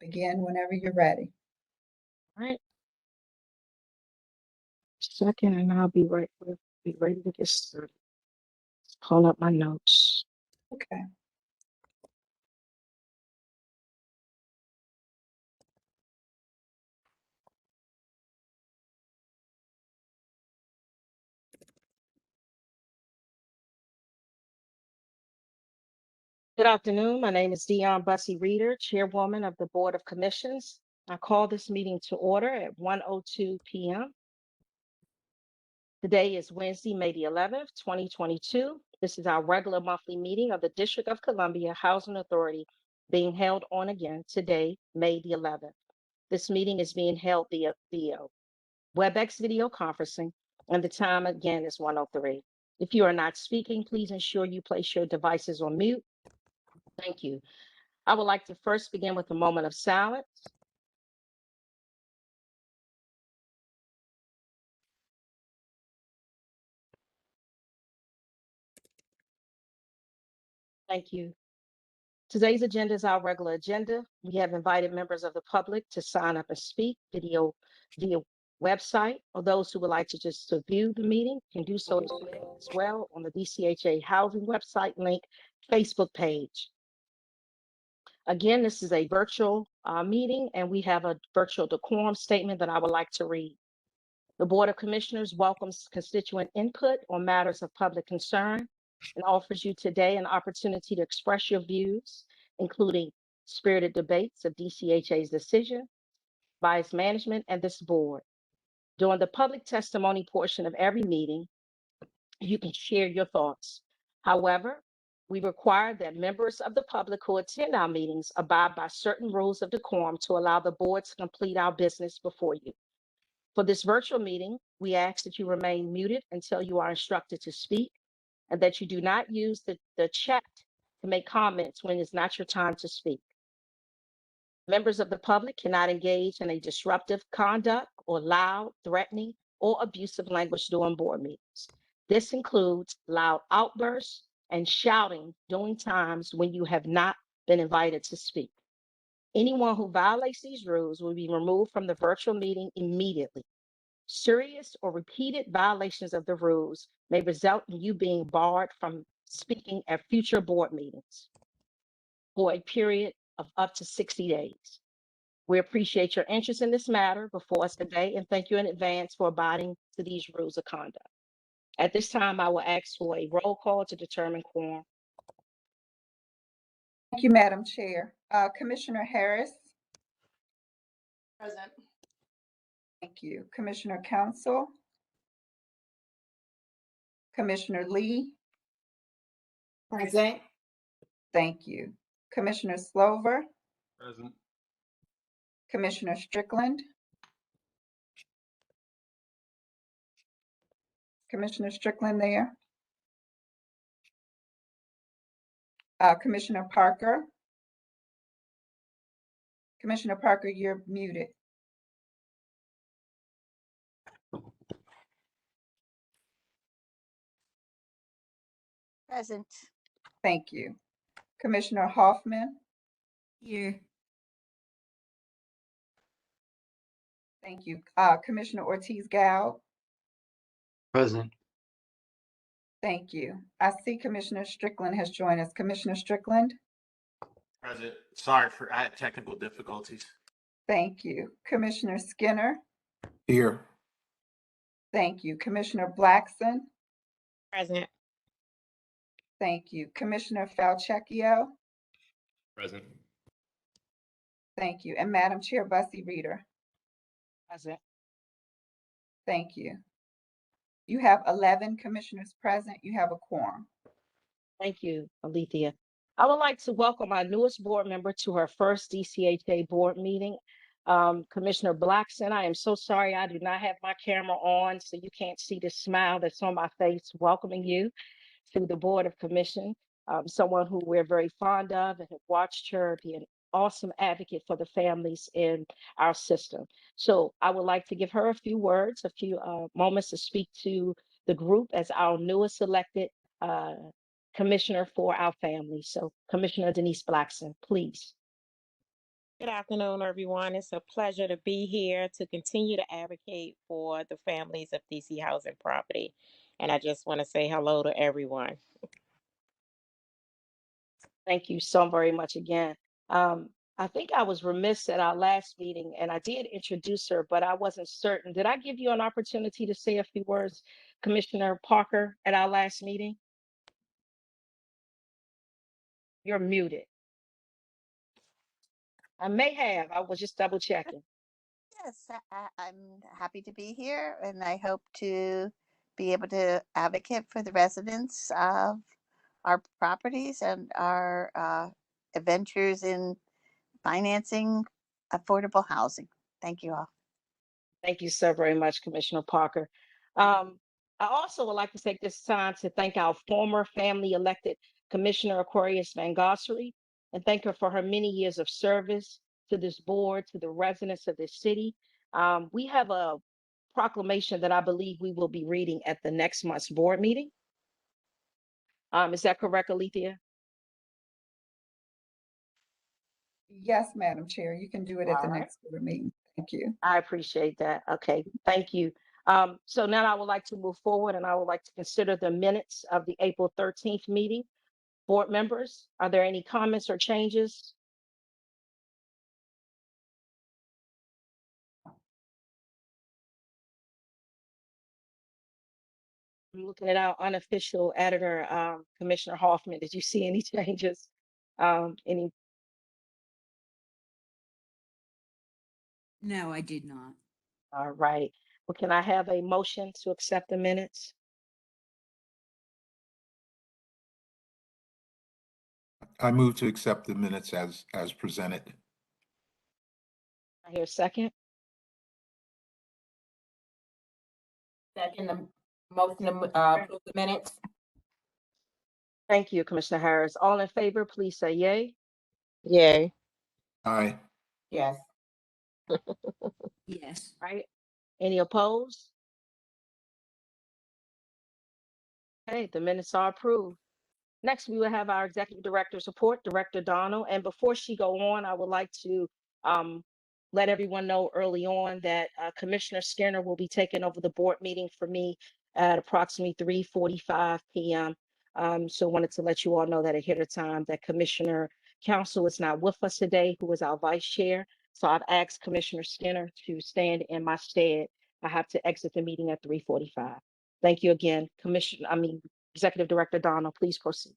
begin whenever you're ready. All right. Second, and I'll be ready to get started. Pull up my notes. Okay. Good afternoon. My name is Dion Bussey Reeder, Chairwoman of the Board of Commissions. I call this meeting to order at 1:02 p.m. Today is Wednesday, May the 11th, 2022. This is our regular monthly meeting of the District of Columbia Housing Authority being held on again today, May the 11th. This meeting is being held via WebEx video conferencing, and the time again is 1:03. If you are not speaking, please ensure you place your devices on mute. Thank you. I would like to first begin with a moment of silence. Thank you. Today's agenda is our regular agenda. We have invited members of the public to sign up and speak via website, or those who would like to just to view the meeting can do so as well on the DCHA housing website link Facebook page. Again, this is a virtual meeting, and we have a virtual decorum statement that I would like to read. The Board of Commissioners welcomes constituent input on matters of public concern and offers you today an opportunity to express your views, including spirited debates of DCHA's decision by its management and this board. During the public testimony portion of every meeting, you can share your thoughts. However, we require that members of the public who attend our meetings abide by certain rules of decorum to allow the board to complete our business before you. For this virtual meeting, we ask that you remain muted until you are instructed to speak, and that you do not use the chat to make comments when it's not your time to speak. Members of the public cannot engage in a disruptive conduct or loud, threatening, or abusive language during board meetings. This includes loud outbursts and shouting during times when you have not been invited to speak. Anyone who violates these rules will be removed from the virtual meeting immediately. Serious or repeated violations of the rules may result in you being barred from speaking at future board meetings for a period of up to 60 days. We appreciate your interest in this matter before us today, and thank you in advance for abiding to these rules of conduct. At this time, I will ask for a roll call to determine quorum. Thank you, Madam Chair. Commissioner Harris. Present. Thank you. Commissioner Council. Commissioner Lee. Present. Thank you. Commissioner Slover. Present. Commissioner Strickland. Commissioner Strickland there. Commissioner Parker. Commissioner Parker, you're muted. Present. Thank you. Commissioner Hoffman. Here. Thank you. Commissioner Ortiz-Gallo. Present. Thank you. I see Commissioner Strickland has joined us. Commissioner Strickland. Present. Sorry for I had technical difficulties. Thank you. Commissioner Skinner. Here. Thank you. Commissioner Blackson. Present. Thank you. Commissioner Falchecchio. Present. Thank you. And Madam Chair Bussey Reeder. Present. Thank you. You have 11 commissioners present. You have a quorum. Thank you, Alethea. I would like to welcome our newest board member to her first DCHA board meeting. Commissioner Blackson, I am so sorry I do not have my camera on, so you can't see the smile that's on my face welcoming you to the Board of Commission. Someone who we're very fond of and have watched her be an awesome advocate for the families in our system. So I would like to give her a few words, a few moments to speak to the group as our newest elected commissioner for our family. So Commissioner Denise Blackson, please. Good afternoon, everyone. It's a pleasure to be here to continue to advocate for the families of DC Housing Property. And I just want to say hello to everyone. Thank you so very much again. I think I was remiss at our last meeting and I did introduce her, but I wasn't certain. Did I give you an opportunity to say a few words, Commissioner Parker, at our last meeting? You're muted. I may have. I was just double checking. Yes, I'm happy to be here, and I hope to be able to advocate for the residents of our properties and our adventures in financing affordable housing. Thank you all. Thank you so very much, Commissioner Parker. I also would like to take this time to thank our former family elected Commissioner Aquarius Van Gossary and thank her for her many years of service to this board, to the residents of this city. We have a proclamation that I believe we will be reading at the next month's board meeting. Is that correct, Alethea? Yes, Madam Chair, you can do it at the All right. next board meeting. Thank you. I appreciate that. Okay, thank you. So now I would like to move forward and I would like to consider the minutes of the April 13th meeting. Board members, are there any comments or changes? I'm looking at our unofficial editor, Commissioner Hoffman. Did you see any changes? Any? No, I did not. All right. Well, can I have a motion to accept the minutes? I move to accept the minutes as presented. I hear a second. Second, the motion to approve the minutes. Thank you, Commissioner Harris. All in favor, please say yay. Yay. Aye. Yes. Yes. Right? Any opposed? Okay, the minutes are approved. Next, we will have our executive director's report, Director Donald. And before she go on, I would like to let everyone know early on that Commissioner Skinner will be taking over the board meeting for me at approximately 3:45 p.m. So wanted to let you all know that ahead of time that Commissioner Council is not with us today, who is our vice chair. So I've asked Commissioner Skinner to stand in my stead. I have to exit the meeting at 3:45. Thank you again, Executive Director Donald, please proceed.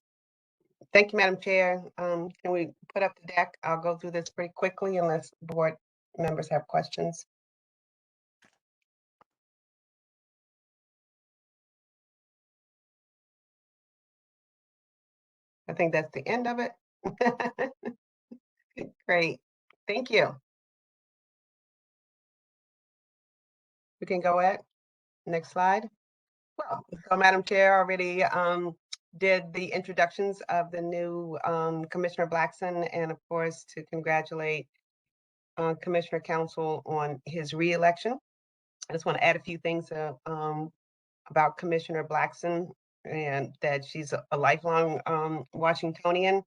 Thank you, Madam Chair. Can we put up the deck? I'll go through this pretty quickly unless board members have questions. I think that's the end of it. Great. Thank you. We can go ahead. Next slide. Well, so Madam Chair already did the introductions of the new Commissioner Blackson, and of course to congratulate Commissioner Council on his re-election. I just want to add a few things about Commissioner Blackson, and that she's a lifelong Washingtonian.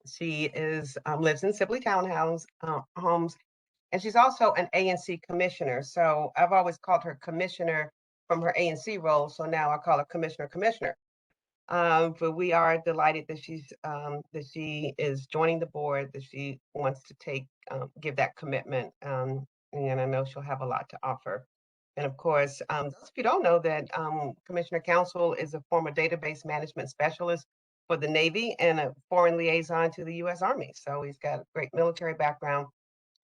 She is lives in Sibley Townhouse homes, and she's also an ANC commissioner. So I've always called her commissioner from her ANC role. So now I call her commissioner. But we are delighted that she is joining the board, that she wants to give that commitment, and I know she'll have a lot to offer. And of course, those of you don't know that Commissioner Council is a former database management specialist for the Navy and a foreign liaison to the U.S. Army. So he's got a great military background,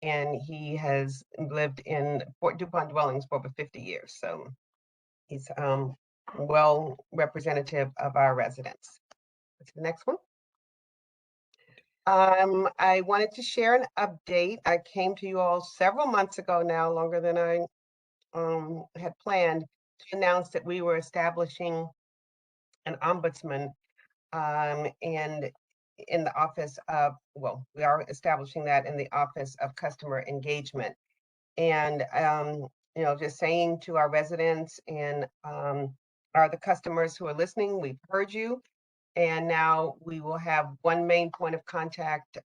and he has lived in Fort DuPont dwellings for over 50 years. So he's well representative of our residents. What's the next one? I wanted to share an update. I came to you all several months ago now, longer than I had planned, to announce that we were establishing an ombudsman, and in the office of, well, we are establishing that in the Office of Customer Engagement. And just saying to our residents and the customers who are listening, we've heard you, And now we will have one main point of contact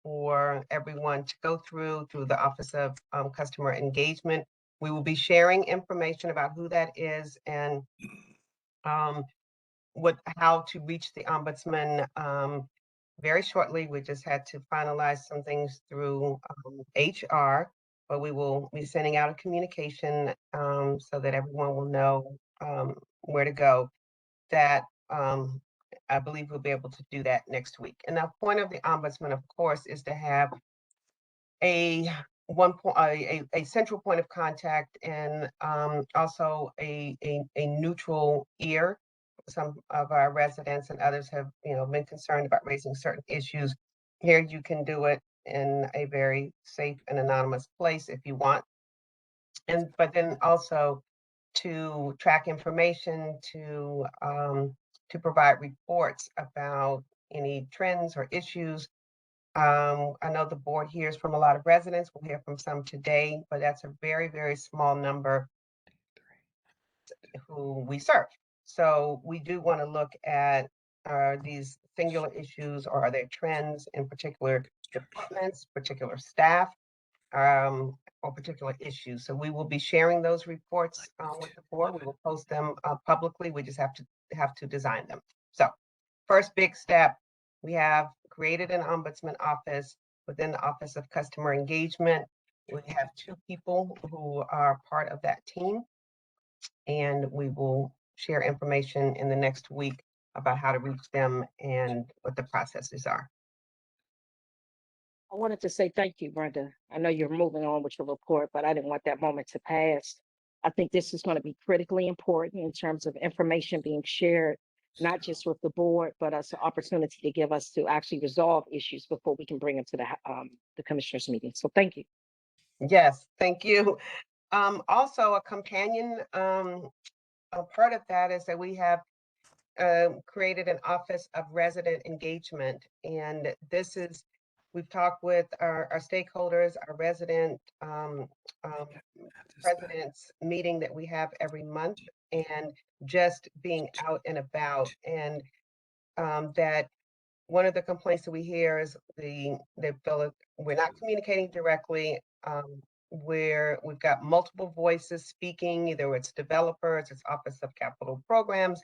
for everyone to go through the Office of Customer Engagement. We will be sharing information about who that is and how to reach the ombudsman very shortly. We just had to finalize some things through HR, but we will be sending out a communication so that everyone will know where to go. That I believe we'll be able to do that next week. And the point of the ombudsman, of course, is to have a central point of contact and also a neutral ear. Some of our residents and others have been concerned about raising certain issues. Here you can do it in a very safe and anonymous place if you want. But then also to track information, to provide reports about any trends or issues. I know the board hears from a lot of residents. We'll hear from some today, but that's a very, very small number who we serve. So we do want to look at these singular issues, or are there trends in particular departments, particular staff, or particular issues. So we will be sharing those reports with the board. We will post them publicly. We just have to design them. So first big step, we have created an ombudsman office within the Office of Customer Engagement. We have 2 people who are part of that team, and we will share information in the next week about how to reach them and what the processes are. I wanted to say thank you, Brenda. I know you're moving on with your report, but I didn't want that moment to pass. I think this is going to be critically important in terms of information being shared, not just with the board, but as an opportunity to give us to actually resolve issues before we can bring them to the commissioners meeting. So thank you. Yes, thank you. Also, a companion a part of that is that we have created an Office of Resident Engagement, and this is, we've talked with our stakeholders, our resident presidents meeting that we have every month, and just being out and about, and that one of the complaints that we hear is they feel we're not communicating directly, where we've got multiple voices speaking, either it's developers, it's Office of Capital Programs,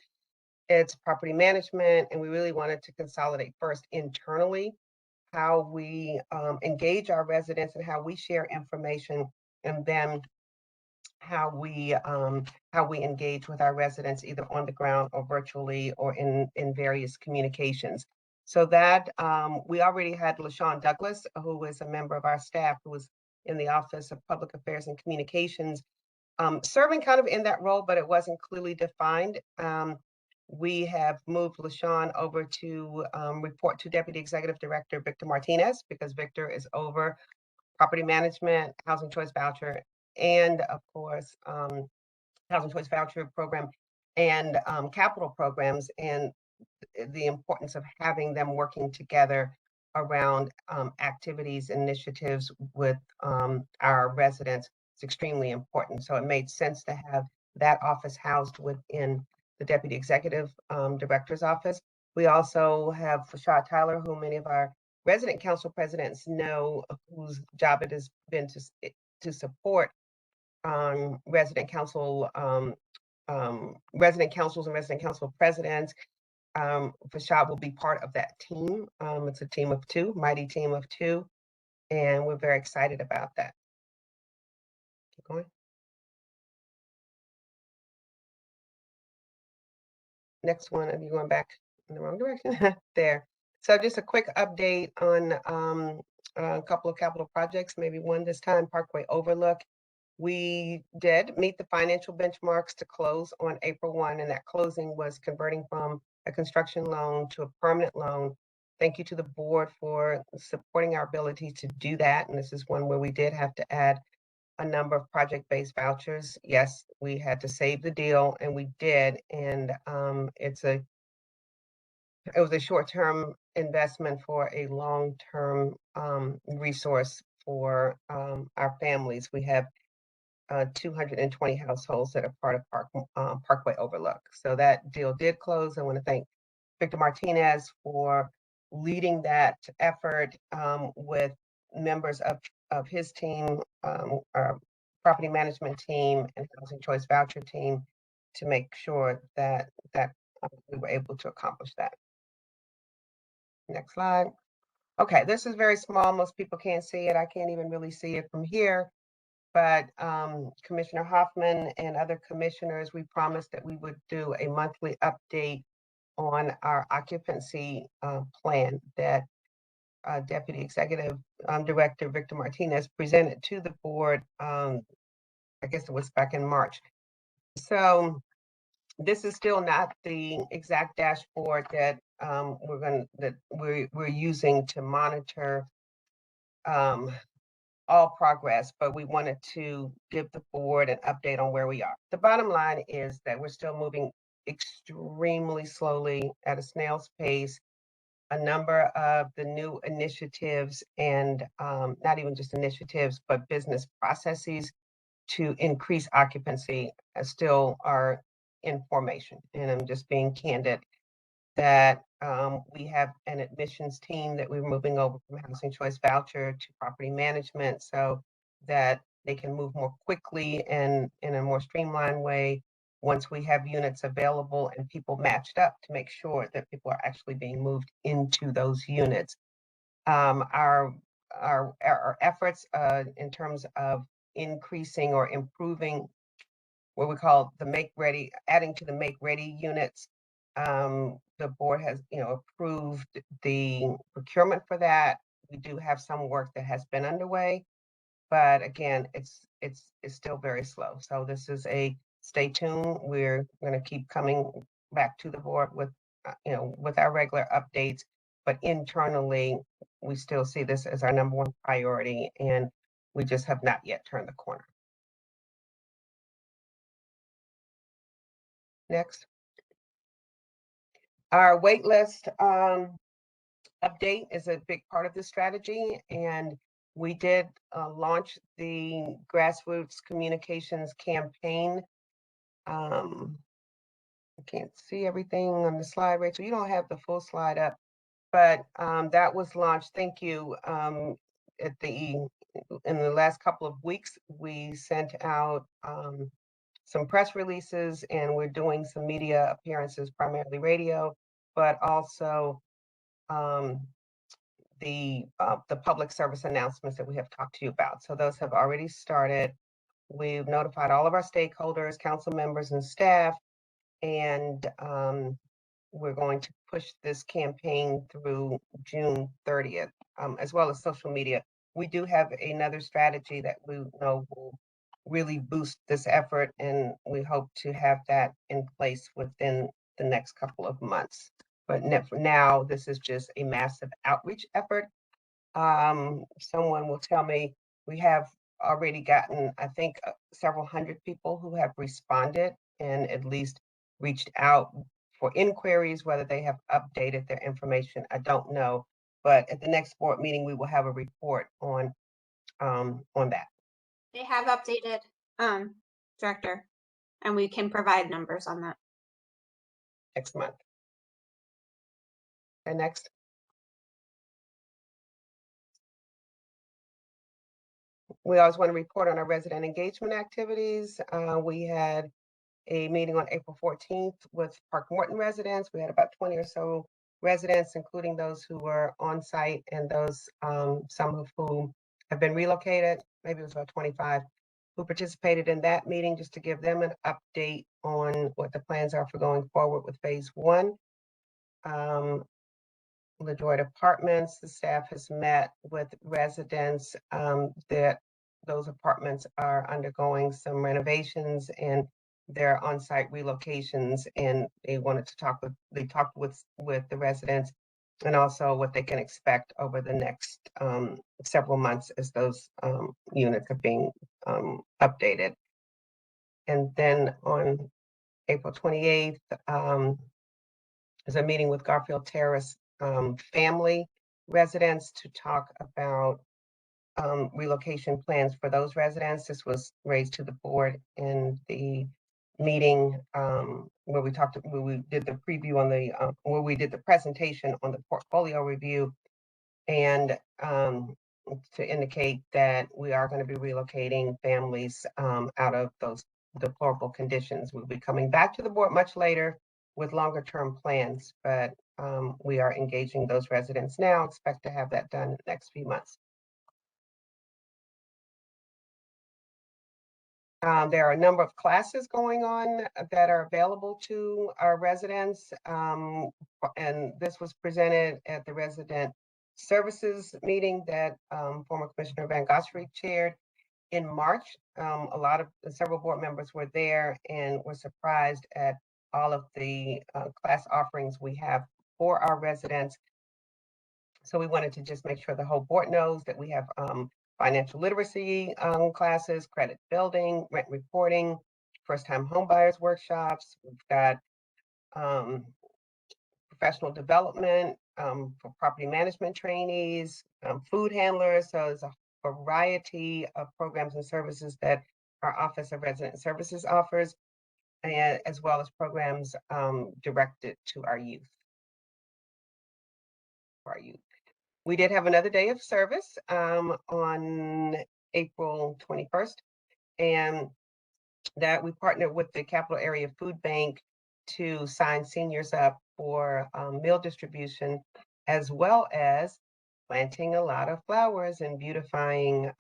it's property management, and we really wanted to consolidate first internally how we engage our residents and how we share information, and then how we engage with our residents either on the ground or virtually or in various communications. So that we already had LaShawn Douglas, who is a member of our staff, who was in the Office of Public Affairs and Communications, serving kind of in that role, but it wasn't clearly defined. We have moved LaShawn over to report to Deputy Executive Director Victor Martinez, because Victor is over property management, housing choice voucher, and of course, housing choice voucher program and capital programs, and the importance of having them working together around activities, initiatives with our residents is extremely important. So it made sense to have that office housed within the Deputy Executive Director's office. We also have Fashad Tyler, who many of our resident council presidents know, whose job it has been to support resident councils and resident council presidents. Fashad will be part of that team. It's a team of 2, mighty team of 2, and we're very excited about that. Keep going. Next one, and you're going back in the wrong direction. There. So just a quick update on a couple of capital projects, maybe one this time, Parkway Overlook. We did meet the financial benchmarks to close on April 1, and that closing was converting from a construction loan to a permanent loan. Thank you to the board for supporting our ability to do that. And this is one where we did have to add a number of project-based vouchers. Yes, we had to save the deal, and we did. And it was a short-term investment for a long-term resource for our families. We have 220 households that are part of Parkway Overlook. So that deal did close. I want to thank Victor Martinez for leading that effort with members of his team, our property management team and housing choice voucher team, to make sure that we were able to accomplish that. Next slide. Okay, this is very small. Most people can't see it. I can't even really see it from here. But Commissioner Hoffman and other commissioners, we promised that we would do a monthly update on our occupancy plan that Deputy Executive Director Victor Martinez presented to the board. I guess it was back in March. So this is still not the exact dashboard that we're using to monitor all progress, but we wanted to give the board an update on where we are. The bottom line is that we're still moving extremely slowly at a snail's pace. A number of the new initiatives and not even just initiatives, but business processes to increase occupancy still are in formation. And I'm just being candid that we have an admissions team that we're moving over from housing choice voucher to property management so that they can move more quickly and in a more streamlined way once we have units available and people matched up to make sure that people are actually being moved into those units. Our efforts in terms of increasing or improving what we call the make ready, adding to the make ready units. The board has, approved the procurement for that. We do have some work that has been underway, but again, it's still very slow. So this is a stay tuned. We're going to keep coming back to the board with, with our regular updates, but internally, we still see this as our number one priority, and we just have not yet turned the corner. Next. Our wait list update is a big part of this strategy, and we did launch the Grassroots communications campaign. I can't see everything on the slide, Rachel. You don't have the full slide up, but that was launched. Thank you. In the last couple of weeks, we sent out some press releases, and we're doing some media appearances, primarily radio, but also the public service announcements that we have talked to you about. So those have already started. We've notified all of our stakeholders, council members and staff, and we're going to push this campaign through June 30th, as well as social media. We do have another strategy that we know will really boost this effort, and we hope to have that in place within the next couple of months. But for now, this is just a massive outreach effort. Someone will tell me we have already gotten, I think, several hundred people who have responded and at least reached out for inquiries. Whether they have updated their information, I don't know. But at the next board meeting, we will have a report on that. They have updated, Director, and we can provide numbers on that. Next month. And next. We always want to report on our resident engagement activities. We had a meeting on April 14th with Park Morton residents. We had about 20 or so residents, including those who were on site and those, some of whom have been relocated. Maybe it was about 25 who participated in that meeting, just to give them an update on what the plans are for going forward with phase one. LaJoy Apartments, the staff has met with residents that those apartments are undergoing some renovations and their on-site relocations, and they talked with the residents and also what they can expect over the next several months as those units are being updated. And then on April 28th, there's a meeting with Garfield Terrace family residents to talk about relocation plans for those residents. This was raised to the board in the meeting where we did the preview on the, where we did the presentation on the portfolio review, and to indicate that we are going to be relocating families out of those deplorable conditions. We'll be coming back to the board much later with longer term plans, but we are engaging those residents now. Expect to have that done in the next few months. There are a number of classes going on that are available to our residents. And this was presented at the resident services meeting that former Commissioner Van Gosfried chaired in March. Several board members were there and were surprised at all of the class offerings we have for our residents. So we wanted to just make sure the whole board knows that we have financial literacy classes, credit building, rent reporting, first-time homebuyers workshops. We've got professional development for property management trainees, food handlers. So there's a variety of programs and services that our Office of Resident Services offers, and as well as programs directed to our youth. We did have another day of service on April 21st, and that we partnered with the Capital Area Food Bank to sign seniors up for meal distribution, as well as planting a lot of flowers and beautifying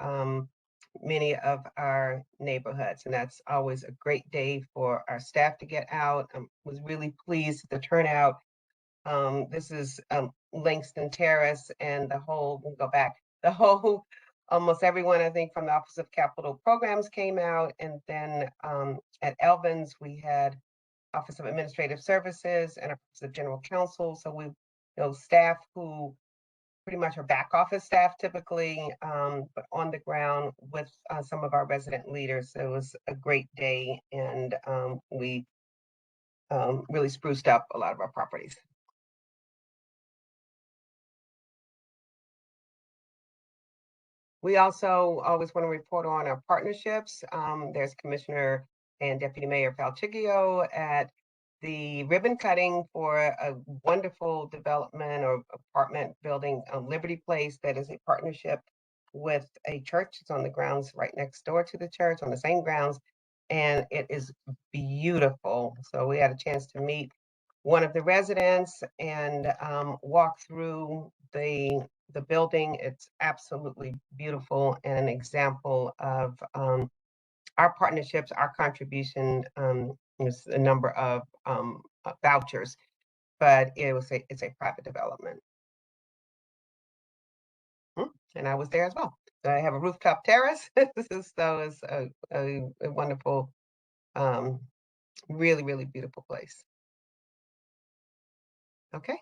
many of our neighborhoods. And that's always a great day for our staff to get out. I was really pleased with the turnout. This is Langston Terrace, and almost everyone, I think, from the Office of Capital Programs came out. And then at Elvins, we had Office of Administrative Services and Office of General Counsel. So we, staff who pretty much are back office staff typically, but on the ground with some of our resident leaders. So it was a great day, and we really spruced up a lot of our properties. We also always want to report on our partnerships. There's Commissioner and Deputy Mayor Palchigio at the ribbon cutting for a wonderful development or apartment building on Liberty Place that is a partnership with a church. It's on the grounds right next door to the church, on the same grounds, and it is beautiful. So we had a chance to meet one of the residents and walk through the building. It's absolutely beautiful and an example of our partnerships, our contribution. Is a number of vouchers, but it's a private development. And I was there as well. So I have a rooftop terrace. So it's a wonderful, really, really beautiful place. Okay.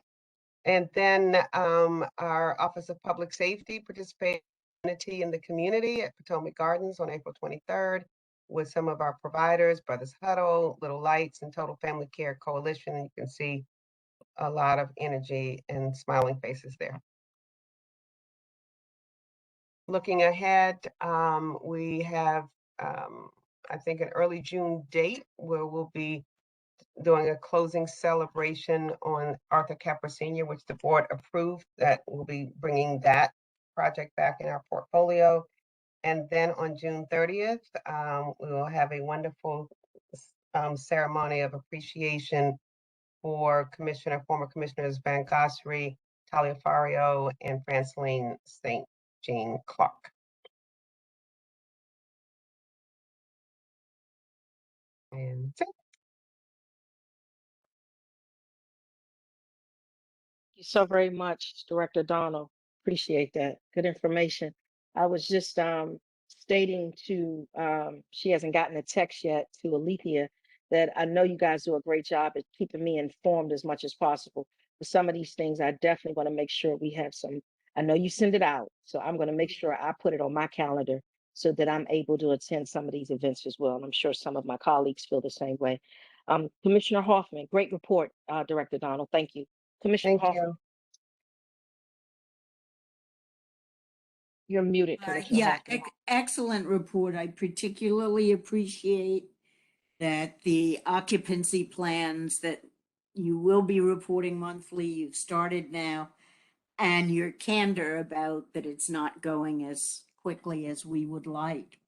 And then our Office of Public Safety participated in the community at Potomac Gardens on April 23rd with some of our providers, Brothers Huddle, Little Lights, and Total Family Care Coalition. And you can see a lot of energy and smiling faces there. Looking ahead, we have, I think, an early June date where we'll be doing a closing celebration on Arthur Capper Sr., which the board approved, that we'll be bringing that project back in our portfolio. And then on June 30th, we will have a wonderful ceremony of appreciation for former Commissioners Van Gosfried, Talia Fario, and Franceline St. Jean Clark. And that's it. Thank you so very much, Director Donald. Appreciate that. Good information. I was just stating to, she hasn't gotten a text yet, to Alethea, that I know you guys do a great job at keeping me informed as much as possible. For some of these things, I definitely want to make sure we have some, I know you send it out, so I'm going to make sure I put it on my calendar so that I'm able to attend some of these events as well. And I'm sure some of my colleagues feel the same way. Commissioner Hoffman, great report, Director Donald. Thank you. Commissioner Thank Hoffman. you. You're muted, Commissioner Yeah, Hoffman. excellent report. I particularly appreciate that the occupancy plans that you will be reporting monthly, you've started now, and your candor about that it's not going as quickly as we would like.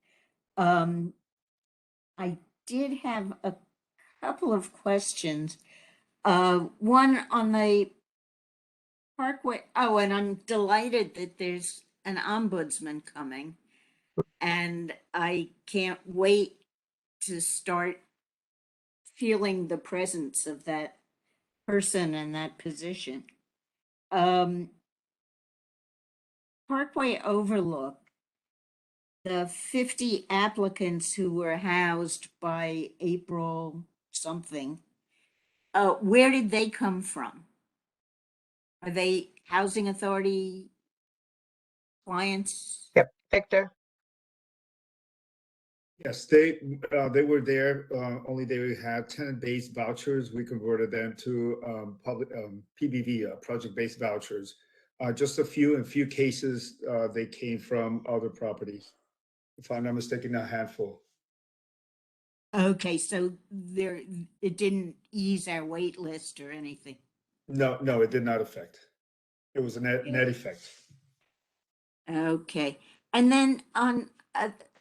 I did have a couple of questions. One on the Parkway. Oh, and I'm delighted that there's an ombudsman coming, and I can't wait to start feeling the presence of that person in that position. Parkway Overlook, the 50 applicants who were housed by April something, where did they come from? Are they housing authority clients? Yep, Victor. Yes, they were there, only they had tenant-based vouchers. We converted them to public PBV, project-based vouchers. Just in few cases, they came from other properties. If I'm not mistaken, a handful. Okay, so there, it didn't ease our wait list or anything. No, it did not affect. It was a net effect. Okay, and then on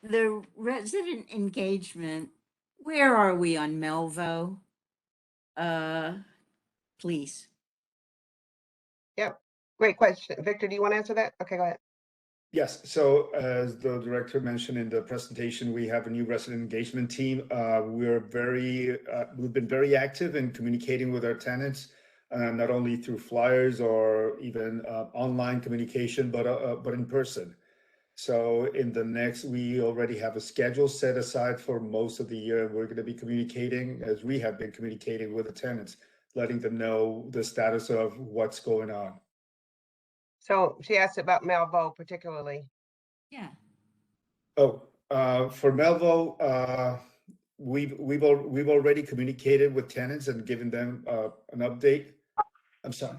the resident engagement, where are we on Melvo? Please. Yep, great question. Victor, do you want to answer that? Okay, go ahead. Yes, so as the director mentioned in the presentation, we have a new resident engagement team. We've been very active in communicating with our tenants, not only through flyers or even online communication, but in person. So we already have a schedule set aside for most of the year. We're going to be communicating, as we have been communicating with the tenants, letting them know the status of what's going on. So she asked about Melvo particularly. Yeah. Oh, for Melvo, we've already communicated with tenants and given them an update. I'm sorry.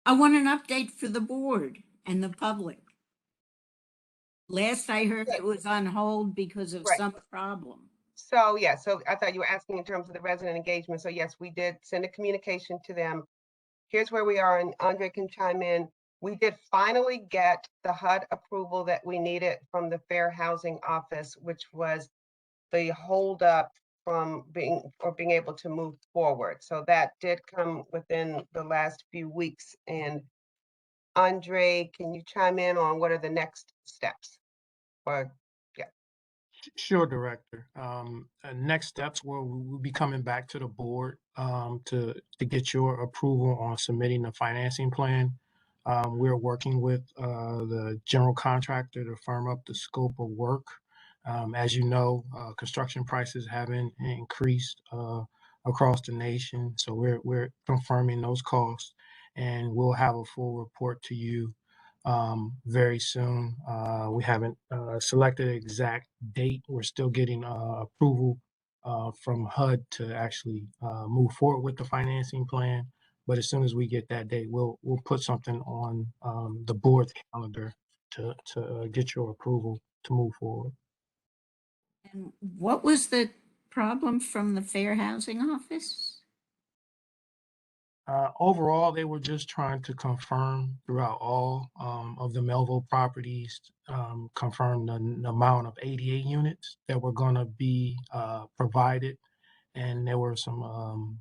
I want an update for the board and the public. Last I heard, it was on hold because of Right. some problem. So yeah, so I thought you were asking in terms of the resident engagement. So yes, we did send a communication to them. Here's where we are, and Andre can chime in. We did finally get the HUD approval that we needed from the Fair Housing Office, which was the holdup from being able to move forward. So that did come within the last few weeks. And Andre, can you chime in on what are the next steps? Or Sure, Director. Next steps we'll be coming back to the board to get your approval on submitting the financing plan. We're working with the general contractor to firm up the scope of work. As you know, construction prices haven't increased across the nation, so we're confirming those costs, and we'll have a full report to you very soon. We haven't selected an exact date. We're still getting approval from HUD to actually move forward with the financing plan. But as soon as we get that date, we'll put something on the board's calendar to get your approval to move forward. And what was the problem from the Fair Housing Office? Overall, they were just trying to confirm throughout all of the Melville properties, confirm the amount of 88 units that were going to be provided. And there were some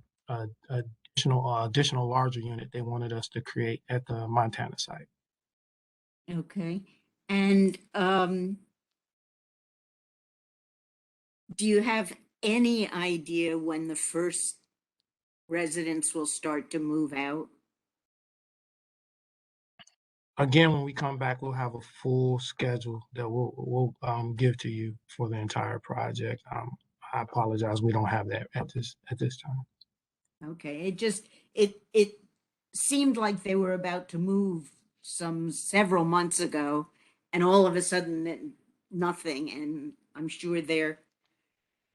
additional larger unit they wanted us to create at the Montana site. Okay. And do you have any idea when the first residents will start to move out? Again, when we come back, we'll have a full schedule that we'll give to you for the entire project. I apologize, we don't have that at this time. Okay, it seemed like they were about to move several months ago, and all of a sudden nothing. And I'm sure they're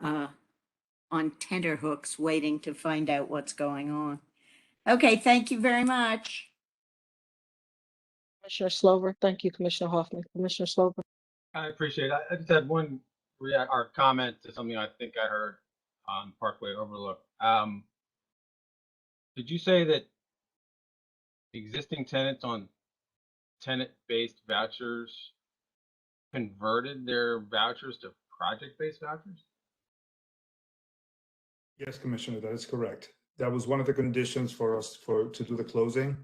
on tenterhooks waiting to find out what's going on. Okay, thank you very much. Commissioner Slover. Thank you, Commissioner Hoffman. Commissioner Slover. I appreciate it. I just had one comment to something I think I heard on Parkway Overlook. Did you say that existing tenants on tenant-based vouchers converted their vouchers to project-based vouchers? Yes, Commissioner, that is correct. That was one of the conditions for us to do the closing.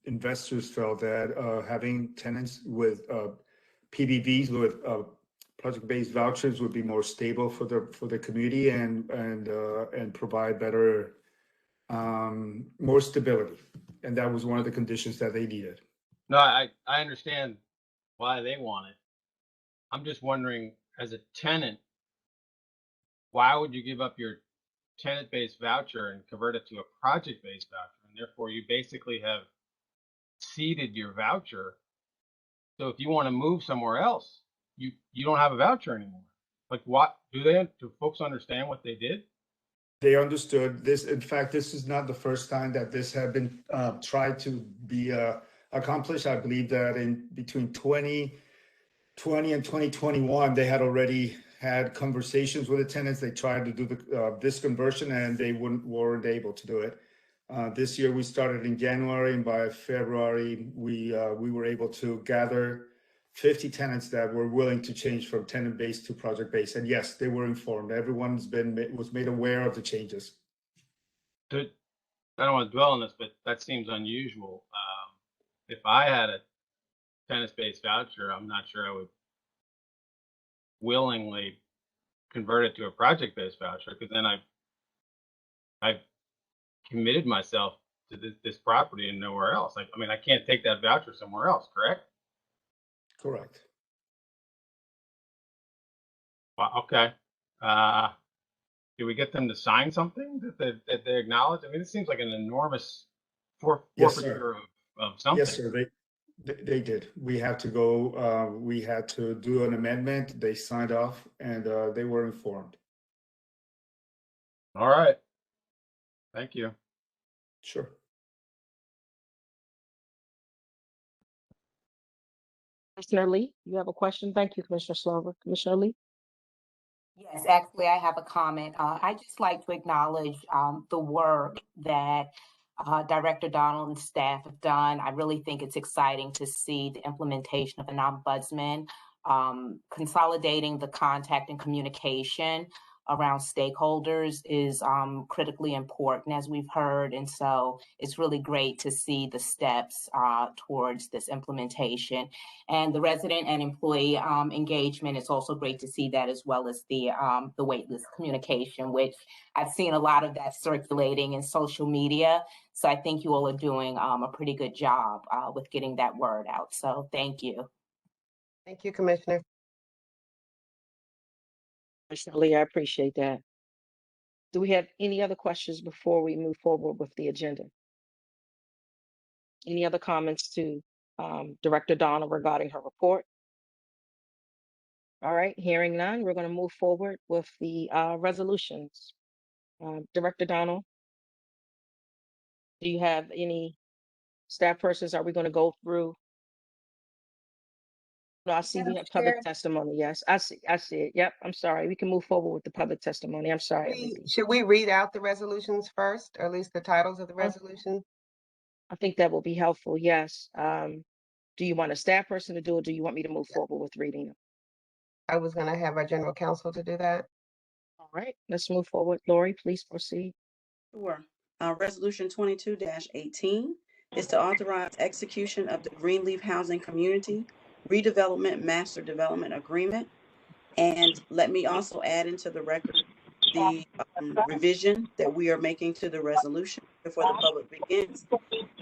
Investors felt that having tenants with PBVs with project-based vouchers would be more stable for the community and provide better more stability, and that was one of the conditions that they needed. No, I understand why they want it. I'm just wondering, as a tenant, why would you give up your tenant-based voucher and convert it to a project-based voucher? And therefore, you basically have ceded your voucher. So if you want to move somewhere else, you don't have a voucher anymore. Like, what do folks understand what they did? They understood this. In fact, this is not the first time that this had been tried to be accomplished. I believe that in between 2020 and 2021, they had already had conversations with the tenants. They tried to do this conversion, and they weren't able to do it. This year, we started in January, and by February, we were able to gather 50 tenants that were willing to change from tenant-based to project-based. And yes, they were informed. Everyone was made aware of the changes. I don't want to dwell on this, but that seems unusual. If I had a tenant-based voucher, I'm not sure I would willingly convert it to a project-based voucher, because then I've committed myself to this property and nowhere else. I mean, I can't take that voucher somewhere else, correct? Correct. Well, okay. Do we get them to sign something that they acknowledge? I mean, it seems like an enormous forfeiture of something. Yes, sir. They did. We had to go. We had to do an amendment. They signed off, and they were informed. All right. Thank you. Sure. Commissioner Lee, you have a question? Thank you, Commissioner Slover. Commissioner Lee? Yes, actually, I have a comment. I just like to acknowledge the work that Director Donald and staff have done. I really think it's exciting to see the implementation of an ombudsman, consolidating the contact and communication around stakeholders is critically important, as we've heard. And so it's really great to see the steps towards this implementation. And the resident and employee engagement, it's also great to see that, as well as the waitlist communication, which I've seen a lot of that circulating in social media. So I think you all are doing a pretty good job with getting that word out. So thank you. Thank you, Commissioner. Commissioner Lee, I appreciate that. Do we have any other questions before we move forward with the agenda? Any other comments to Director Donald regarding her report? All right, hearing none, we're going to move forward with the resolutions. Director Donald, do you have any staff persons? Are we going to go through? No, I see we have public testimony. Yes, I see it. Yep, I'm sorry. We can move forward with the public testimony. I'm sorry. Should we read out the resolutions first, or at least the titles of the resolution? I think that will be helpful. Yes. Do you want a staff person to do it? Do you want me to move forward with reading them? I was going to have our general counsel to do that. All right, let's move forward. Lori, please proceed. Sure. Resolution 22-18 is to authorize execution of the Greenleaf Housing Community Redevelopment Master Development Agreement. And let me also add into the record the revision that we are making to the resolution before the public begins.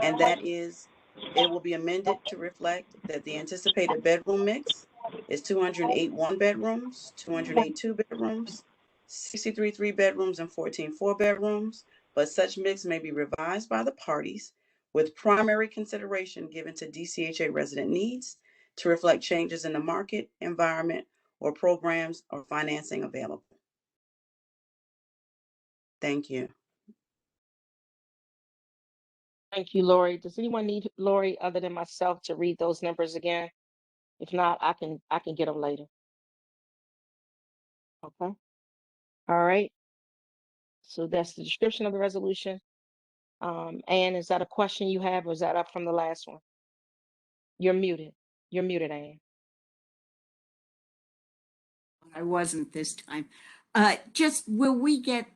And that is, it will be amended to reflect that the anticipated bedroom mix is 208 one-bedrooms, 208 two-bedrooms, 63 three-bedrooms, and 14 four-bedrooms, but such mix may be revised by the parties with primary consideration given to DCHA resident needs to reflect changes in the market, environment, or programs or financing available. Thank you. Thank you, Lori. Does anyone need Lori other than myself to read those numbers again? If not, I can get them later. Okay. All right. So that's the description of the resolution. Ann, is that a question you have, or is that up from the last one? You're muted. You're muted, Ann. I wasn't this time. Just, will we get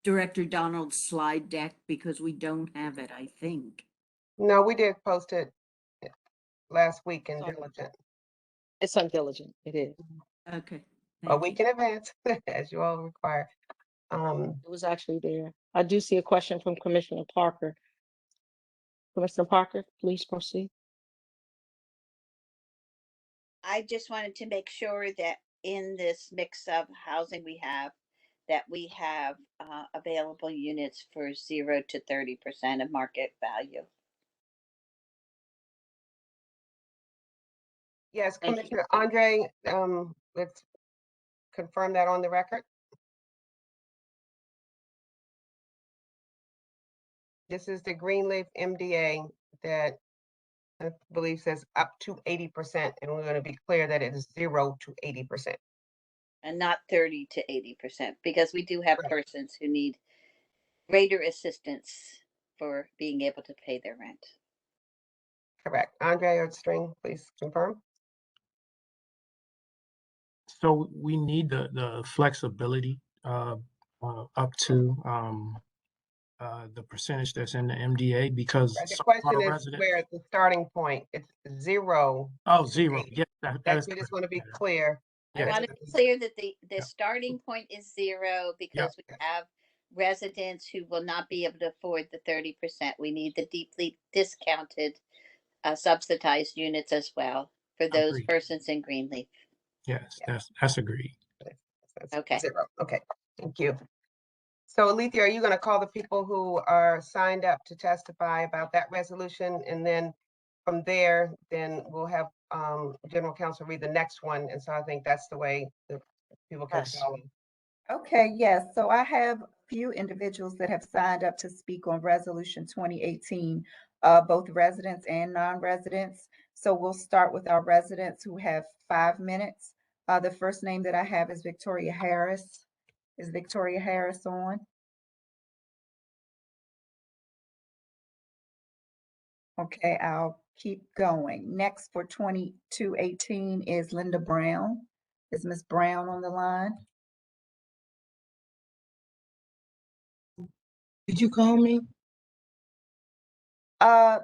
Director Donald's slide deck, because we don't have it, I think. No, we did post it last week in So- Diligent, It's on Diligent. It is. Okay. a thank week you. in advance, as you all require. It was actually there. I do see a question from Commissioner Parker. Commissioner Parker, please proceed. I just wanted to make sure that in this mix of housing we have, that we have available units for 0 to 30% of market value. Yes, Thank you. Commissioner Andre, let's confirm that on the record. This is the Greenleaf MDA that I believe says up to 80%, and we're going to be clear that it is 0 to 80%. And not 30 to 80%, because we do have Right. persons who need greater assistance for being able to pay their rent. Correct. Andre or String, please confirm. So we need the flexibility up to the percentage that's in the MDA, because Right, the some of question our is residents. where the starting point, it's 0. Oh, to 0. 80. Yeah, that That is we just correct. want to be Yeah. clear. I Yeah. want to be clear that the Yeah. starting point is 0, because we have residents who will not be able to afford the 30%. We need the deeply discounted, subsidized units as well for those Agreed. persons in Greenleaf. Yes, that's agreed. That's Okay. 0. Okay, thank you. So Alethea, are you going to call the people who are signed up to testify about that resolution? And then from there, then we'll have General Counsel read the next one. And so I think that's the way that people can Yes. follow. Okay, yes, so I have a few individuals that have signed up to speak on Resolution 2018, both residents and non-residents. So we'll start with our residents who have 5 minutes. The first name that I have is Victoria Harris. Is Victoria Harris on? Okay, I'll keep going. Next for 2218 is Linda Brown. Is Ms. Brown on the line? Did you call me?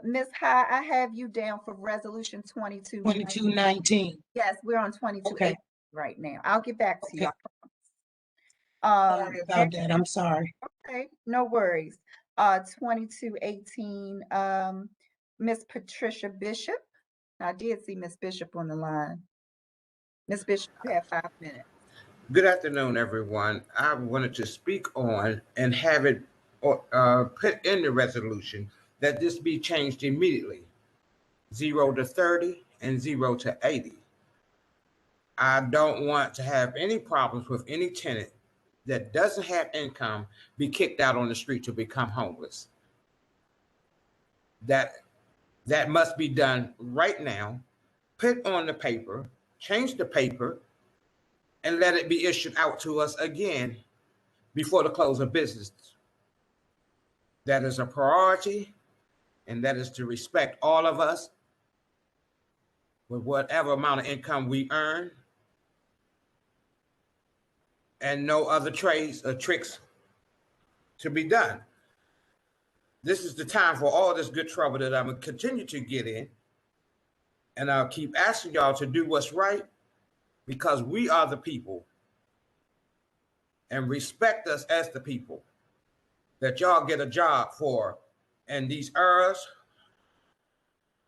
Ms. High, I have you down for Resolution 2219. Yes, we're on 2218 Okay. right now. I'll get back to you. Okay. I promise. Sorry about that. I'm sorry. Okay, no worries. 2218, Miss Patricia Bishop. I did see Miss Bishop on the line. Miss Bishop, you have 5 minutes. Good afternoon, everyone. I wanted to speak on and have it put in the resolution that this be changed immediately, 0 to 30 and 0 to 80. I don't want to have any problems with any tenant that doesn't have income be kicked out on the street to become homeless. That must be done right now. Put on the paper, change the paper, and let it be issued out to us again before the close of business. That is a priority, and that is to respect all of us with whatever amount of income we earn, and no other trades or tricks to be done. This is the time for all this good trouble that I'm gonna continue to get in, and I'll keep asking y'all to do what's right, because we are the people, and respect us as the people that y'all get a job for. And these errors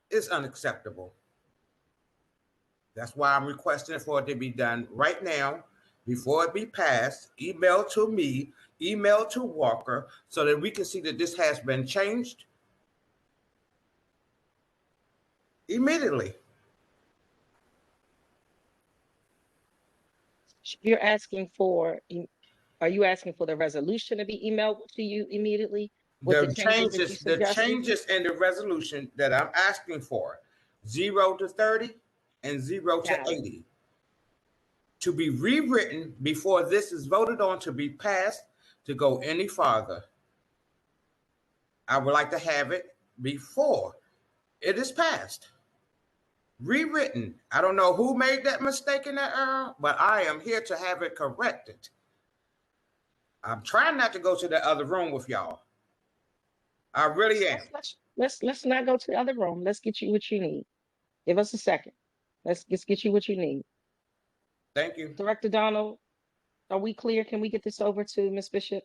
is unacceptable. That's why I'm requesting for it to be done right now before it be passed. Email to me, email to Walker, so that we can see that this has been changed immediately. You're asking for, are you asking for the resolution to be emailed to you immediately with the changes that you The suggested? changes in the resolution that I'm asking for, 0 to 30 and 0 to Got it. 80. to be rewritten before this is voted on to be passed to go any farther. I would like to have it before it is passed. Rewritten. I don't know who made that mistake in that error, but I am here to have it corrected. I'm trying not to go to the other room with y'all. I really am. Let's not go to the other room. Let's get you what you need. Give us a second. Let's just get you what you need. Thank you. Director Donald, are we clear? Can we get this over to Ms. Bishop?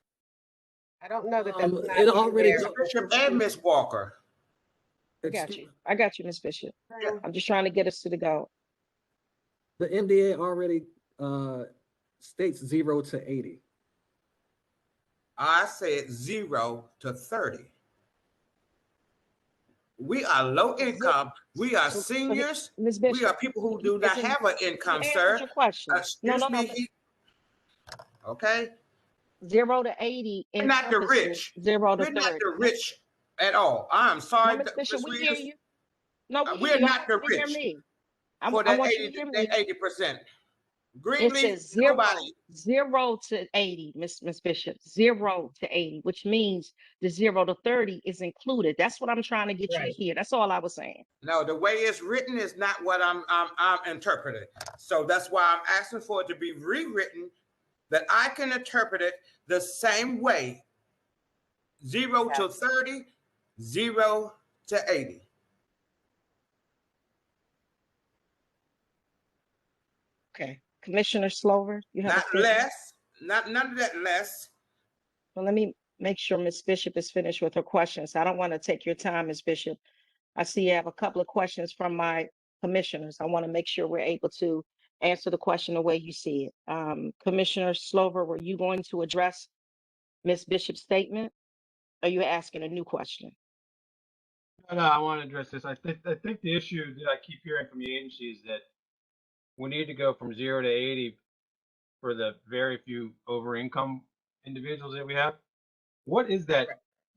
I don't know that that's not It in already there. Bishop and Miss Walker. I got you, Ms. Bishop. Yeah. I'm just trying to get us to the go. The MDA already states 0 to 80. I said 0 to 30. We are low income. We are seniors. Ms. Bishop, we are people who do not have an income, sir. Your question. Excuse me. Okay. 0 to 80. We're not the rich. 0 to We're 30. not the rich at all. I'm sorry. No, Ms. Bishop, we hear you. No, we're not the rich. For that 80%. Greenleaf, it says 0 to 80, Miss Bishop, 0 to 80, which means the 0 to 30 is included. That's what I'm trying to get you to hear. That's all I was saying. No, the way it's written is not what I'm interpreting. So that's why I'm asking for it to be rewritten, that I can interpret it the same way. 0 to 30, 0 to 80. Okay. Commissioner Slover, you have not less, none of that less. Well, let me make sure Ms. Bishop is finished with her questions. I don't want to take your time, Ms. Bishop. I see you have a couple of questions from my commissioners. I want to make sure we're able to answer the question the way you see it. Commissioner Slover, were you going to address Ms. Bishop's statement? Or are you asking a new question? No, I want to address this. I think the issue that I keep hearing from the agency is that we need to go from 0 to 80 for the very few over income individuals that we have. What is that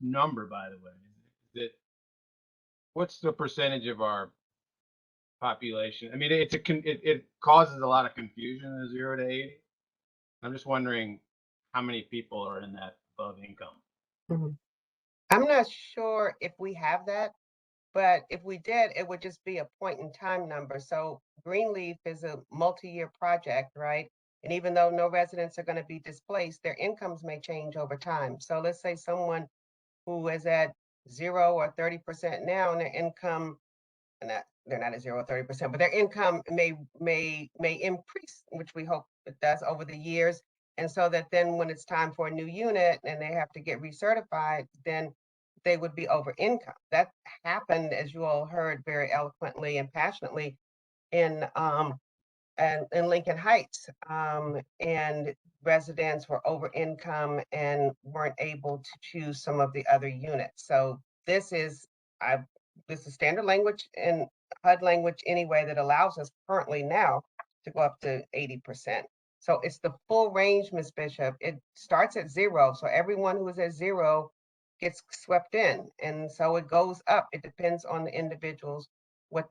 number, by the way? What's the percentage of our population? I mean, it causes a lot of confusion in the 0 to 80. I'm just wondering how many people are in that above income. Mm-hmm. I'm not sure if we have that, but if we did, it would just be a point in time number. So Greenleaf is a multi-year project, right? And even though no residents are going to be displaced, their incomes may change over time. So let's say someone who is at 0 or 30% now, and their income, they're not at 0 or 30%, but their income may increase, which we hope it does over the years. And so that then when it's time for a new unit and they have to get recertified, then they would be over income. That happened, as you all heard very eloquently and passionately, in Lincoln Heights, and residents were over income and weren't able to choose some of the other units. So this is standard language and HUD language anyway that allows us currently now to go up to 80%. So it's the full range, Ms. Bishop. It starts at 0. So everyone who is at 0 gets swept in. And so it goes up. It depends on the individuals, where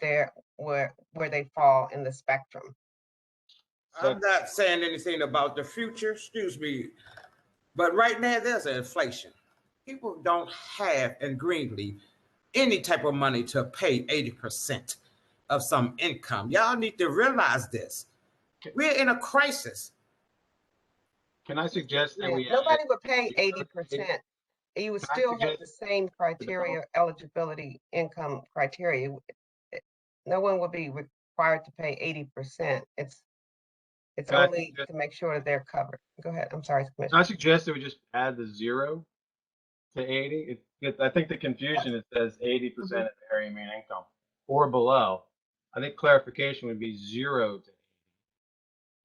they fall in the spectrum. I'm not saying anything about the future, excuse me, but right now there's an inflation. People don't have in Greenleaf any type of money to pay 80% of some income. Y'all need to realize this. We're in a crisis. Can I suggest that we nobody would pay 80%. You would still have the same criteria, eligibility, income criteria. No one would be required to pay 80%. It's only to make sure that they're covered. Go ahead. I'm sorry, Commissioner. I suggest that we just add the 0 to 80. I think the confusion, it says 80% of the area median income or below. I think clarification would be 0 to 80.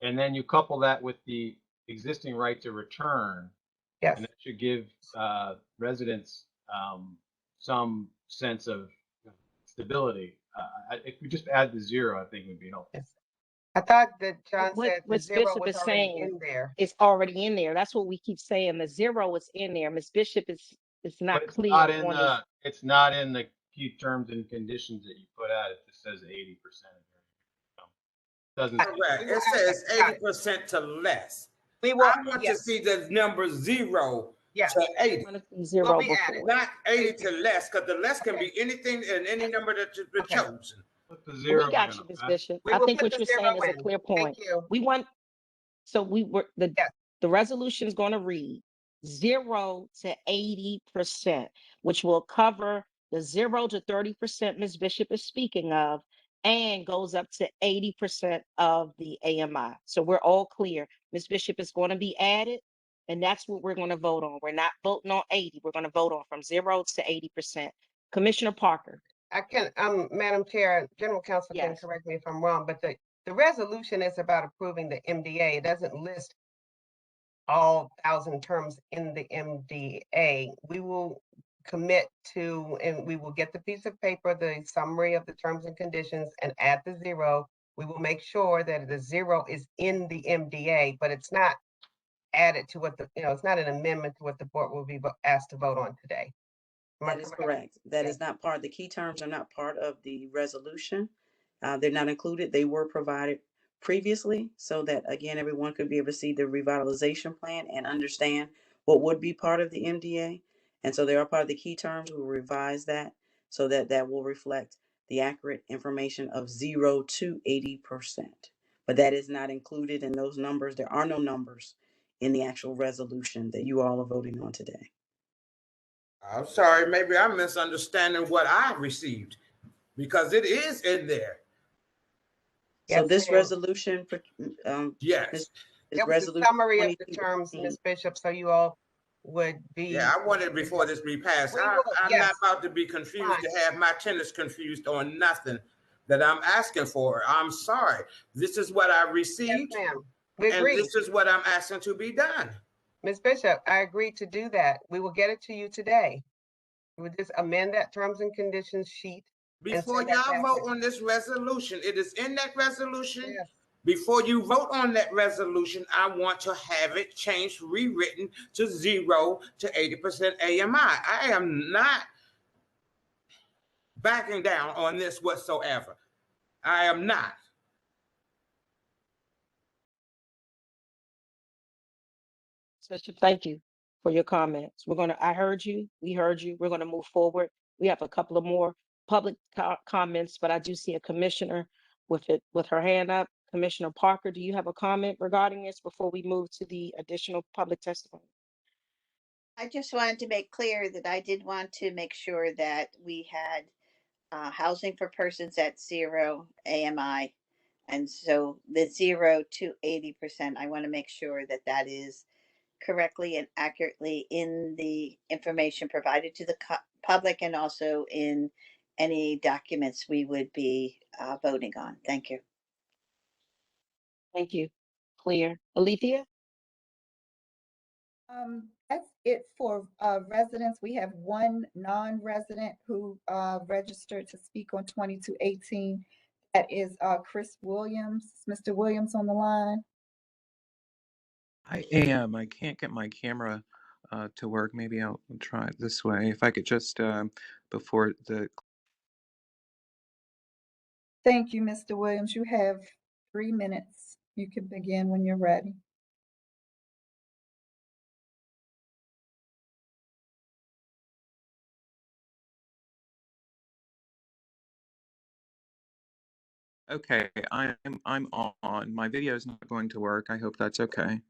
And then you couple that with the existing right to return. Yes. And that should give residents some sense of stability. If we just add the 0, I think would be helpful. Yes. I thought that John said the Ms. 0 Bishop was is already saying in there. it's already in there. That's what we keep saying. The 0 is in there. Ms. Bishop is not clear. It's not in the key terms and conditions that you put out. It just says 80% of your income. doesn't. Correct. It says 80% to less. We will, I want to see the number 0 to 80. Zero be before. added. Not 80 to less, because the less can be anything and any number that you've been chosen. Put the We zero got in. you, Ms. Bishop. We I will think put what the you're zero saying is a in. clear point. Thank you. We want, so we were, Yes. the resolution is going to read 0 to 80%, which will cover the 0 to 30% Ms. Bishop is speaking of, and goes up to 80% of the AMI. So we're all clear. Ms. Bishop is going to be added, and that's what we're going to vote on. We're not voting on 80. We're going to vote on from 0 to 80%. Commissioner Parker. I can, Madam Chair, General Counsel can Yes. correct me if I'm wrong, but the resolution is about approving the MDA. It doesn't list all 1,000 terms in the MDA. We will commit to, and we will get the piece of paper, the summary of the terms and conditions, and add the 0. We will make sure that the 0 is in the MDA, but it's not added to what it's not an amendment to what the board will be asked to vote on today. That is correct. That is not part, the key terms are not part of the resolution. They're not included. They were provided previously so that, again, everyone could be able to see the revitalization plan and understand what would be part of the MDA. And so they are part of the key terms. We will revise that so that that will reflect the accurate information of 0 to 80%. But that is not included in those numbers. There are no numbers in the actual resolution that you all are voting on today. I'm sorry, maybe I'm misunderstanding what I received, because it is in there. So this resolution, Yes. is It was a resolution summary of the 22. terms, Ms. Bishop, so you all would be. Yeah, I wanted before this be passed. I'm not about to be confused to have my tenants confused on nothing that I'm asking for. I'm sorry. This is what I received. Yes, ma'am. We and agree. this is what I'm asking to be done. Ms. Bishop, I agree to do that. We will get it to you today. We would just amend that terms and conditions sheet. Before y'all vote on this resolution, it is in that resolution. Yes. Before you vote on that resolution, I want to have it changed, rewritten to 0 to 80% AMI. I am not backing down on this whatsoever. I am not. Bishop, thank you for your comments. I heard you, we heard you. We're gonna move forward. We have a couple of more public comments, but I do see a commissioner with her hand up. Commissioner Parker, do you have a comment regarding this before we move to the additional public testimony? I just wanted to make clear that I did want to make sure that we had housing for persons at 0 AMI. And so the 0 to 80%, I want to make sure that that is correctly and accurately in the information provided to the public and also in any documents we would be voting on. Thank you. Thank you. Clear. Alethea? That's it for residents. We have one non-resident who registered to speak on 2218. That is Chris Williams. Is Mr. Williams on the line? I am. I can't get my camera to work. Maybe I'll try it this way. If I could just, before the... Thank you, Mr. Williams. You have 3 minutes. You can begin when you're ready. Okay, I'm on. My video is not going to work. I hope that's okay.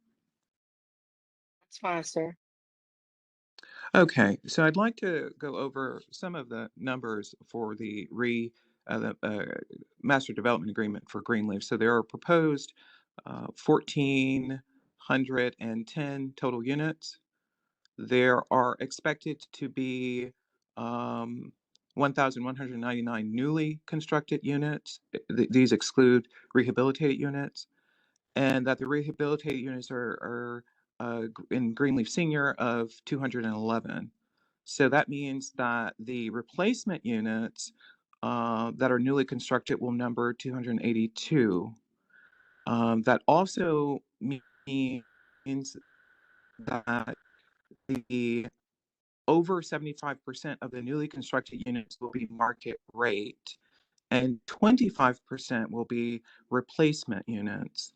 That's fine, sir. Okay, so I'd like to go over some of the numbers for the Master Development Agreement for Greenleaf. So there are proposed 1,410 total units. There are expected to be 1,199 newly constructed units. These exclude rehabilitated units, and that the rehabilitated units are in Greenleaf Senior of 211. So that means that the replacement units that are newly constructed will number 282. That also means that the over 75% of the newly constructed units will be market rate, and 25% will be replacement units.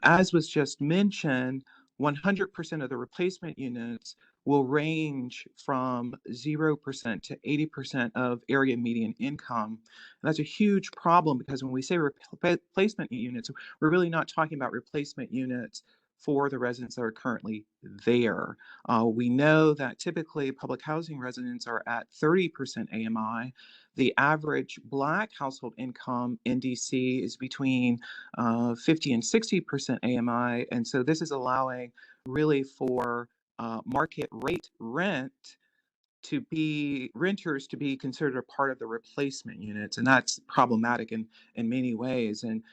As was just mentioned, 100% of the replacement units will range from 0% to 80% of area median income. And that's a huge problem because when we say replacement units, we're really not talking about replacement units for the residents that are currently there. We know that typically public housing residents are at 30% AMI. The average Black household income in DC is between 50 and 60% AMI. And so this is allowing really for market rate rent to be renters to be considered a part of the replacement units, and that's problematic in many ways. And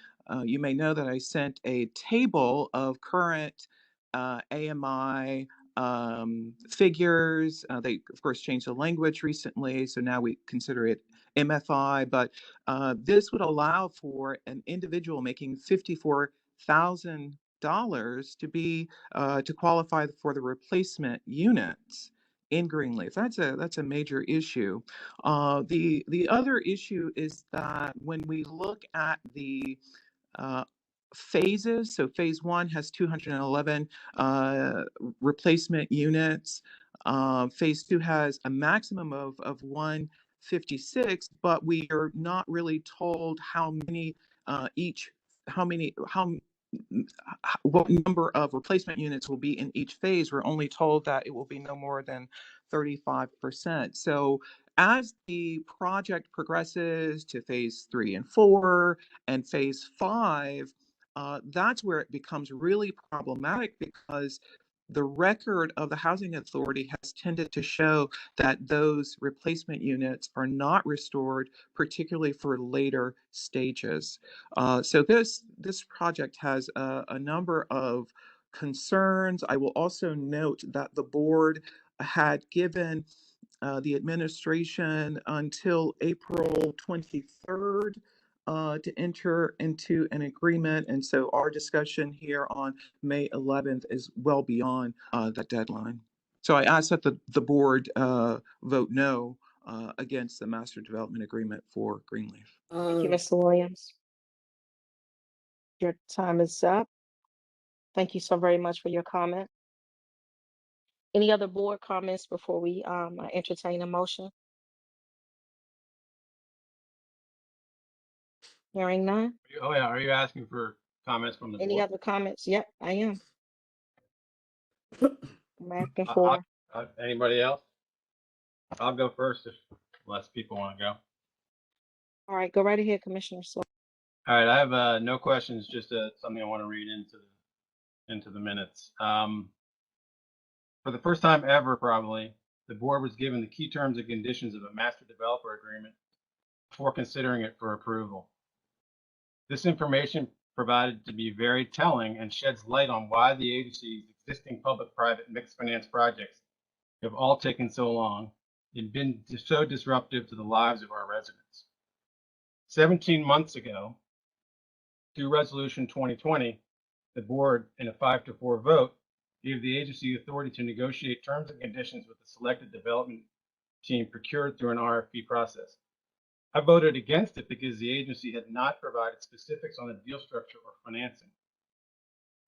you may know that I sent a table of current AMI figures. They of course changed the language recently, so now we consider it MFI, but this would allow for an individual making $54,000 to be to qualify for the replacement units in Greenleaf. That's a major issue. The other issue is that when we look at the phases, so phase 1 has 211 replacement units. Phase 2 has a maximum of 156, but we are not really told how many what number of replacement units will be in each phase. We're only told that it will be no more than 35%. So as the project progresses to phase 3 and 4 and phase 5, that's where it becomes really problematic because the record of the Housing Authority has tended to show that those replacement units are not restored, particularly for later stages. So this project has a number of concerns. I will also note that the board had given the administration until April 23rd to enter into an agreement. And so our discussion here on May 11th is well beyond that deadline. So I ask that the board vote no against the master development agreement for Greenleaf. Thank you, Mr. Williams. Your time is up. Thank you so very much for your comment. Any other board comments before we entertain a motion? Hearing none. Oh yeah, are you asking for comments from the Any board? other comments? Yep, I am. I'm asking for. Anybody else? I'll go first if less people want to go. All right, go right ahead, Commissioner Slow. All right, I have no questions, just something I want to read into the minutes. For the first time ever, probably, the board was given the key terms and conditions of a master developer agreement before considering it for approval. This information provided to be very telling and sheds light on why the agency's existing public-private mixed finance projects have all taken so long and been so disruptive to the lives of our residents. 17 months ago, through Resolution 2020, the board, in a 5-4 vote, gave the agency authority to negotiate terms and conditions with the selected development team procured through an RFP process. I voted against it because the agency had not provided specifics on the deal structure or financing.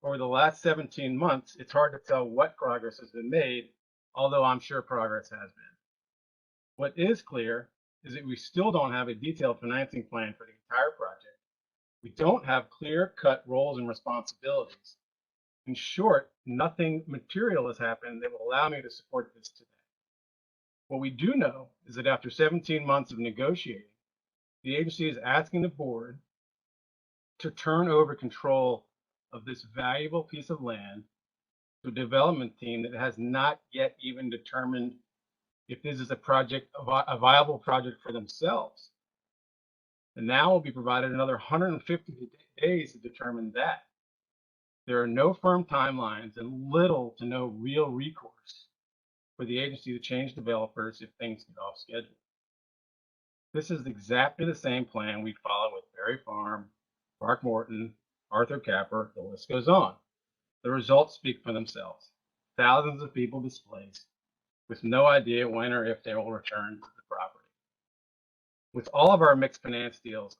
Over the last 17 months, it's hard to tell what progress has been made, although I'm sure progress has been. What is clear is that we still don't have a detailed financing plan for the entire project. We don't have clear-cut roles and responsibilities. In short, nothing material has happened that will allow me to support this today. What we do know is that after 17 months of negotiating, the agency is asking the board to turn over control of this valuable piece of land to a development team that has not yet even determined if this is a viable project for themselves. And now will be provided another 150 days to determine that. There are no firm timelines and little to no real recourse for the agency to change developers if things get off schedule. This is exactly the same plan we followed with Berry Farm, Park Morton, Arthur Capper, the list goes on. The results speak for themselves. Thousands of people displaced with no idea when or if they will return to the property. With all of our mixed finance deals,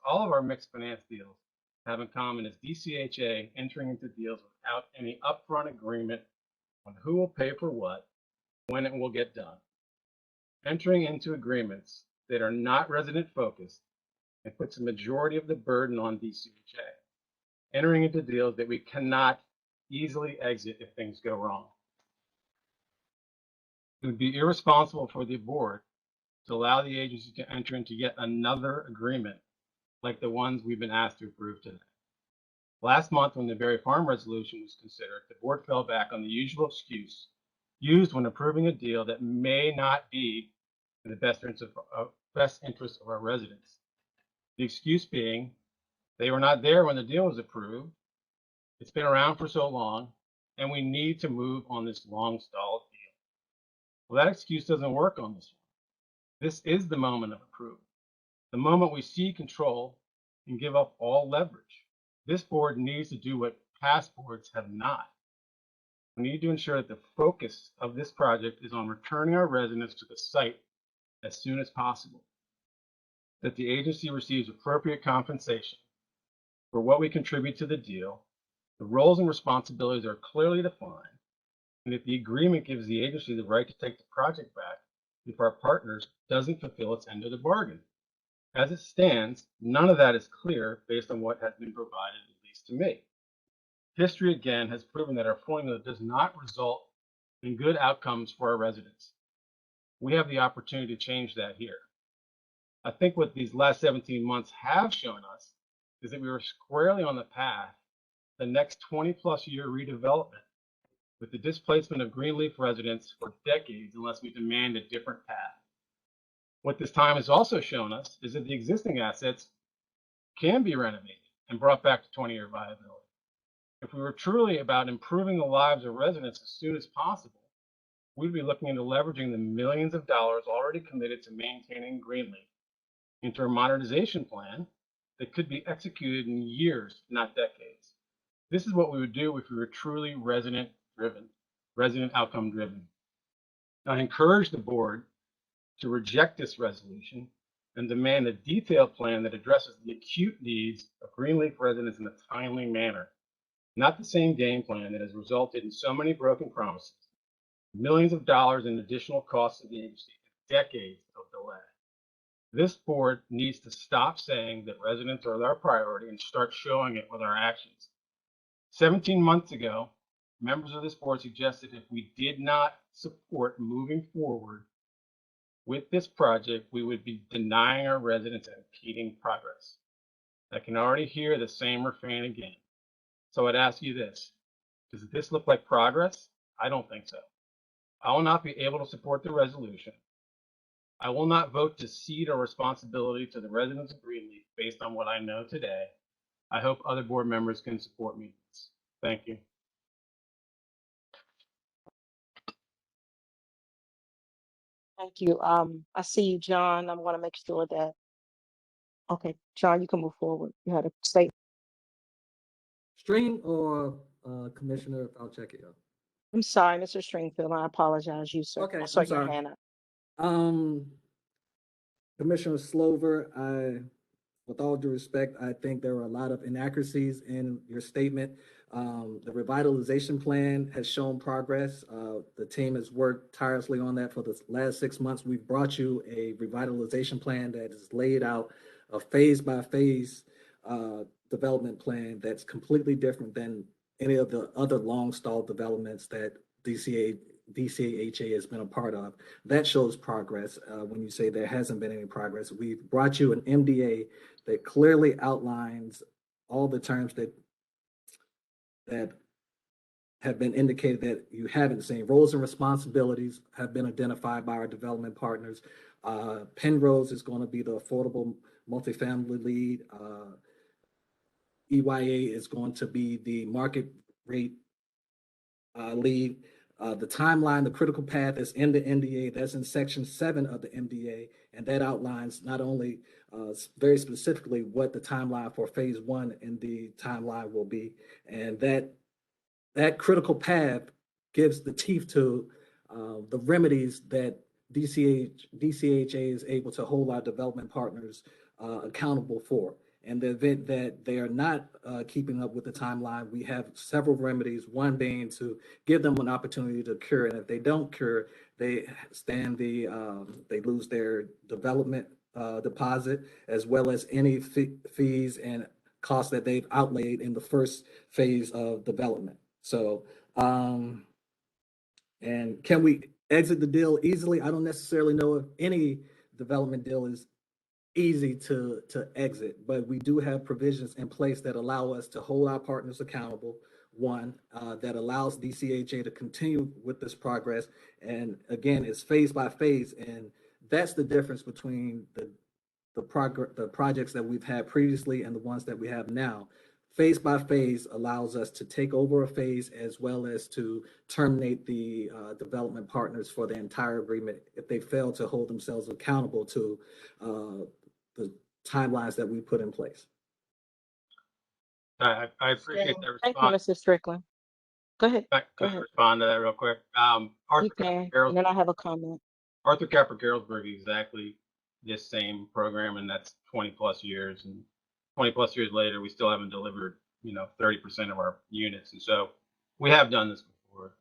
have in common is DCHA entering into deals without any upfront agreement on who will pay for what, when it will get done. Entering into agreements that are not resident focused and puts the majority of the burden on DCHA. Entering into deals that we cannot easily exit if things go wrong. It would be irresponsible for the board to allow the agency to enter into yet another agreement like the ones we've been asked to approve today. Last month, when the Berry Farm resolution was considered, the board fell back on the usual excuse used when approving a deal that may not be in the best interest of our residents. The excuse being they were not there when the deal was approved, it's been around for so long, and we need to move on this long stalled deal. Well, that excuse doesn't work on this one. This is the moment of approval, the moment we see control and give up all leverage. This board needs to do what past boards have not. We need to ensure that the focus of this project is on returning our residents to the site as soon as possible, that the agency receives appropriate compensation for what we contribute to the deal, the roles and responsibilities are clearly defined, and that the agreement gives the agency the right to take the project back if our partners doesn't fulfill its end of the bargain. As it stands, none of that is clear based on what has been provided, at least to me. History again has proven that our formula does not result in good outcomes for our residents. We have the opportunity to change that here. I think what these last 17 months have shown us is that we were squarely on the path to the next 20+ year redevelopment with the displacement of Greenleaf residents for decades unless we demand a different path. What this time has also shown us is that the existing assets can be renovated and brought back to 20-year viability. If we were truly about improving the lives of residents as soon as possible, we'd be looking into leveraging the millions of dollars already committed to maintaining Greenleaf into a modernization plan that could be executed in years, not decades. This is what we would do if we were truly resident outcome driven. I encourage the board to reject this resolution and demand a detailed plan that addresses the acute needs of Greenleaf residents in a timely manner, not the same game plan that has resulted in so many broken promises, millions of dollars in additional costs to the agency, and decades of delay. This board needs to stop saying that residents are our priority and start showing it with our actions. 17 months ago, members of this board suggested if we did not support moving forward with this project, we would be denying our residents and impeding progress. I can already hear the same refrain again. So I'd ask you this, does this look like progress? I don't think so. I will not be able to support the resolution. I will not vote to cede our responsibility to the residents of Greenleaf based on what I know today. I hope other board members can support me in this. Thank you. Thank you. I see you, John. I want to make sure that, okay, John, you can move forward. You had a statement. Stream or Commissioner, I'll check it out. I'm sorry, Mr. Stringfield. I apologize, you, sir. Okay, I saw I'm your sorry. hand up. Commissioner Slover, with all due respect, I think there were a lot of inaccuracies in your statement. The revitalization plan has shown progress. The team has worked tirelessly on that for the last 6 months. We've brought you a revitalization plan that is laid out a phase-by-phase development plan that's completely different than any of the other long-stalled developments that DCHA has been a part of. That shows progress. When you say there hasn't been any progress, we've brought you an MDA that clearly outlines all the terms that have been indicated that you haven't seen. Roles and responsibilities have been identified by our development partners. Penrose is going to be the affordable multifamily lead. EYA is going to be the market rate lead. The timeline, the critical path is in the NDA. That's in section 7 of the MDA, and that outlines not only very specifically what the timeline for phase 1 in the timeline will be, and that critical path gives the teeth to the remedies that DCHA is able to hold our development partners accountable for. In the event that they are not keeping up with the timeline, we have several remedies, one being to give them an opportunity to cure. And if they don't cure, they they lose their development deposit, as well as any fees and costs that they've outlaid in the first phase of development. So, and can we exit the deal easily? I don't necessarily know if any development deal is easy to exit, but we do have provisions in place that allow us to hold our partners accountable. One, that allows DCHA to continue with this progress. And again, it's phase by phase. And that's the difference between the projects that we've had previously and the ones that we have now. Phase by phase allows us to take over a phase as well as to terminate the development partners for the entire agreement if they fail to hold themselves accountable to the timelines that we put in place. I appreciate that Thank you, response. Mr. Strickland. Go ahead. Can Go I ahead. respond to that real quick? You Arthur can, Carroll, and then I have a comment. Arthur Capper Carrollsburg, exactly this same program, and that's 20 plus years. And 20 plus years later, we still haven't delivered, 30% of our units. And so we have done this before,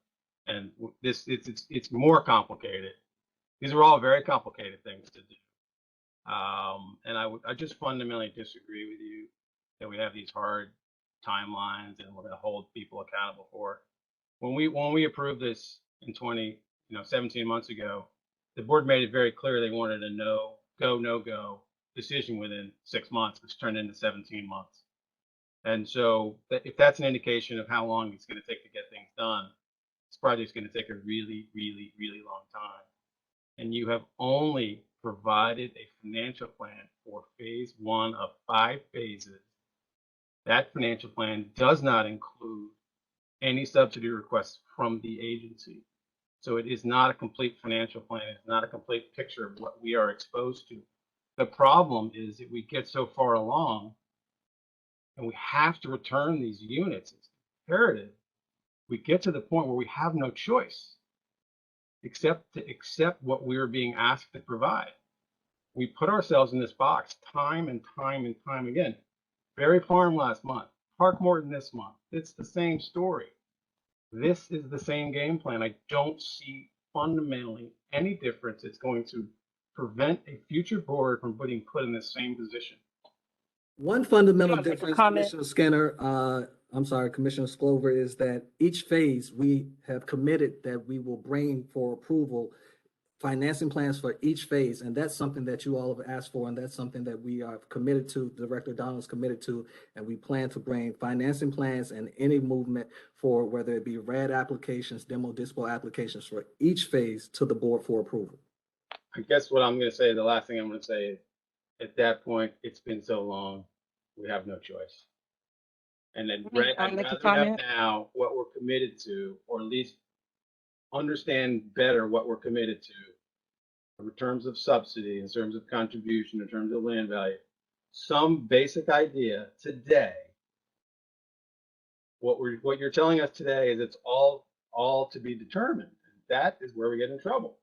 and it's more complicated. These are all very complicated things to do. And I just fundamentally disagree with you that we have these hard timelines and we're going to hold people accountable for it. When we approved this in 17 months ago, the board made it very clear they wanted a no go decision within 6 months, which turned into 17 months. And so if that's an indication of how long it's going to take to get things done, this project's going to take a really, really, really long time. And you have only provided a financial plan for phase 1 of 5 phases. That financial plan does not include any subsidy requests from the agency. So it is not a complete financial plan. It's not a complete picture of what we are exposed to. The problem is that we get so far along and we have to return these units. It's imperative. We get to the point where we have no choice except to accept what we are being asked to provide. We put ourselves in this box time and time and time again. Berry Farm last month, Park Morton this month. It's the same story. This is the same game plan. I don't see fundamentally any difference. It's going to prevent a future board from being put in the same position. One fundamental take a difference, comment? Commissioner Skinner, Commissioner Sclover, is that each phase we have committed that we will bring for approval financing plans for each phase. And that's something that you all have asked for. And that's something that we are committed to, Director Donald is committed to. And we plan to bring financing plans and any movement for whether it be RED applications, demo dispo applications for each phase to the board for approval. I guess what I'm going to say, the last thing I'm going to say is, at that point, it's been so long, we have no choice. And then I'd rather have now what we're committed to, or at least understand better what we're committed to in terms of subsidy, in terms of contribution, in terms of land value. Some basic idea today. What you're telling us today is it's all to be determined. That is where we get in trouble.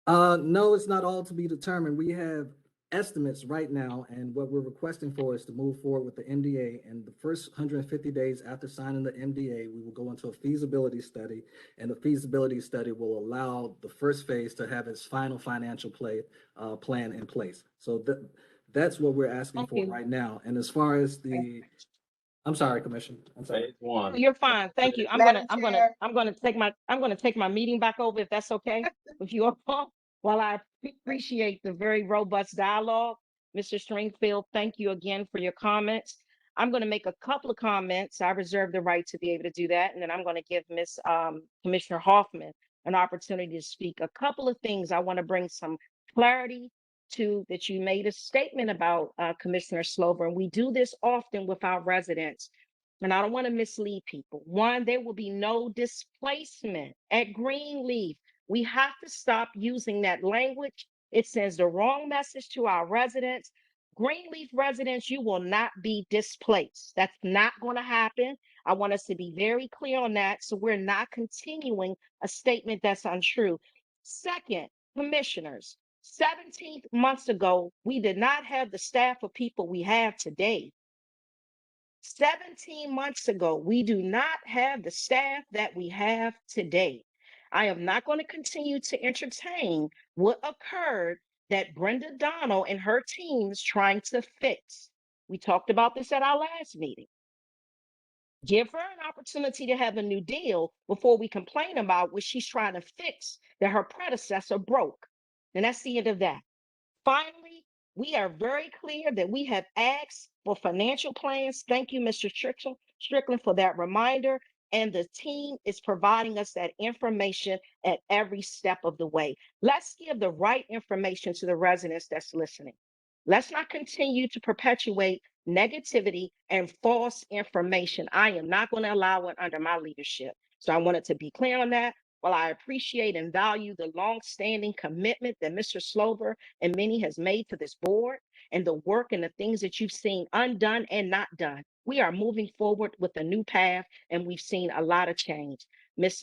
No, it's not all to be determined. We have estimates right now, and what we're requesting for is to move forward with the MDA. And the first 150 days after signing the MDA, we will go into a feasibility study, and the feasibility study will allow the first phase to have its final financial plan in place. So that's what we're asking for right now. And as far as I'm sorry, Commissioner. I'm sorry. You're fine. Thank you. I'm gonna take my meeting back over if that's okay with you all. While I appreciate the very robust dialogue, Mr. Stringfield, thank you again for your comments. I'm going to make a couple of comments. I reserve the right to be able to do that. And then I'm going to give Commissioner Hoffman an opportunity to speak. A couple of things I want to bring some clarity to that you made a statement about, Commissioner Slover, and we do this often with our residents. And I don't want to mislead people. One, there will be no displacement at Greenleaf. We have to stop using that language. It sends the wrong message to our residents. Greenleaf residents, you will not be displaced. That's not going to happen. I want us to be very clear on that, so we're not continuing a statement that's untrue. Second, Commissioners, 17 months ago, we did not have the staff of people we have today. 17 months ago, we do not have the staff that we have today. I am not going to continue to entertain what occurred that Brenda Donald and her team is trying to fix. We talked about this at our last meeting. Give her an opportunity to have a new deal before we complain about what she's trying to fix that her predecessor broke. And that's the end of that. Finally, we are very clear that we have asked for financial plans. Thank you, Mr. Strickland, for that reminder. And the team is providing us that information at every step of the way. Let's give the right information to the residents that's listening. Let's not continue to perpetuate negativity and false information. I am not going to allow it under my leadership. So I wanted to be clear on that. While I appreciate and value the long-standing commitment that Mr. Slover and Minnie has made to this board and the work and the things that you've seen undone and not done, we are moving forward with a new path, and we've seen a lot of change. Miss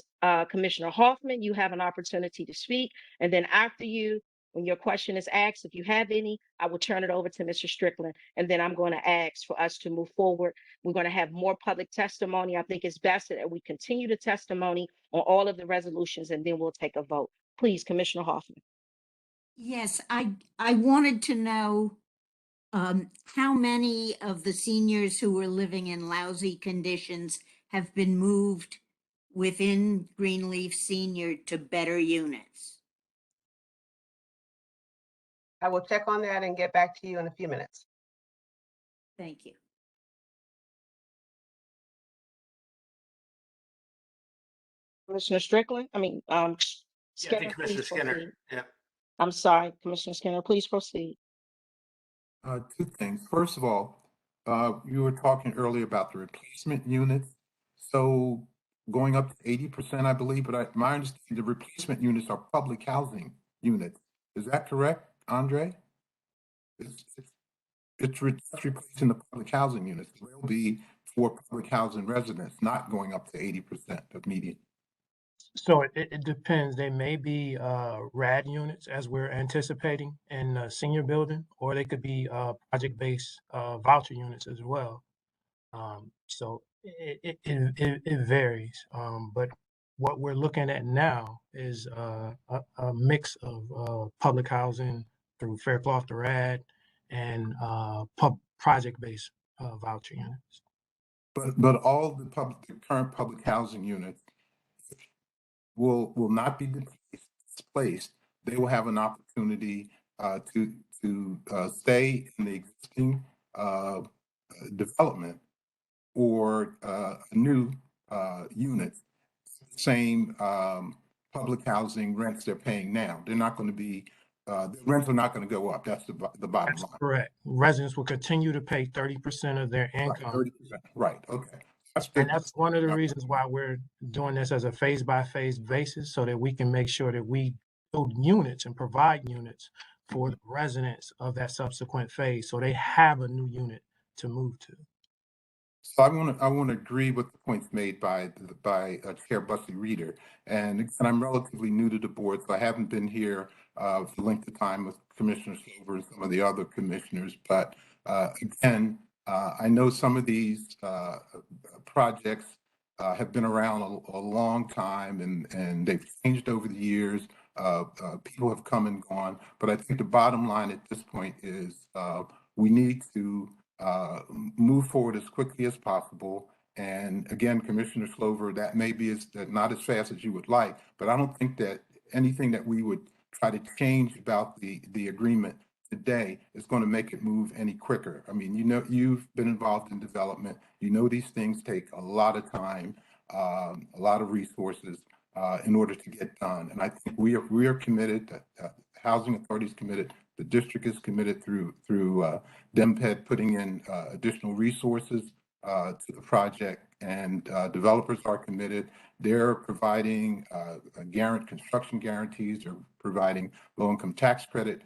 Commissioner Hoffman, you have an opportunity to speak, and then after you, when your question is asked, if you have any, I will turn it over to Mr. Strickland, and then I'm going to ask for us to move forward. We're going to have more public testimony. I think it's best that we continue the testimony on all of the resolutions, and then we'll take a vote. Please, Commissioner Hoffman. Yes, I wanted to know how many of the seniors who were living in lousy conditions have been moved within Greenleaf Senior to better units. I will check on that and get back to you in a few minutes. Thank you. Commissioner Strickland, Yeah, I Skinner, think Commissioner please Skinner. proceed. Yeah. I'm sorry, Commissioner Skinner, please proceed. Two things. First of all, you were talking earlier about the replacement units. So going up to 80%, I believe, but my understanding, the replacement units are public housing units. Is that correct, Andre? It's replacing the public housing units. It will be for public housing residents, not going up to 80% of median. So it depends. They may be RAD units as we're anticipating in the senior building, or they could be project-based voucher units as well. So it varies. But what we're looking at now is a mix of public housing through Faircloth to RAD and project-based voucher units. But all the current public housing units will not be displaced. They will have an opportunity to stay in the existing development or new units, same public housing rents they're paying now. They're not going to be, the rents are not going to go up. That's the bottom That's line. correct. Residents will continue to pay 30% of their income. 30%. Right. Okay. And that's one of the reasons why we're doing this as a phase-by-phase basis, so that we can make sure that we build units and provide units for the residents of that subsequent phase, so they have a new unit to move to. So I want to agree with the points made by Chair Bussey Reeder, and I'm relatively new to the board, so I haven't been here for the length of time with Commissioner Silver and some of the other commissioners. But again, I know some of these projects have been around a long time, and they've changed over the years. People have come and gone, but I think the bottom line at this point is we need to move forward as quickly as possible. And again, Commissioner Slover, that may be not as fast as you would like, but I don't think that anything that we would try to change about the agreement today is going to make it move any quicker. I mean, you've been involved in development. You know, these things take a lot of time, a lot of resources in order to get done. And I think we are committed, the Housing Authority is committed, the district is committed through DEMPED putting in additional resources to the project, and developers are committed. They're providing construction guarantees, they're providing low-income tax credit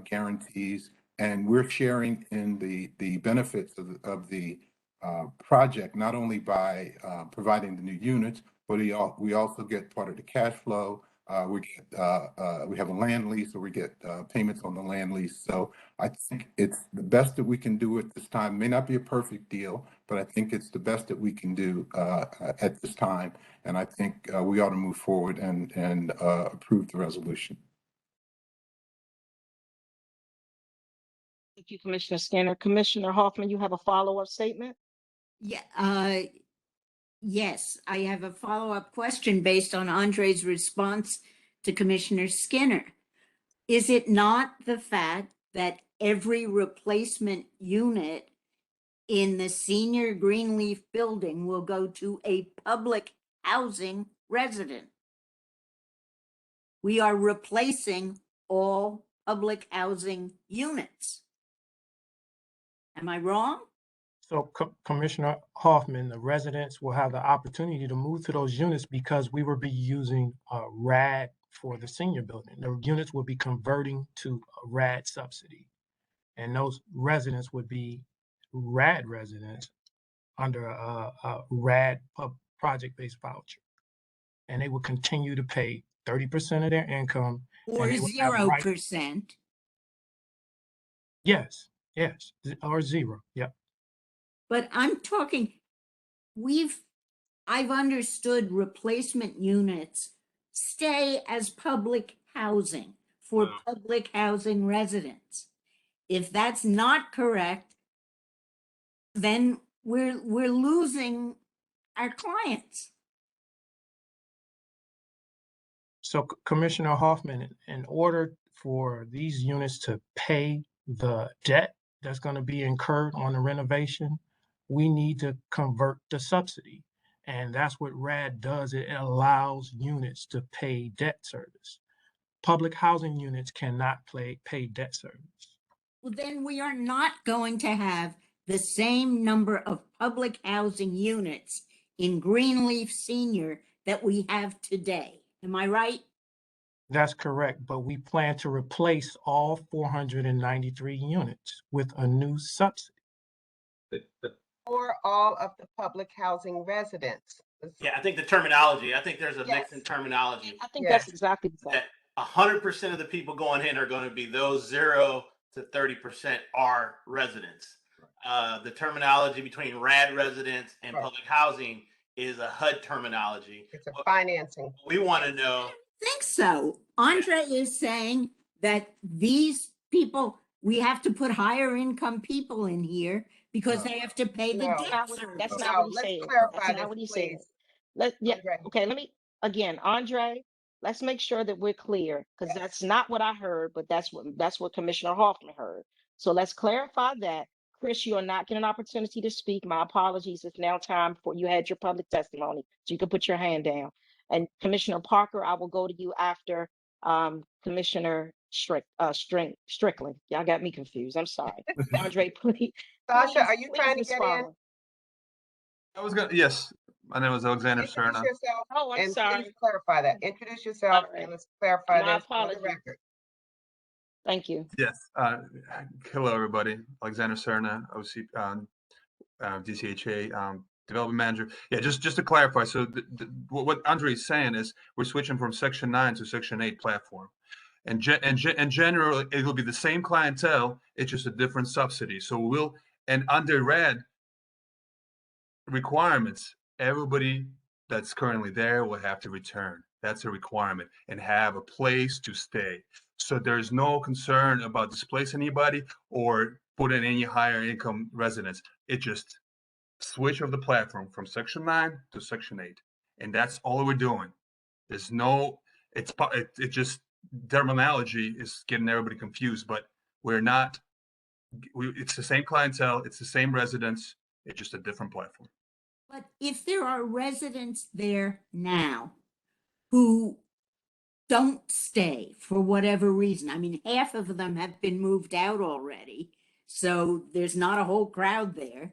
guarantees, and we're sharing in the benefits of the project, not only by providing the new units, but we also get part of the cash flow, We have a land lease, or we get payments on the land lease. So I think it's the best that we can do at this time. May not be a perfect deal, but I think it's the best that we can do at this time. And I think we ought to move forward and approve the resolution. Thank you, Commissioner Skinner. Commissioner Hoffman, you have a follow-up statement? Yeah, yes, I have a follow-up question based on Andre's response to Commissioner Skinner. Is it not the fact that every replacement unit in the senior Greenleaf building will go to a public housing resident? We are replacing all public housing units. Am I wrong? So Commissioner Hoffman, the residents will have the opportunity to move to those units because we will be using RAD for the senior building. The units will be converting to a RAD subsidy. And those residents would be RAD residents under a RAD project-based voucher. And they will continue to pay 30% of their income. Or 0%. Yes, or zero, yep. But I'm talking, I've understood replacement units stay as public housing for public housing residents. If that's not correct, then we're losing our clients. So Commissioner Hoffman, in order for these units to pay the debt that's going to be incurred on the renovation, we need to convert the subsidy. And that's what RAD does. It allows units to pay debt service. Public housing units cannot pay debt service. Well, then we are not going to have the same number of public housing units in Greenleaf Senior that we have today. Am I right? That's correct, but we plan to replace all 493 units with a new subsidy. For all of the public housing residents. Yeah, I think the terminology, I think there's a mix in terminology. I think that's exactly the same. That 100% of the people going in are going to be those 0 to 30% are residents. The terminology between RAD residents and public housing is a HUD terminology. It's a financing. We want to know. I think so. Andre is saying that these people, we have to put higher income people in here because they have to pay the debt. That's not what he said. That's not what he said. Okay, let me, again, Andre, let's make sure that we're clear, because that's not what I heard, but that's what Commissioner Hoffman heard. So let's clarify that. Chris, you are not getting an opportunity to speak. My apologies. It's now time for you had your public testimony, so you can put your hand down. And Commissioner Parker, I will go to you after Commissioner Strickland. Y'all got me confused. I'm sorry. Andre, please. Sasha, are you trying to get in? I was going to, yes. My name is Alexander Serna. Oh, I'm sorry. Please clarify that. Introduce yourself and let's clarify that for the record. Thank you. Yes. Hello, everybody. Alexander Serna, OC, DCHA, Development Manager. Yeah, just to clarify. So what Andre is saying is we're switching from Section 9 to Section 8 platform. And generally, it will be the same clientele. It's just a different subsidy. So and under RAD requirements, everybody that's currently there will have to return. That's a requirement and have a place to stay. So there's no concern about displacing anybody or putting any higher income residents. It just switch of the platform from Section 9 to Section 8. And that's all we're doing. There's no, it just terminology is getting everybody confused, but we're not, it's the same clientele, it's the same residents, it's just a different platform. But if there are residents there now who don't stay for whatever reason, I mean, half of them have been moved out already, so there's not a whole crowd there.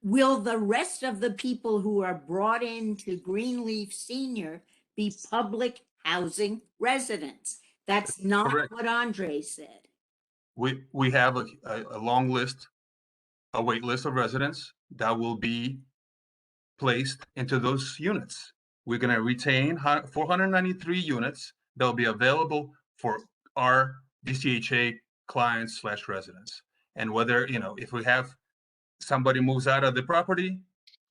Will the rest of the people who are brought into Greenleaf Senior be public housing residents? That's not correct. What Andre said. We have a long list, a wait list of residents that will be placed into those units. We're going to retain 493 units that will be available for our DCHA clients / residents. And whether, if we have somebody moves out of the property,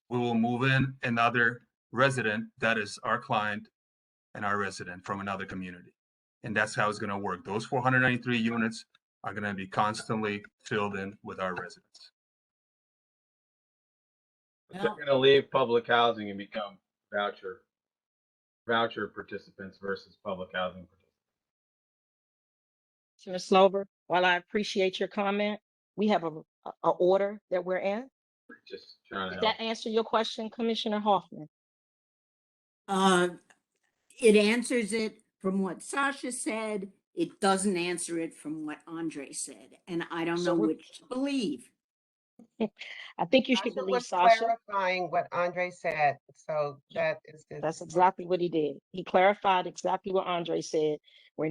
we will move in another resident that is our client and our resident from another community. And that's how it's going to work. Those 493 units are going to be constantly filled in with our residents. But they're going to leave public housing and become voucher participants versus public housing participants. Commissioner Slover, while I appreciate your comment, we have a order that we're in. Just trying to Did that answer your question, Commissioner Hoffman? It answers it from what Sasha said. It doesn't answer it from what Andre said, and I don't know which to believe. I think you should Sasha believe was Sasha. clarifying what Andre said, so that is That's exactly what he did. He clarified exactly what Andre said. We're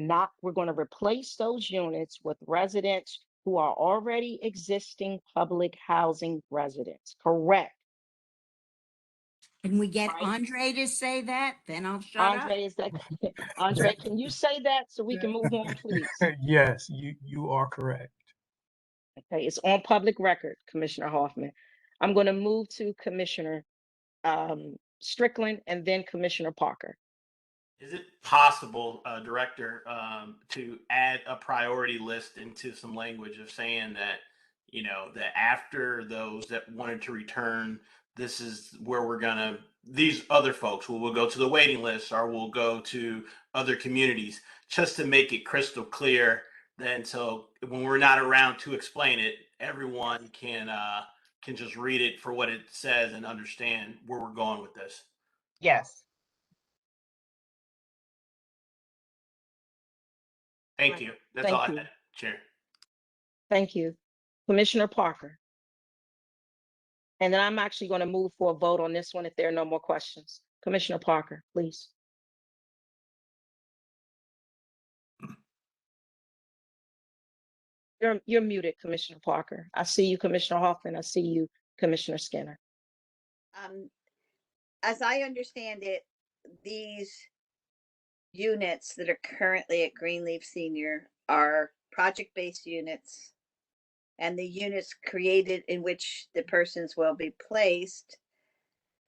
going to replace those units with residents who are already existing public housing residents. Correct. Can we get Right. Andre to say that? Then I'll shut up. Andre, can you say that so we can move on, please? Yes, you are correct. Okay, it's on public record, Commissioner Hoffman. I'm going to move to Commissioner Strickland and then Commissioner Parker. Is it possible, Director, to add a priority list into some language of saying that, that after those that wanted to return, this is where these other folks will go to the waiting list or will go to other communities, just to make it crystal clear. Then, so when we're not around to explain it, everyone can just read it for what it says and understand where we're going with this. Yes. Thank you. That's all I had, Chair. Thank you. Commissioner Parker. And then I'm actually going to move for a vote on this one if there are no more questions. Commissioner Parker, please. You're muted, Commissioner Parker. I see you, Commissioner Hoffman. I see you, Commissioner Skinner. As I understand it, these units that are currently at Greenleaf Senior are project-based units, and the units created in which the persons will be placed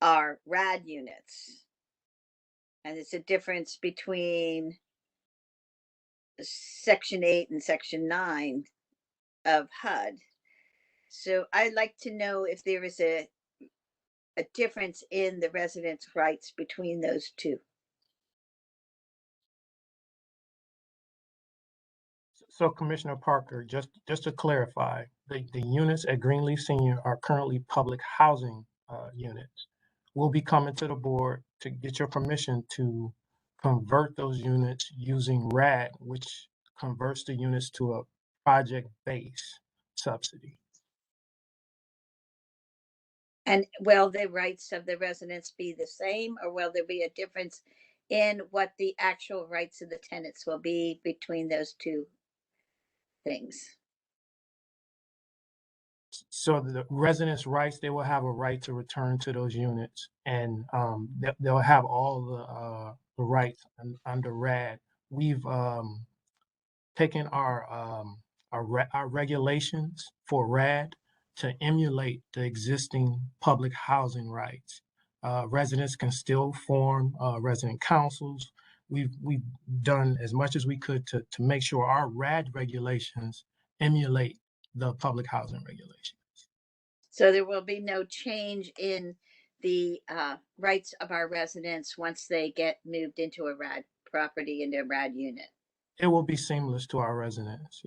are RAD units. And it's a difference between Section 8 and Section 9 of HUD. So I'd like to know if there is a difference in the residents' rights between those two. So Commissioner Parker, just to clarify, the units at Greenleaf Senior are currently public housing units. We'll be coming to the board to get your permission to convert those units using RAD, which converts the units to a project-based subsidy. And will the rights of the residents be the same, or will there be a difference in what the actual rights of the tenants will be between those two things? So the residents' rights, they will have a right to return to those units, and they'll have all the rights under RAD. We've taken our regulations for RAD to emulate the existing public housing rights. Residents can still form resident councils. We've done as much as we could to make sure our RAD regulations emulate the public housing regulations. So there will be no change in the rights of our residents once they get moved into a RAD property, into a RAD unit. It will be seamless to our residents.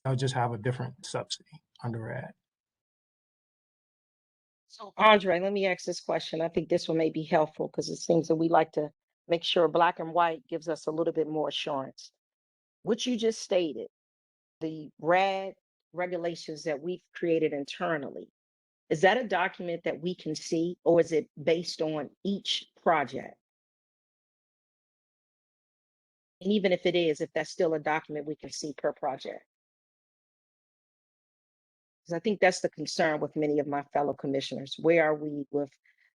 They'll just have a different subsidy under RAD. So Andre, let me ask this question. I think this one may be helpful because it seems that we like to make sure black and white gives us a little bit more assurance. What you just stated, the RAD regulations that we've created internally, is that a document that we can see, or is it based on each project? And even if it is, if that's still a document we can see per project. Because I think that's the concern with many of my fellow commissioners. Where are we with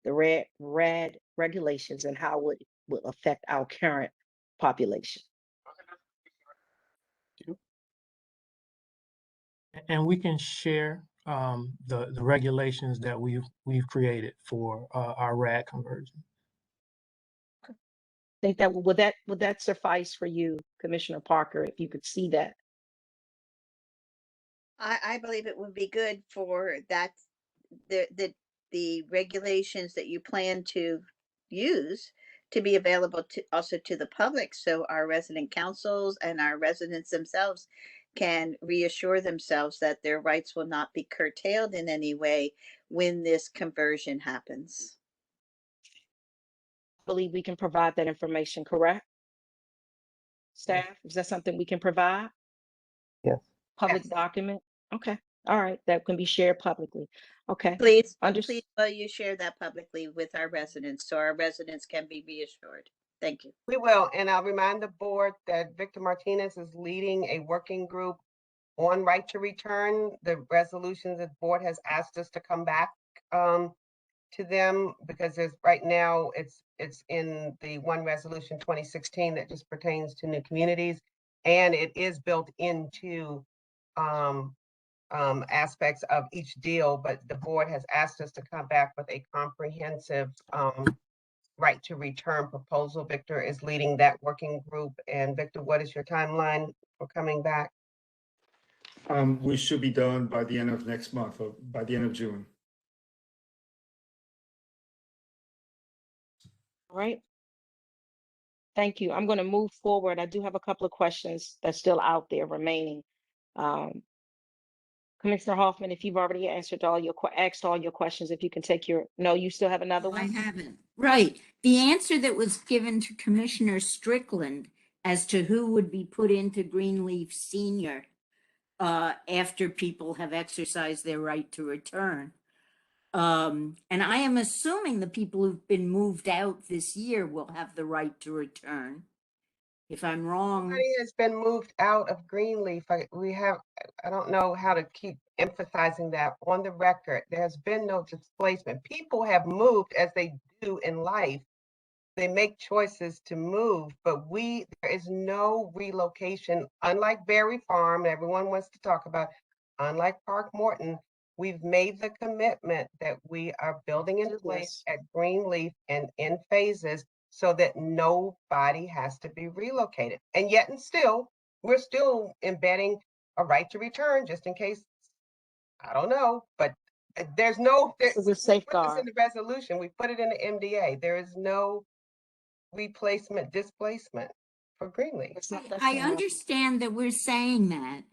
the RAD regulations and how it will affect our current population. And we can share the regulations that we've created for our RAD conversion. I think that would that suffice for you, Commissioner Parker, if you could see that? I believe it would be good for that, the regulations that you plan to use to be available to also to the public, so our resident councils and our residents themselves can reassure themselves that their rights will not be curtailed in any way when this conversion happens. I believe we can provide that information, correct? Staff, is that something we can provide? Yes. Public document? Okay, all right, that can be shared publicly. Okay. Please, Understood. please, will you share that publicly with our residents so our residents can be reassured? Thank you. We will, and I'll remind the board that Victor Martinez is leading a working group on right to return. The resolutions the board has asked us to come back to them because there's right now it's in the one resolution 2016 that just pertains to new communities, and it is built into aspects of each deal, but the board has asked us to come back with a comprehensive right to return proposal. Victor is leading that working group. And Victor, what is your timeline for coming back? We should be done by the end of next month or by the end of June. All right. Thank you. I'm going to move forward. I do have a couple of questions that's still out there remaining. Commissioner Hoffman, if you've already answered asked all your questions, if you can take no, you still have another one? I haven't. Right. The answer that was given to Commissioner Strickland as to who would be put into Greenleaf Senior after people have exercised their right to return. And I am assuming the people who've been moved out this year will have the right to return. If I'm wrong. Somebody has been moved out of Greenleaf. I don't know how to keep emphasizing that on the record. There's been no displacement. People have moved as they do in life. They make choices to move, but there is no relocation. Unlike Berry Farm, everyone wants to talk about, unlike Park Morton, we've made the commitment that we are building in place at Greenleaf and in phases so that nobody has to be relocated. And yet and still, we're still embedding a right to return just in case, I don't know, but there's no, This is a safeguard. We put this in the resolution, we put it in the MDA. There is no displacement for Greenleaf. I understand that we're saying that,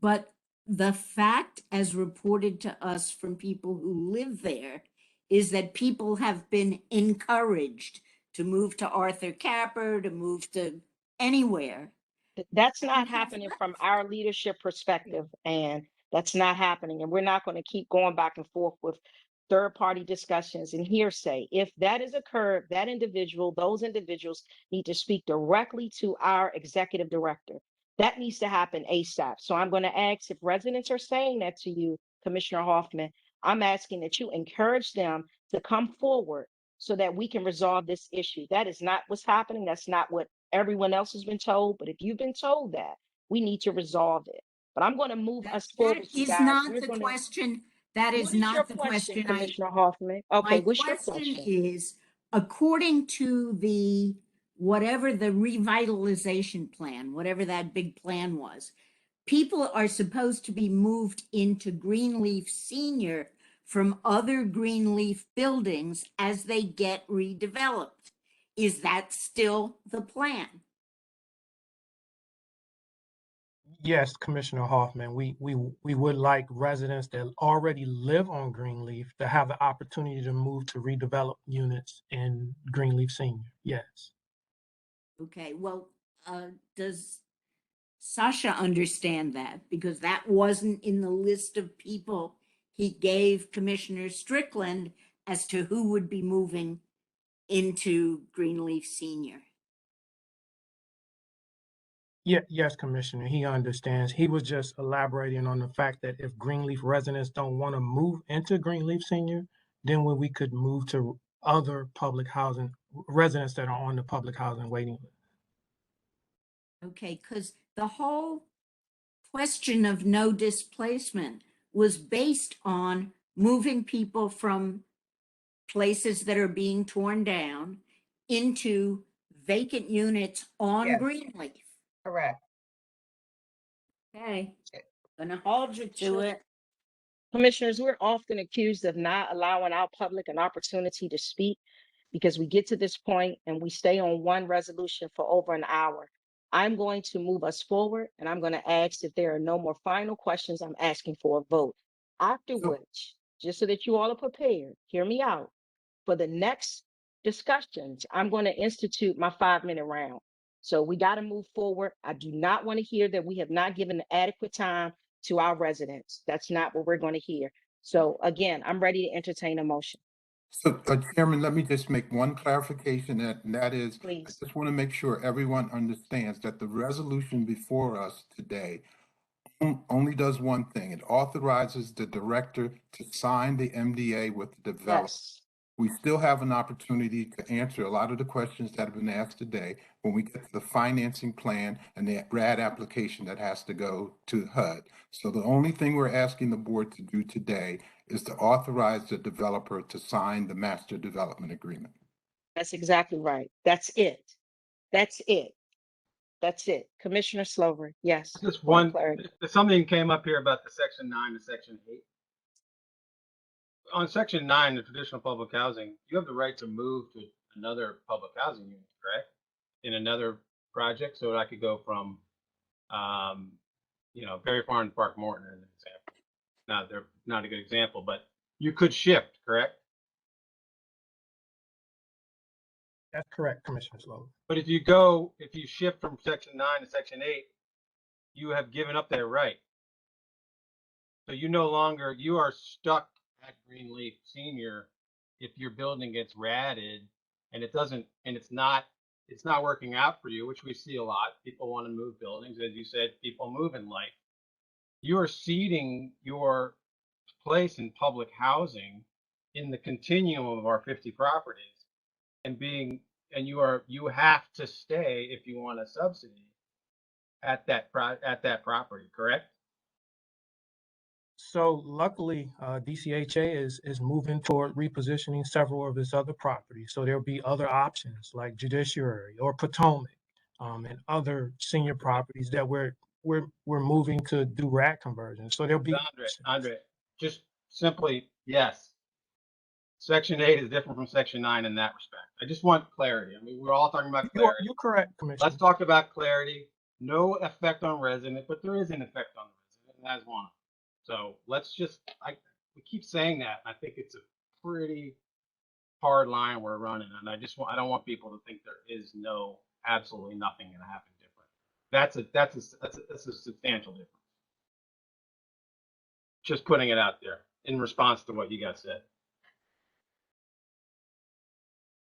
but the fact as reported to us from people who live there is that people have been encouraged to move to Arthur Capper, to move to anywhere. That's not happening from our leadership perspective, and that's not happening. And we're not going to keep going back and forth with third-party discussions and hearsay. If that has occurred, those individuals need to speak directly to our executive director. That needs to happen ASAP. So I'm going to ask, if residents are saying that to you, Commissioner Hoffman, I'm asking that you encourage them to come forward so that we can resolve this issue. That is not what's happening. That's not what everyone else has been told. But if you've been told that, we need to resolve it. But I'm going to move us forward. That is not the question. That is not the question, Commissioner Hoffman. Okay, what's your question? My question is, according to the whatever the revitalization plan, whatever that big plan was, people are supposed to be moved into Greenleaf Senior from other Greenleaf buildings as they get redeveloped. Is that still the plan? Yes, Commissioner Hoffman, we would like residents that already live on Greenleaf to have the opportunity to move to redeveloped units in Greenleaf Senior. Yes. Okay, well, does Sasha understand that? Because that wasn't in the list of people he gave Commissioner Strickland as to who would be moving into Greenleaf Senior. Yeah, yes, Commissioner, he understands. He was just elaborating on the fact that if Greenleaf residents don't want to move into Greenleaf Senior, then we could move to other public housing residents that are on the public housing waiting list. Okay, because the whole question of no displacement was based on moving people from places that are being torn down into vacant units on Yes. Greenleaf. Correct. Okay, gonna hold you to it. Commissioners, we're often accused of not allowing our public an opportunity to speak because we get to this point and we stay on one resolution for over an hour. I'm going to move us forward and I'm going to ask if there are no more final questions. I'm asking for a vote. After which, just so that you all are prepared, hear me out. For the next discussions, I'm going to institute my 5-minute round. So we got to move forward. I do not want to hear that we have not given adequate time to our residents. That's not what we're going to hear. So again, I'm ready to entertain a motion. So, Chairman, let me just make one clarification, and that is, Please. I just want to make sure everyone understands that the resolution before us today only does one thing. It authorizes the director to sign the MDA with the developer. Yes. We still have an opportunity to answer a lot of the questions that have been asked today when we get to the financing plan and the RAD application that has to go to HUD. So the only thing we're asking the board to do today is to authorize the developer to sign the master development agreement. That's exactly right. That's it. That's it. That's it. Commissioner Slover, yes. Just point of one, clarity. something came up here about the section 9 and section 8. On section 9, the traditional public housing, you have the right to move to another public housing unit, correct? In another project, so I could go from, Berry Farm to Park Morton as an example. Now, they're not a good example, but you could shift, correct? That's correct, Commissioner Slover. But if you shift from section 9 to section 8, you have given up that right. So you are stuck at Greenleaf Senior if your building gets ratted and it's not working out for you, which we see a lot. People want to move buildings. As you said, people move in life. You are ceding your place in public housing in the continuum of our 50 properties and you have to stay if you want a subsidy at that property, correct? So luckily, DCHA is moving toward repositioning several of its other properties. So there'll be other options like Judiciary or Potomac, and other senior properties that we're moving to do RAD conversion. So there'll be Andre, just simply yes. Section 8 is different from Section 9 in that respect. I just want clarity. I mean, we're all talking about clarity. You're correct, Commissioner. Let's talk about clarity. No effect on resident, but there is an effect on the resident, and that's one. So let's we keep saying that. And I think it's a pretty hard line we're running, and I don't want people to think there is absolutely nothing going to happen different. That's a substantial difference. Just putting it out there in response to what you guys said.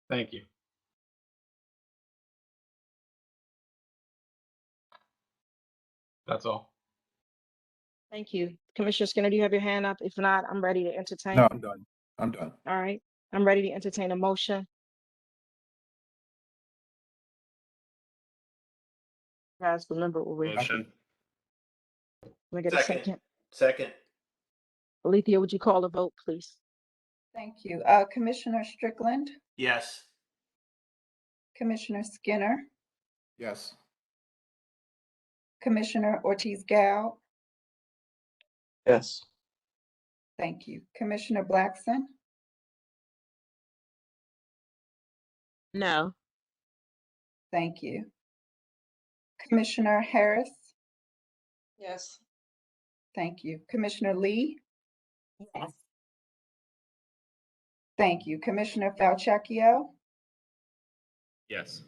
Thank you. That's all. Thank you. Commissioner Skinner, do you have your hand up? If not, I'm ready to entertain. No, I'm done. I'm done. All right. I'm ready to entertain a motion. Guys, remember what we're. Motion. Can we get a second? Second. Alethea, would you call a vote, please? Thank you. Commissioner Strickland, Yes. Commissioner Skinner, Yes. Commissioner Ortiz-Gal. Yes. Thank you. Commissioner Blackson, No. thank you. Commissioner Harris, Yes. thank you. Commissioner Lee, Yes. thank you. Commissioner Falchecchio, Yes.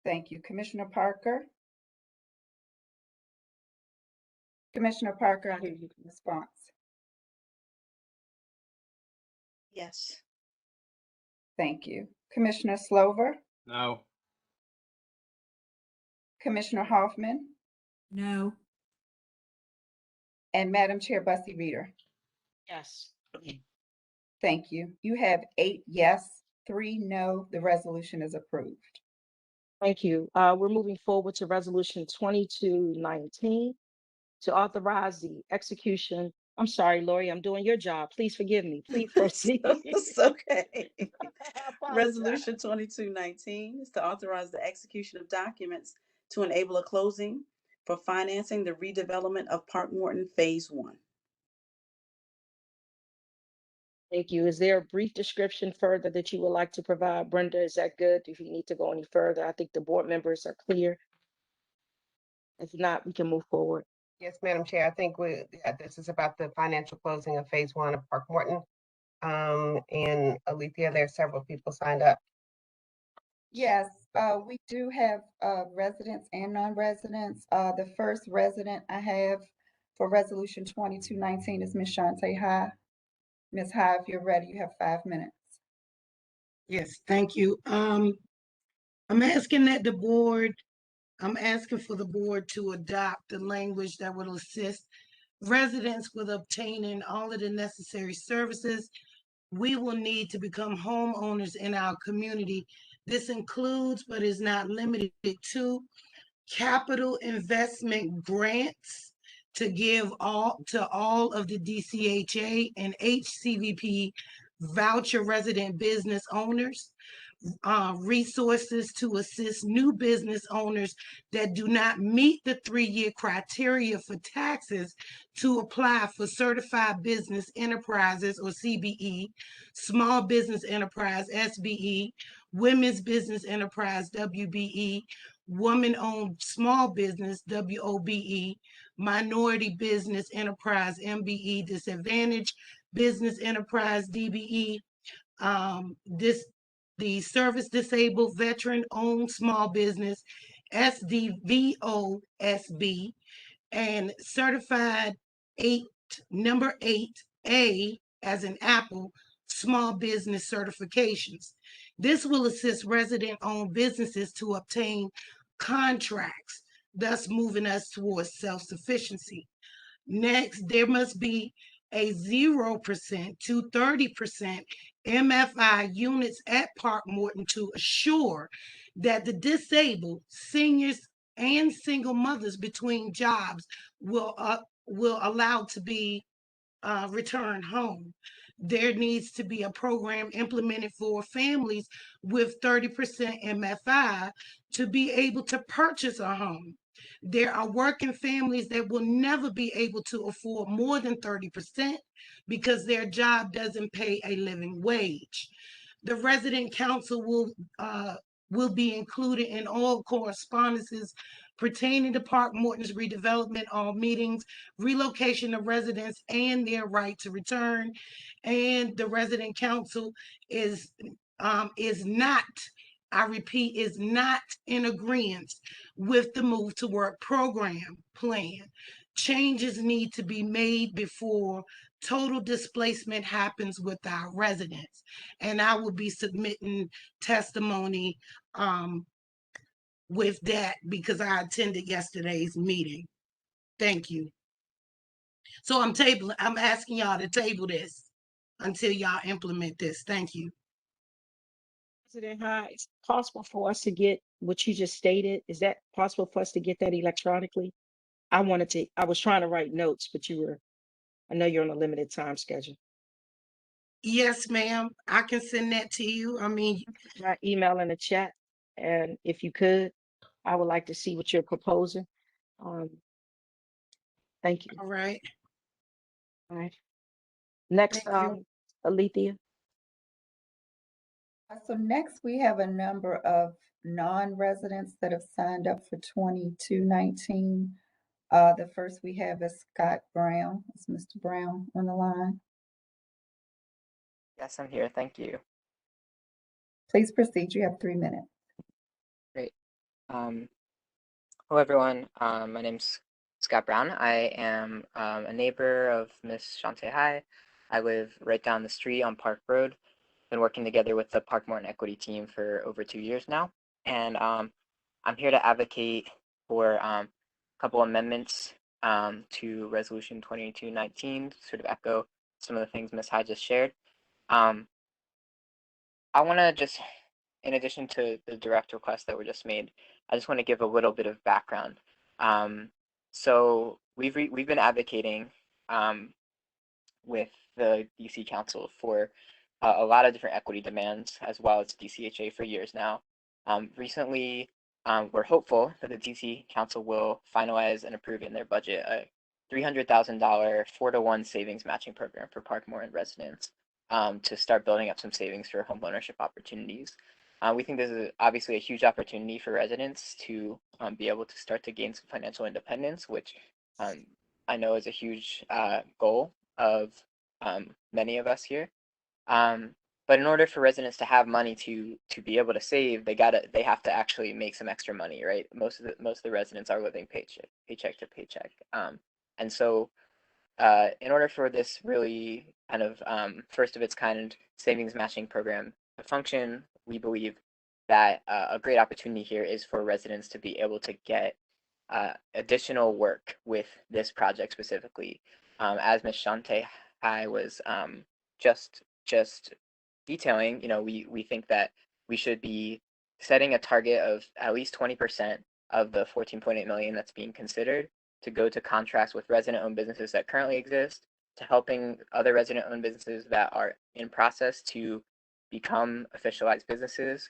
thank you. Commissioner Parker. Commissioner Parker, I hear your response. Yes. Thank you. Commissioner Slover, No. Commissioner Hoffman, No. and Madam Chair Bussey Reeder. Yes. Thank you. You have 8 yes, 3 no. The resolution is approved. Thank you. We're moving forward to resolution 2219 to authorize the execution. I'm sorry, Lori, I'm doing your job. Please forgive me. Please proceed. It's okay. I apologize. Resolution 2219 is to authorize the execution of documents to enable a closing for financing the redevelopment of Park Morton Phase 1. Thank you. Is there a brief description further that you would like to provide? Brenda, is that good? If you need to go any further, I think the board members are clear. If not, we can move forward. Yes, Madam Chair, I think this is about the financial closing of Phase 1 of Park Morton. And Alethea, there are several people signed up. Yes, we do have residents and non-residents. The first resident I have for resolution 2219 is Ms. Shantae High. Ms. High, if you're ready, you have 5 minutes. Yes, thank you. I'm asking for the board to adopt the language that will assist residents with obtaining all of the necessary services we will need to become homeowners in our community. This includes, but is not limited to, capital investment grants to give to all of the DCHA and HCVP voucher resident business owners, resources to assist new business owners that do not meet the 3-year criteria for taxes to apply for certified business enterprises or CBE, small business enterprise SBE, women's business enterprise WBE, woman-owned small business WOBE, minority business enterprise MBE, disadvantaged business enterprise DBE, the service disabled veteran owned small business SDVOSB, and certified number 8A as an Apple small business certifications. This will assist resident owned businesses to obtain contracts, thus moving us towards self-sufficiency. Next, there must be a 0% to 30% MFI units at Park Morton to assure that the disabled, seniors, and single mothers between jobs will allow to be return home. There needs to be a program implemented for families with 30% MFI to be able to purchase a home. There are working families that will never be able to afford more than 30% because their job doesn't pay a living wage. The resident council will be included in all correspondences pertaining to Park Morton's redevelopment, all meetings, relocation of residents, and their right to return. And the resident council is not, I repeat, is not in agreement with the Move to Work program plan. Changes need to be made before total displacement happens with our residents. And I will be submitting testimony with that because I attended yesterday's meeting. Thank you. So I'm asking y'all to table this until y'all implement this. Thank you. President High, it's possible for us to get what you just stated. Is that possible for us to get that electronically? I was trying to write notes, but I know you're on a limited time schedule. Yes, ma'am. I can send that to you. I mean, my email in the chat, and if you could, I would like to see what you're proposing. Thank you. All right. All right. Next, Alethea. So next we have a number of non-residents that have signed up for 2219. The first we have is Scott Brown. Is Mr. Brown on the line? Yes, I'm here. Thank you. Please proceed. You have 3 minutes. Great. Hello, everyone. My name's Scott Brown. I am a neighbor of Miss Shantae High. I live right down the street on Park Road. Been working together with the Park Morton Equity team for over 2 years now. And I'm here to advocate for a couple amendments to Resolution 2219, sort of echo some of the things Ms. High just shared. I want to just, in addition to the direct requests that were just made, I just want to give a little bit of background. So we've been advocating with the DC Council for a lot of different equity demands, as well as DCHA for years now. Recently, we're hopeful that the DC Council will finalize and approve in their budget a $300,000 4-to-1 savings matching program for Parkmore residents to start building up some savings for homeownership opportunities. We think this is obviously a huge opportunity for residents to be able to start to gain some financial independence, which I know is a huge goal of many of us here. But in order for residents to have money to be able to save, they have to actually make some extra money, right? Most of the residents are living paycheck to paycheck. And so in order for this really kind of first of its kind savings matching program to function, we believe that a great opportunity here is for residents to be able to get additional work with this project specifically. As Ms. Shante Hai was just detailing, we think that we should be setting a target of at least 20% of the 14.8 million that's being considered to go to contracts with resident-owned businesses that currently exist, to helping other resident-owned businesses that are in process to become officialized businesses,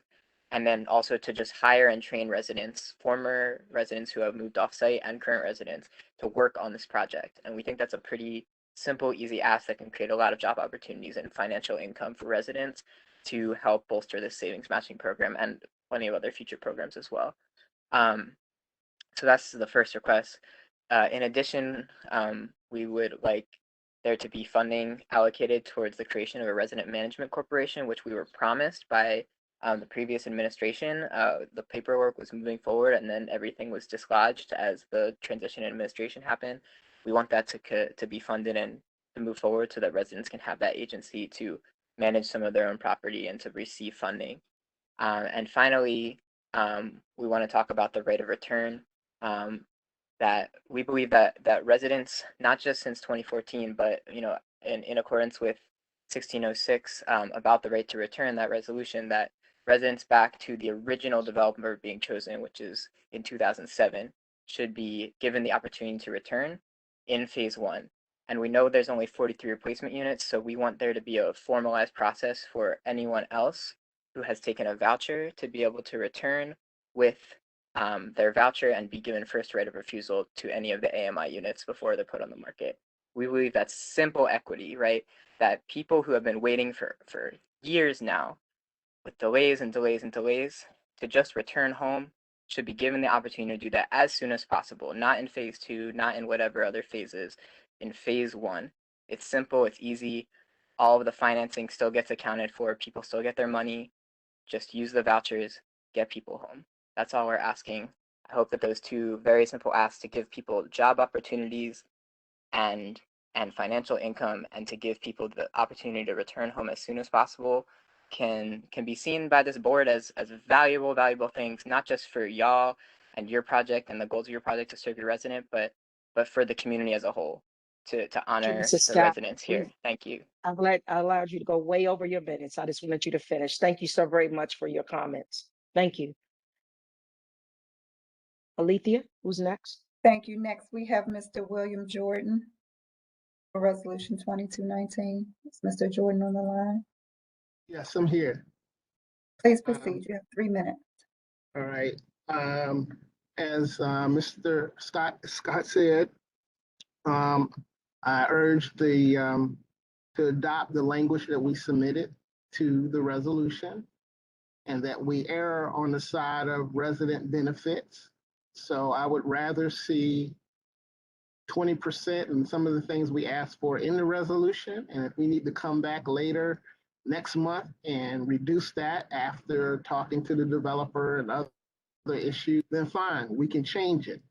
and then also to just hire and train residents, former residents who have moved off-site and current residents, to work on this project. And we think that's a pretty simple, easy ask that can create a lot of job opportunities and financial income for residents to help bolster this savings matching program and plenty of other future programs as well. So that's the first request. In addition, we would like there to be funding allocated towards the creation of a resident management corporation, which we were promised by the previous administration. The paperwork was moving forward, and then everything was dislodged as the transition administration happened. We want that to be funded and to move forward so that residents can have that agency to manage some of their own property and to receive funding. And finally, we want to talk about the right of return. That we believe that residents, not just since 2014, but in accordance with 1606 about the right to return, that resolution, that residents back to the original developer being chosen, which is in 2007, should be given the opportunity to return in phase 1. And we know there's only 43 replacement units, so we want there to be a formalized process for anyone else who has taken a voucher to be able to return with their voucher and be given first right of refusal to any of the AMI units before they're put on the market. We believe that's simple equity, right? That people who have been waiting for years now, with delays and delays and delays, to just return home should be given the opportunity to do that as soon as possible, not in phase 2, not in whatever other phases, in phase 1. It's simple, it's easy. All of the financing still gets accounted for. People still get their money. Just use the vouchers, get people home. That's all we're asking. I hope that those two very simple asks to give people job opportunities and financial income, and to give people the opportunity to return home as soon as possible can be seen by this board as valuable things, not just for y'all and your project and the goals of your project to serve your resident, but for the community as a whole, to honor Mrs. the Scott, residents here. Thank you. I allowed you to go way over your minutes. I just wanted you to finish. Thank you so very much for your comments. Thank you. Alethea, who's next? Thank you. Next, we have Mr. William Jordan for Resolution 2219. Is Mr. Jordan on the line? Yes, I'm here. Please proceed. You have 3 minutes. All right. As Mr. Scott said, I urge to adopt the language that we submitted to the resolution, and that we err on the side of resident benefits. So I would rather see 20% and some of the things we asked for in the resolution. And if we need to come back later next month and reduce that after talking to the developer and other issues, then fine, we can change it,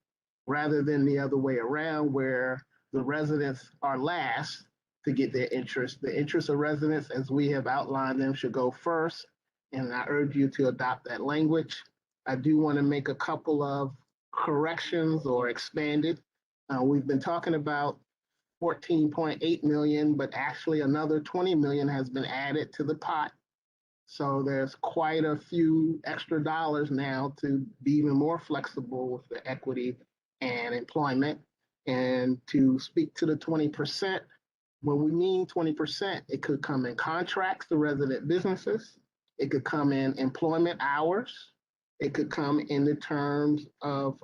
rather than the other way around where the residents are last to get their interest. The interests of residents, as we have outlined them, should go first. And I urge you to adopt that language. I do want to make a couple of corrections or expand it. We've been talking about 14.8 million, but actually another 20 million has been added to the pot. So there's quite a few extra dollars now to be even more flexible with the equity and employment. And to speak to the 20%, when we mean 20%, it could come in contracts to resident businesses. It could come in employment hours. It could come in the terms of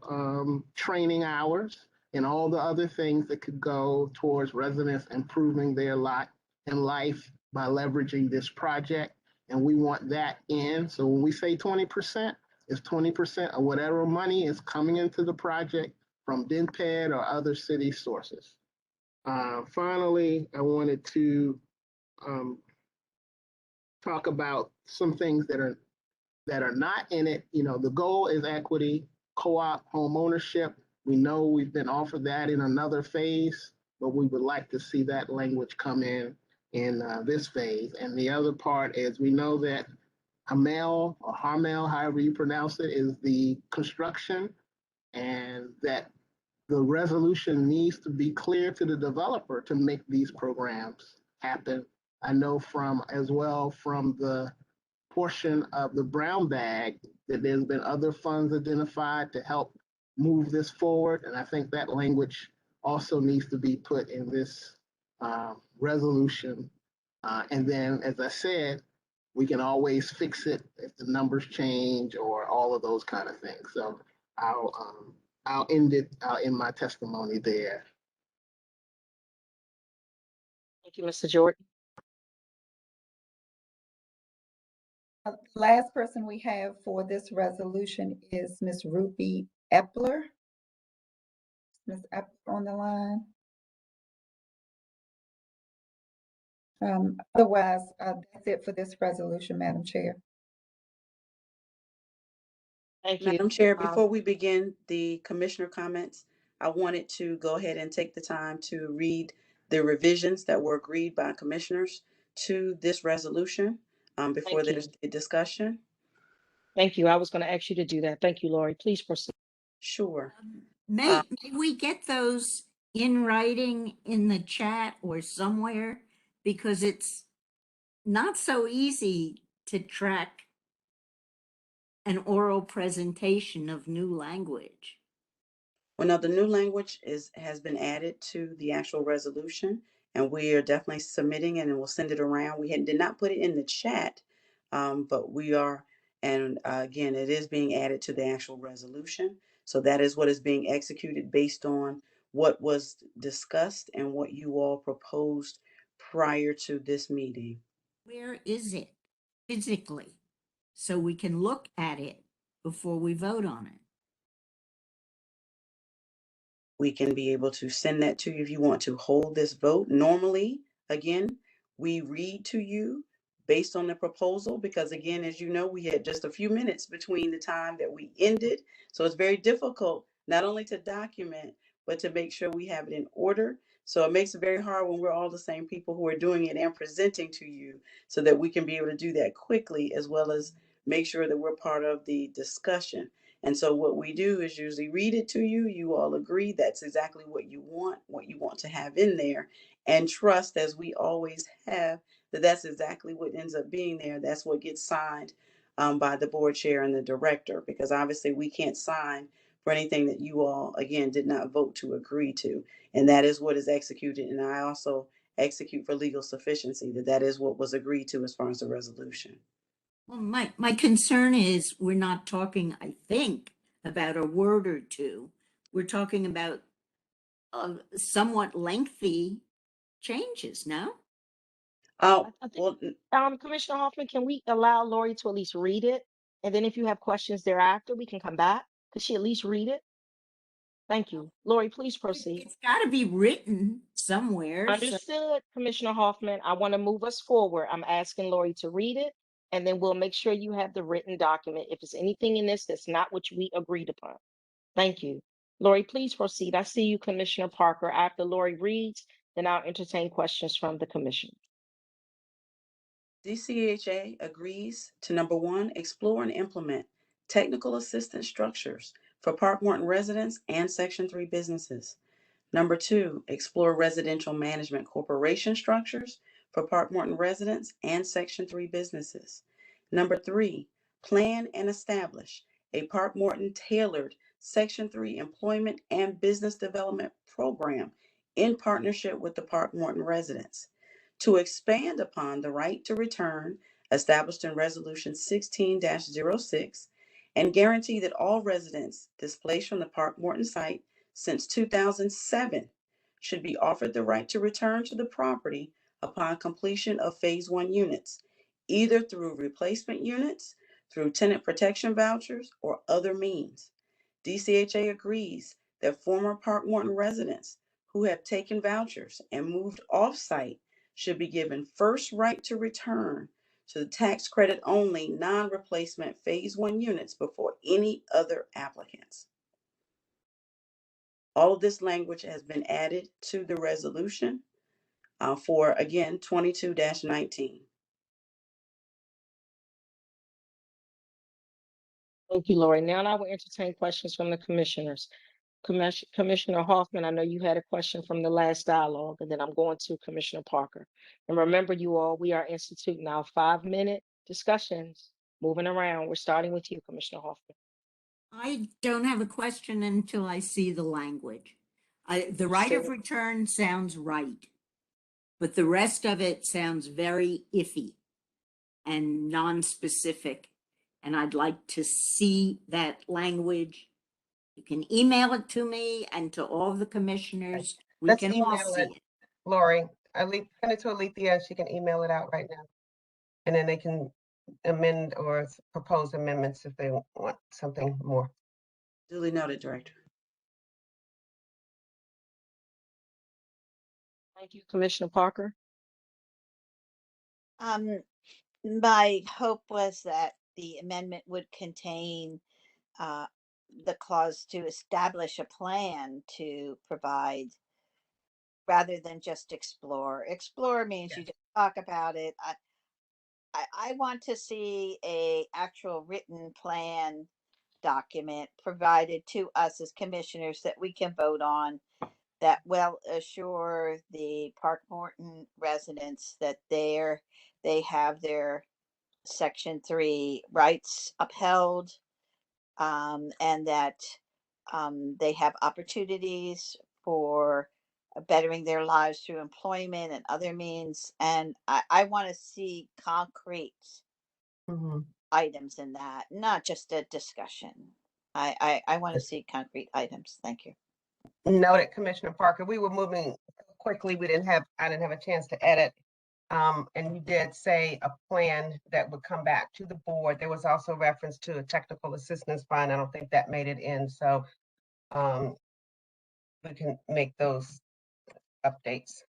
training hours and all the other things that could go towards residents improving their lot and life by leveraging this project. And we want that in. So when we say 20%, it's 20% of whatever money is coming into the project from DNPED or other city sources. Finally, I wanted to talk about some things that are not in it. You know, the goal is equity, co-op, home ownership. We know we've been offered that in another phase, but we would like to see that language come in this phase. And the other part is we know that Hamel or Hamel, however you pronounce it, is the construction, and that the resolution needs to be clear to the developer to make these programs happen. I know from the portion of the brown bag that there's been other funds identified to help move this forward. And I think that language also needs to be put in this resolution. And then, as I said, we can always fix it if the numbers change or all of those kind of things. So I'll end my testimony there. Thank you, Mr. Jordan. Last person we have for this resolution is Ms. Ruby Epler. Ms. Epler on the line. Otherwise, that's it for this resolution, Madam Chair. Thank you. Madam Chair, before we begin the commissioner comments, I wanted to go ahead and take the time to read the revisions that were agreed by commissioners to this resolution before there's a discussion. Thank you. I was going to ask you to do that. Thank you, Lori. Please proceed. Sure. May we get those in writing in the chat or somewhere? Because it's not so easy to track an oral presentation of new language. Well, now the new language has been added to the actual resolution, and we are definitely submitting it, and we'll send it around. We did not put it in the chat, but we are, and again, it is being added to the actual resolution. So that is what is being executed based on what was discussed and what you all proposed prior to this meeting. Where is it physically so we can look at it before we vote on it? We can be able to send that to you if you want to hold this vote. Normally, again, we read to you based on the proposal because, again, as you know, we had just a few minutes between the time that we ended. So it's very difficult not only to document, but to make sure we have it in order. So it makes it very hard when we're all the same people who are doing it and presenting to you so that we can be able to do that quickly as well as make sure that we're part of the discussion. And so what we do is usually read it to you. You all agree that's exactly what you want to have in there, and trust, as we always have, that that's exactly what ends up being there. That's what gets signed by the board chair and the director, because obviously we can't sign for anything that you all, again, did not vote to agree to. And that is what is executed. And I also execute for legal sufficiency that is what was agreed to as far as the resolution. Well, my concern is we're not talking, I think, about a word or two. We're talking about somewhat lengthy changes, no? Oh, I think, Commissioner Hoffman, can we allow Lori to at least read it? And then if you have questions thereafter, we can come back. Could she at least read it? Thank you. Lori, please proceed. It's got to be written somewhere. Understood, Commissioner Hoffman. I want to move us forward. I'm asking Lori to read it, and then we'll make sure you have the written document if there's anything in this that's not what we agreed upon. Thank you. Lori, please proceed. I see you, Commissioner Parker. After Lori reads, then I'll entertain questions from the commission. DCHA agrees to number 1, explore and implement technical assistance structures for Park Morton residents and Section 3 businesses. Number 2, explore residential management corporation structures for Park Morton residents and Section 3 businesses. Number 3, plan and establish a Park Morton tailored Section 3 employment and business development program in partnership with the Park Morton residents. To expand upon the right to return established in Resolution 16-06 and guarantee that all residents displaced from the Park Morton site since 2007 should be offered the right to return to the property upon completion of Phase 1 units, either through replacement units, through tenant protection vouchers, or other means. DCHA agrees that former Park Morton residents who have taken vouchers and moved off-site should be given first right to return to the tax credit only non-replacement Phase 1 units before any other applicants. All of this language has been added to the resolution for, again, 22-19. Thank you, Lori. Now I will entertain questions from the commissioners. Commissioner Hoffman, I know you had a question from the last dialogue, and then I'm going to Commissioner Parker. And remember, you all, we are instituting our 5-minute discussions, moving around. We're starting with you, Commissioner Hoffman. I don't have a question until I see the language. The right of return sounds right, but the rest of it sounds very iffy and non-specific. And I'd like to see that language. You can email it to me and to all the commissioners. We Let's can all email see it, it. Lori. Send it to Alethea. She can email it out right now. And then they can amend or propose amendments if they want something more. Duly noted, Director. Thank you, Commissioner Parker. My hope was that the amendment would contain the clause to establish a plan to provide rather than just explore. Explore means you just talk about it. I want to see a actual written plan document provided to us as commissioners that we can vote on, that will assure the Park Morton residents that they have their Section 3 rights upheld, and that they have opportunities for bettering their lives through employment and other means. And I want to see concrete items in that, not just a discussion. I want to see concrete items. Thank you. Noted, Commissioner Parker. We were moving quickly. I didn't have a chance to edit. And you did say a plan that would come back to the board. There was also reference to a technical assistance fund. I don't think that made it in. So we can make those updates.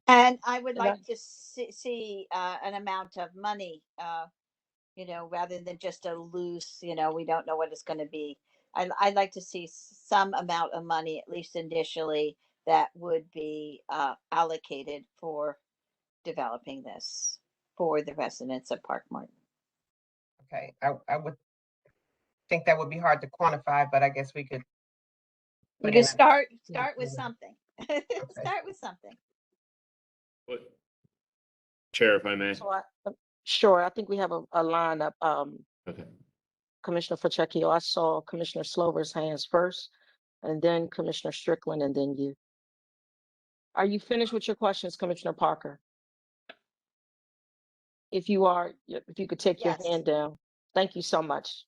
And I would like to see an amount of money, rather than just a loose, we don't know what it's going to be. I'd like to see some amount of money, at least initially, that would be allocated for developing this for the residents of Park Morton. Okay, I would think that would be hard to quantify, but I guess we could. You can start with something. Start with something. Chair, if I may. So sure, I think we have a lineup. Okay. Commissioner Pacheco, I saw Commissioner Slover's hands first, and then Commissioner Strickland, and then you. Are you finished with your questions, Commissioner Parker? If you are, if you could take your hand down. Thank you so much.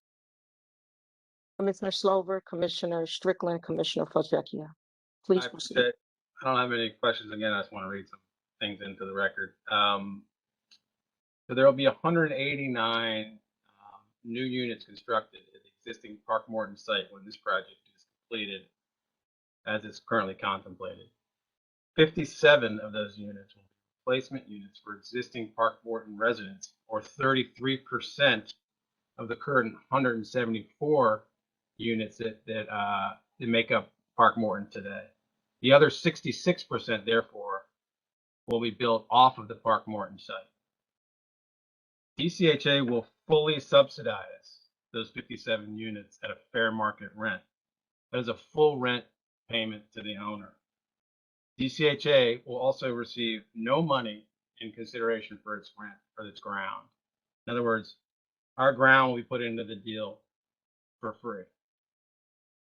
Commissioner Slover, Commissioner Strickland, Commissioner Pacheco. Please proceed. I don't have any questions. Again, I just want to read some things into the record. So there will be 189 new units constructed at the existing Park Morton site when this project is completed, as it's currently contemplated. 57 of those units will be replacement units for existing Park Morton residents, or 33% of the current 174 units that make up Park Morton today. The other 66%, therefore, will be built off of the Park Morton site. DCHA will fully subsidize those 57 units at a fair market rent. That is a full rent payment to the owner. DCHA will also receive no money in consideration for its rent, for its ground. In other words, our ground will be put into the deal for free.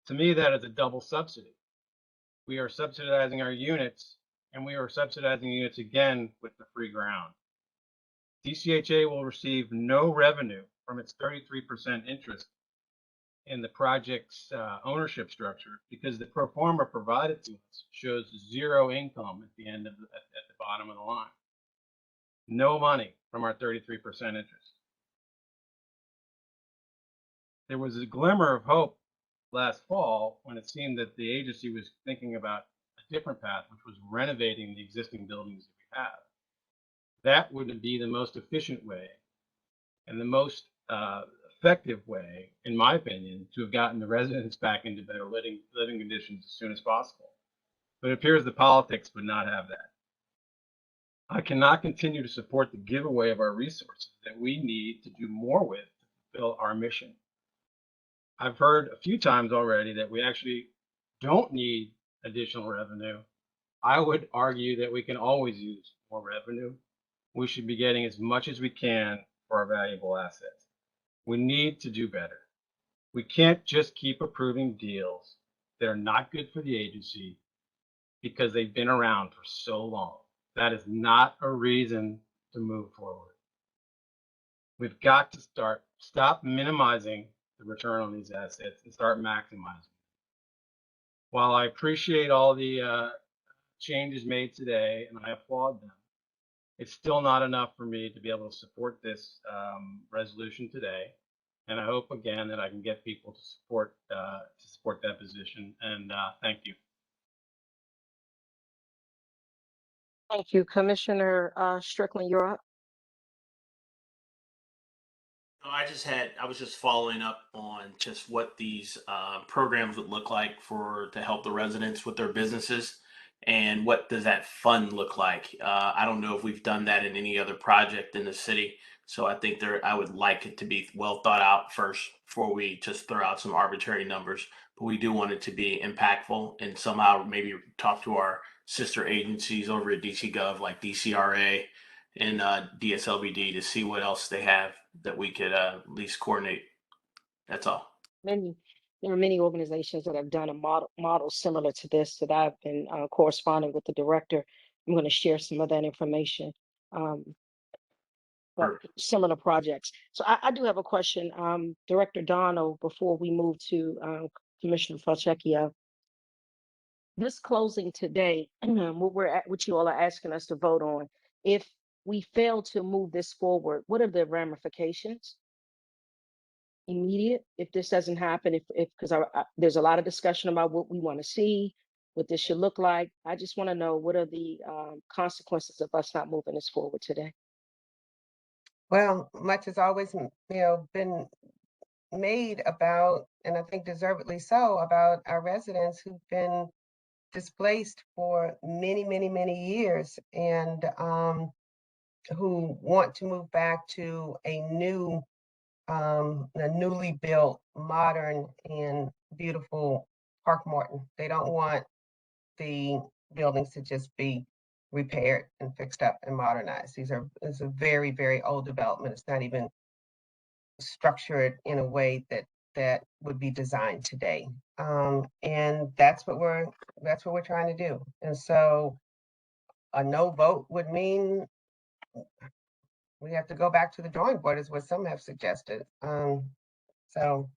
To me, that is a double subsidy. We are subsidizing our units, and we are subsidizing units again with the free ground. DCHA will receive no revenue from its 33% interest in the project's ownership structure because the pro forma provided to us shows zero income at the end of at the bottom of the line. No money from our 33% interest. There was a glimmer of hope last fall when it seemed that the agency was thinking about a different path, which was renovating the existing buildings that we have. That would be the most efficient way and the most effective way, in my opinion, to have gotten the residents back into better living conditions as soon as possible. But it appears the politics would not have that. I cannot continue to support the giveaway of our resources that we need to do more with to fulfill our mission. I've heard a few times already that we actually don't need additional revenue. I would argue that we can always use more revenue. We should be getting as much as we can for our valuable assets. We need to do better. We can't just keep approving deals that are not good for the agency because they've been around for so long. That is not a reason to move forward. We've got to stop minimizing the return on these assets and start maximizing. While I appreciate all the changes made today and I applaud them, it's still not enough for me to be able to support this resolution today. And I hope again that I can get people to support that position. And thank you. Thank you, Commissioner Strickland. You're up. I was just following up on just what these programs would look like to help the residents with their businesses, and what does that fund look like? I don't know if we've done that in any other project in the city, so I think I would like it to be well thought out first before we just throw out some arbitrary numbers. But we do want it to be impactful and somehow maybe talk to our sister agencies over at DC Gov like DCRA and DSLBD to see what else they have that we could at least coordinate. That's all. There are many organizations that have done a model similar to this that I've been corresponding with the director. I'm going to share some of that information, but similar projects. So I do have a question, Director Donald, before we move to Commissioner Falchecchio. This closing today, what you all are asking us to vote on, if we fail to move this forward, what are the ramifications? Immediate, if this doesn't happen, because there's a lot of discussion about what we want to see, what this should look like. I just want to know what are the consequences of us not moving this forward today. Well, much has always, been made about, and I think deservedly so, about our residents who've been displaced for many, many, many years, and who want to move back to a newly built, modern, and beautiful Park Morton. They don't want the buildings to just be repaired and fixed up and modernized. It's a very, very old development. It's not even structured in a way that would be designed today. And that's what we're trying to do. And so a no vote would mean we have to go back to the drawing board, is what some have suggested. So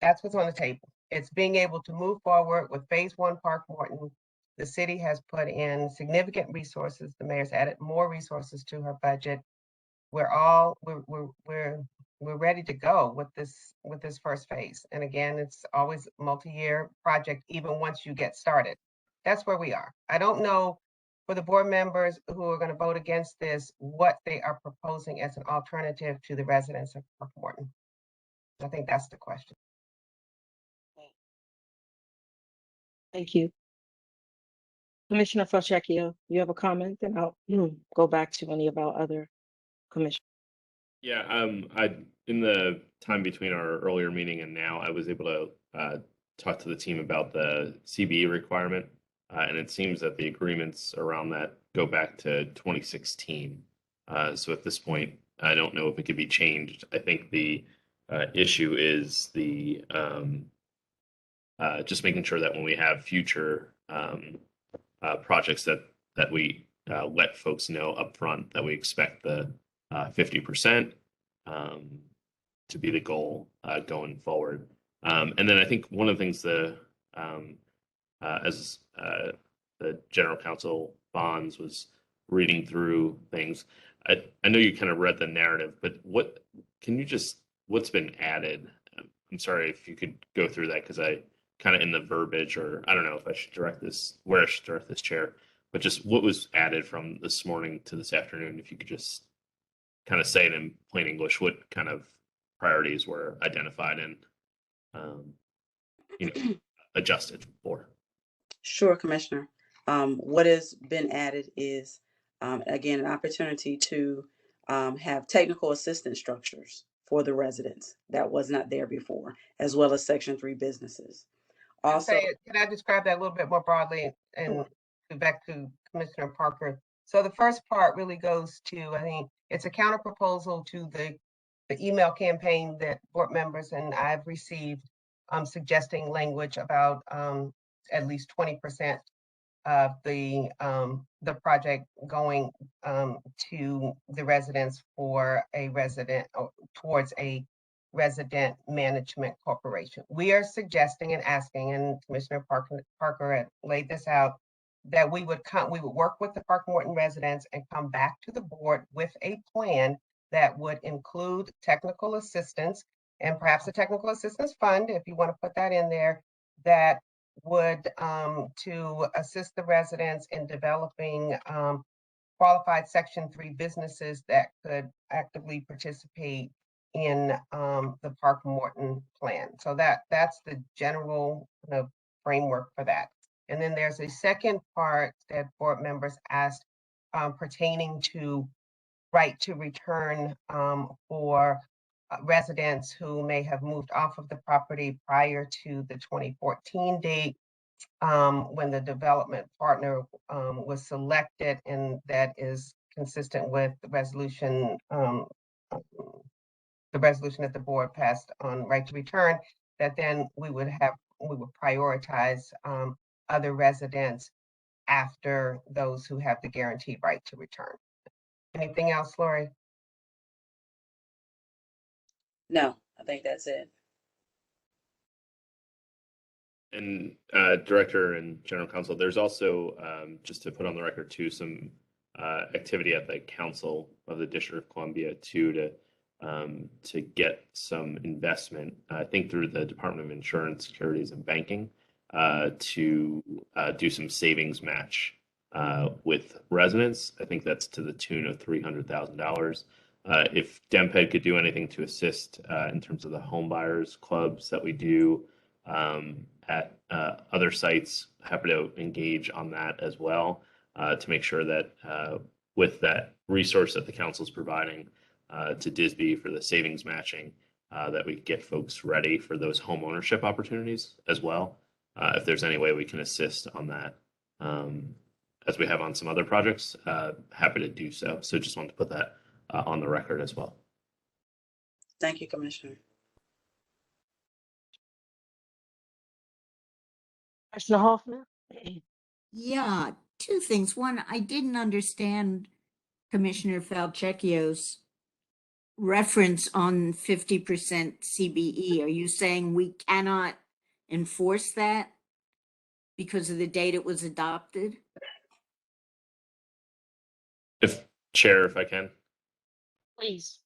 that's what's on the table. It's being able to move forward with phase 1 Park Morton. The city has put in significant resources. The mayor's added more resources to her budget. We're ready to go with this first phase. And again, it's always a multi-year project, even once you get started. That's where we are. I don't know for the board members who are going to vote against this, what they are proposing as an alternative to the residents of Park Morton. I think that's the question. Thank you. Commissioner Falchecchio, you have a comment? Then I'll go back to any of our other commissioners. Yeah, in the time between our earlier meeting and now, I was able to talk to the team about the CBE requirement and it seems that the agreements around that go back to 2016. So at this point, I don't know if it could be changed. I think the issue is the just making sure that when we have future projects that we let folks know upfront that we expect the 50% to be the goal going forward. And then I think one of the things as the General Counsel Bonds was reading through things, I know you kind of read the narrative, but what's been added? I'm sorry if you could go through that, because I kind of in the verbiage, or I don't know if I should where I should direct this chair, but just what was added from this morning to this afternoon, if you could just kind of say it in plain English, what kind of priorities were identified and adjusted for. Sure, Commissioner. What has been added is, again, an opportunity to have technical assistance structures for the residents that was not there before, as well as Section 3 businesses. Also, can I describe that a little bit more broadly and back to Commissioner Parker? So the first part really goes to, I think it's a counter proposal to the email campaign that board members and I've received, suggesting language about at least 20% of the project going to the residents for a resident, or towards a resident management corporation. We are suggesting and asking, and Commissioner Parker had laid this out, that we would work with the Park Morton residents and come back to the board with a plan that would include technical assistance and perhaps a technical assistance fund, if you want to put that in there, that would to assist the residents in developing qualified Section 3 businesses that could actively participate in the Park Morton plan. So that's the general framework for that. And then there's a second part that board members asked pertaining to right to return for residents who may have moved off of the property prior to the 2014 date, when the development partner was selected, and that is consistent with the resolution that the board passed on right to return, that then we would prioritize other residents after those who have the guaranteed right to return. Anything else, Lori? no, I think that's it. And Director and General Counsel, there's also, just to put on the record too, some activity at the Council of the District of Columbia too, to get some investment, I think through the Department of Insurance, Securities and Banking, to do some savings match with residents. I think that's to the tune of $300,000. If DEMPED could do anything to assist in terms of the home buyers clubs that we do at other sites, happy to engage on that as well, to make sure that with that resource that the council is providing to DISB for the savings matching, that we get folks ready for those home ownership opportunities as well. If there's any way we can assist on that, as we have on some other projects, happy to do so. So just wanted to put that on the record as well. Thank you, Commissioner. Commissioner Hoffman? Yeah, two things. One, I didn't understand Commissioner Falchecchio's reference on 50% CBE. Are you saying we cannot enforce that because of the date it was adopted? Chair, if I can. Please.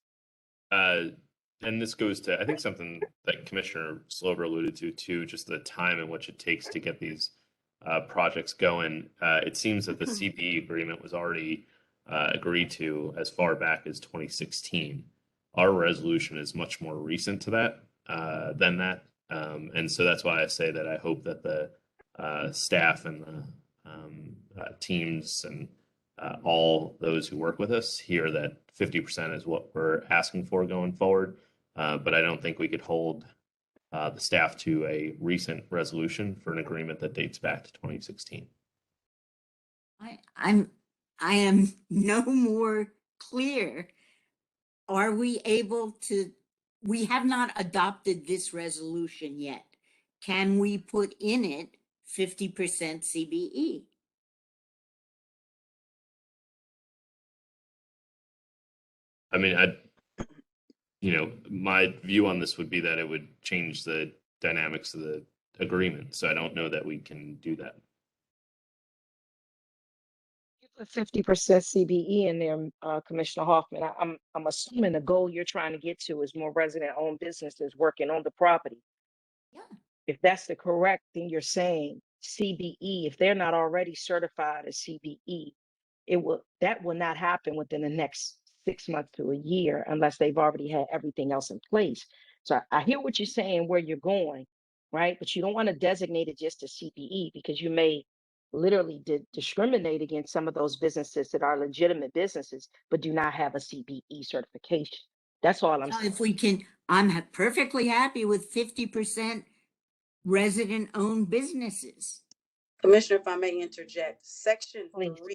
And this goes to, I think, something that Commissioner Slover alluded to too, just the time in which it takes to get these projects going. It seems that the CBE agreement was already agreed to as far back as 2016. Our resolution is much more recent to that than that. And so that's why I say that I hope that the staff and the teams and all those who work with us hear that 50% is what we're asking for going forward. But I don't think we could hold the staff to a recent resolution for an agreement that dates back to 2016. I am no more clear. Are we able to, we have not adopted this resolution yet. Can we put in it 50% CBE? I mean, my view on this would be that it would change the dynamics of the agreement. So I don't know that we can do that. You put 50% CBE in there, Commissioner Hoffman. I'm assuming the goal you're trying to get to is more resident-owned businesses working on the property. Yeah. If that's the correct thing you're saying, CBE, if they're not already certified as CBE, that will not happen within the next 6 months to a year unless they've already had everything else in place. So I hear what you're saying, where you're going, right? But you don't want to designate it just as CBE because you may literally discriminate against some of those businesses that are legitimate businesses but do not have a CBE certification. That's all I'm So saying. if we can, I'm perfectly happy with 50% resident-owned businesses. Commissioner, if I may interject, Section Please. 3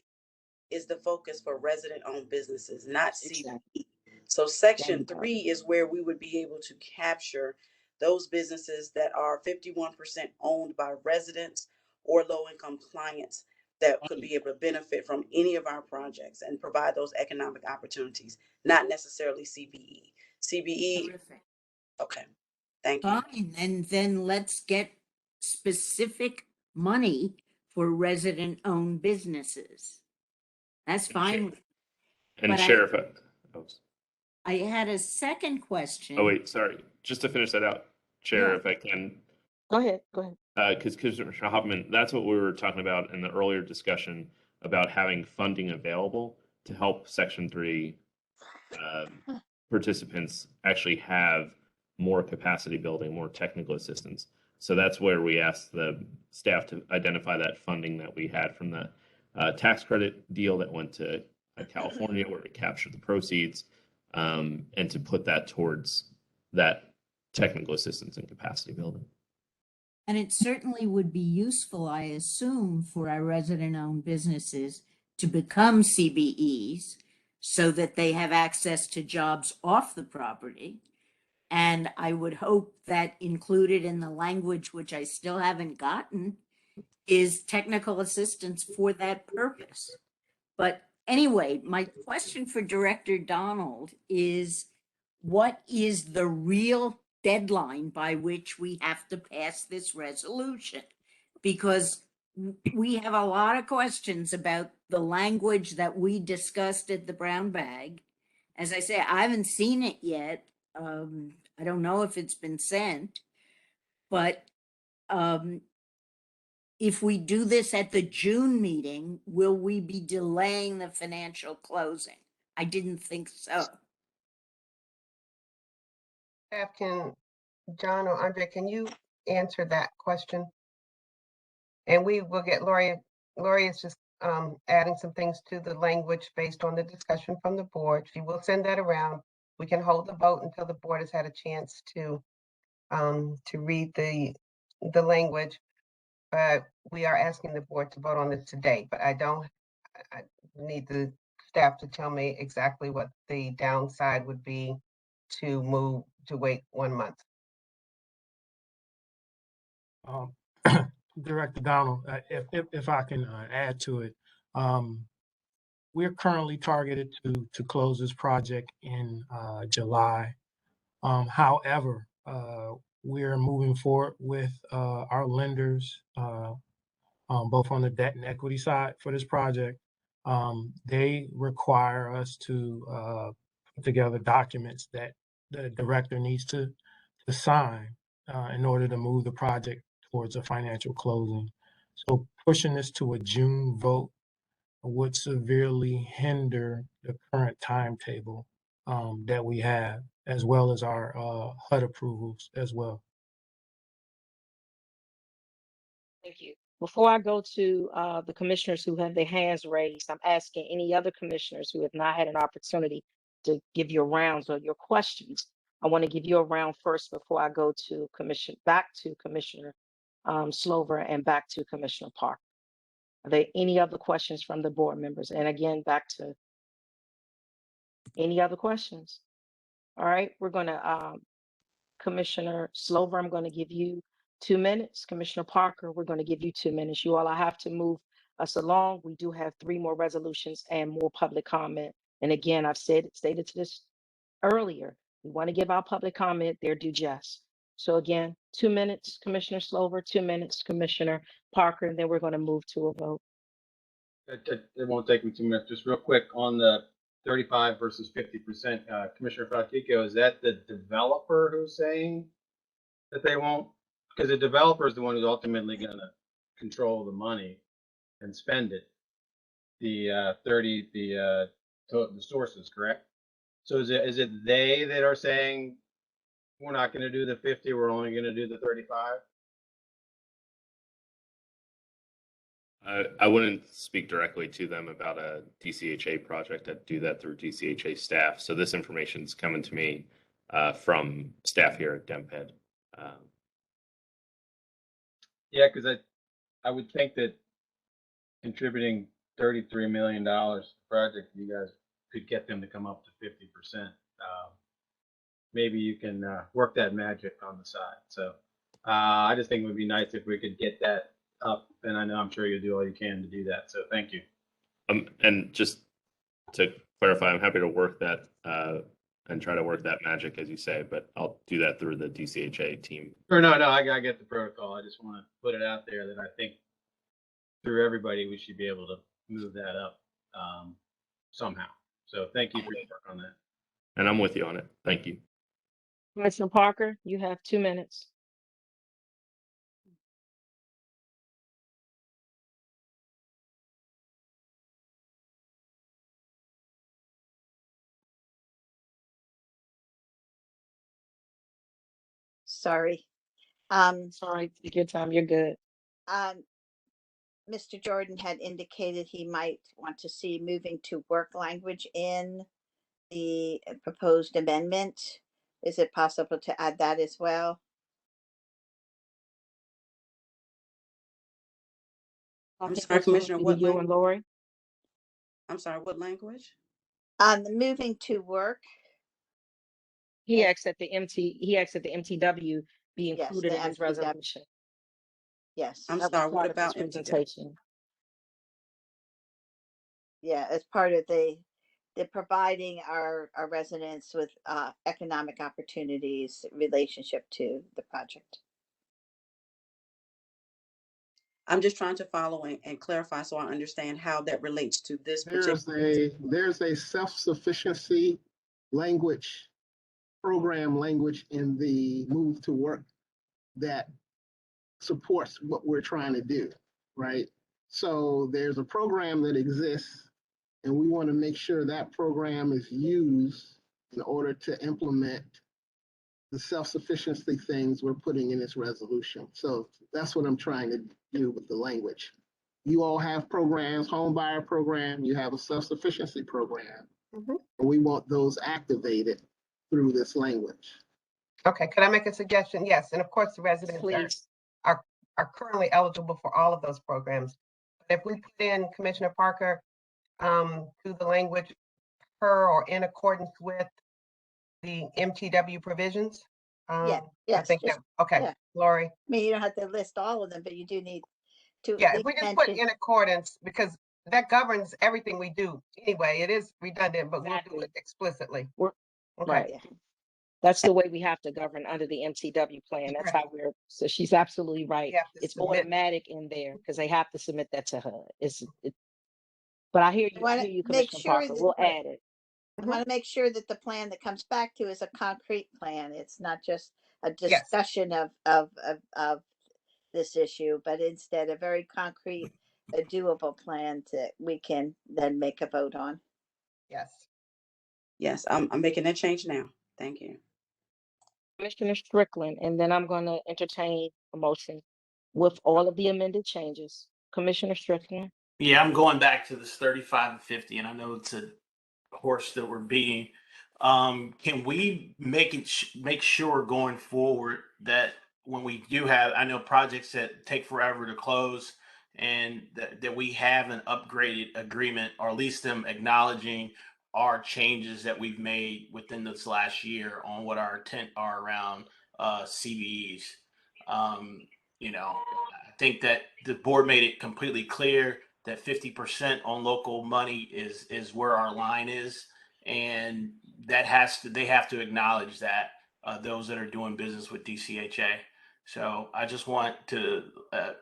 is the focus for resident-owned businesses, not Exactly. CBE. So Section Thank you. 3 is where we would be able to capture those businesses that are 51% owned by residents or low-income clients that could be able to benefit from any of our projects and provide those economic opportunities, not necessarily CBE. CBE, Terrific. okay, thank you. Fine, and then let's get specific money for resident-owned businesses. That's fine. And But Sheriff, I had a second question. oh wait, sorry. Just to finish that out, Chair, Yeah. if I can. Go ahead. Because Commissioner Hoffman, that's what we were talking about in the earlier discussion about having funding available to help Section 3 participants actually have more capacity building, more technical assistance. So that's where we asked the staff to identify that funding that we had from the tax credit deal that went to California, where we captured the proceeds, and to put that towards that technical assistance and capacity building. And it certainly would be useful, I assume, for our resident-owned businesses to become CBEs so that they have access to jobs off the property. And I would hope that included in the language, which I still haven't gotten, is technical assistance for that purpose. But anyway, my question for Director Donald is, what is the real deadline by which we have to pass this resolution? Because we have a lot of questions about the language that we discussed at the brown bag. As I say, I haven't seen it yet. I don't know if it's been sent, but if we do this at the June meeting, will we be delaying the financial closing? I didn't think so. John or Andre, can you answer that question? And we will get Lori. Lori is just adding some things to the language based on the discussion from the board. She will send that around. We can hold the vote until the board has had a chance to read the language. But we are asking the board to vote on this today. But I need the staff to tell me exactly what the downside would be to wait 1 month. Director Donald, if I can add to it, we're currently targeted to close this project in July. However, we're moving forward with our lenders, both on the debt and equity side for this project. They require us to put together documents that the director needs to sign in order to move the project towards a financial closing. So pushing this to a June vote would severely hinder the current timetable that we have, as well as our HUD approvals as well. Thank you. Before I go to the commissioners who have their hands raised, I'm asking any other commissioners who have not had an opportunity to give your rounds or your questions. I want to give you a round first before I go to back to Commissioner Slover and back to Commissioner Park. Are there any other questions from the board members? And again, back to any other questions? All right, we're gonna, Commissioner Slover, I'm gonna give you 2 minutes. Commissioner Parker, we're gonna give you 2 minutes. You all, I have to move us along. We do have 3 more resolutions and more public comment. And again, I've stated this earlier. We want to give our public comment their due just. So again, 2 minutes, Commissioner Slover, 2 minutes, Commissioner Parker, and then we're going to move to a vote. It won't take me 2 minutes. Just real quick on the 35 versus 50%. Commissioner Faltico, is that the developer who's saying that they won't? Because the developer is the one who's ultimately going to control the money and spend it. The sources, correct? So is it they that are saying we're not going to do the 50, we're only going to do the 35? I wouldn't speak directly to them about a DCHA project. I'd do that through DCHA staff. So this information is coming to me from staff here at DEMPED. Yeah, because I would think that contributing $33 million to the project, you guys could get them to come up to 50%. Maybe you can work that magic on the side. So I just think it would be nice if we could get that up, and I'm sure you'll do all you can to do that. So thank you. And just to clarify, I'm happy to work that and try to work that magic, as you say, but I'll do that through the DCHA team. Or no, I get the protocol. I just want to put it out there that I think through everybody, we should be able to move that up somehow. So thank you for your work on that. And I'm with you on it. Thank you. Commissioner Parker, you have 2 minutes. Sorry. Sorry, take your time. You're good. Mr. Jordan had indicated he might want to see moving to work language in the proposed amendment. Is it possible to add that as well? I'm sorry, Commissioner, what you and Lori? I'm sorry, what language? The moving to work. He asked that the MTW be included in his MTW. resolution. Yes. I'm That was sorry, what part of his about MTW? presentation. Yeah, as part of the providing our residents with economic opportunities relationship to the project. I'm just trying to follow and clarify so I understand how that relates to this particular. There's a self-sufficiency language, program language in the move to work that supports what we're trying to do, right? So there's a program that exists, and we want to make sure that program is used in order to implement the self-sufficiency things we're putting in this resolution. So that's what I'm trying to do with the language. You all have programs, home buyer program, you have a self-sufficiency program. And we want those activated through this language. Okay, could I make a suggestion? Yes, and of course the residents are currently eligible for all of those programs. But if we put in, Commissioner Parker, to the language per or in accordance with the MTW provisions. Yes. I think that, okay, yeah. Lori. I mean, you don't have to list all of them, but you do need to. Yeah, if we just put in accordance, because that governs everything we do anyway. It is redundant, but we'll do it explicitly. Right. That's the way we have to govern under the MTW plan. That's how so she's absolutely right. It's automatic in there because they have to submit that to HUD. But I hear you, Commissioner Parker. We'll add it. I want to make sure that the plan that comes back to is a concrete plan. It's not just a discussion of this issue, but instead a very concrete, a doable plan that we can then make a vote on. Yes, I'm making that change now. Thank you. Commissioner Strickland, and then I'm going to entertain a motion with all of the amended changes. Commissioner Strickland. Yeah, I'm going back to this 35 and 50, and I know it's a horse that we're beating. Can we make sure going forward that when we do have, I know projects that take forever to close and that we have an upgraded agreement, or at least them acknowledging our changes that we've made within this last year on what our intent are around CVEs. You know, I think that the board made it completely clear that 50% on local money is where our line is, and that they have to acknowledge that, those that are doing business with DCHA. So I just want to,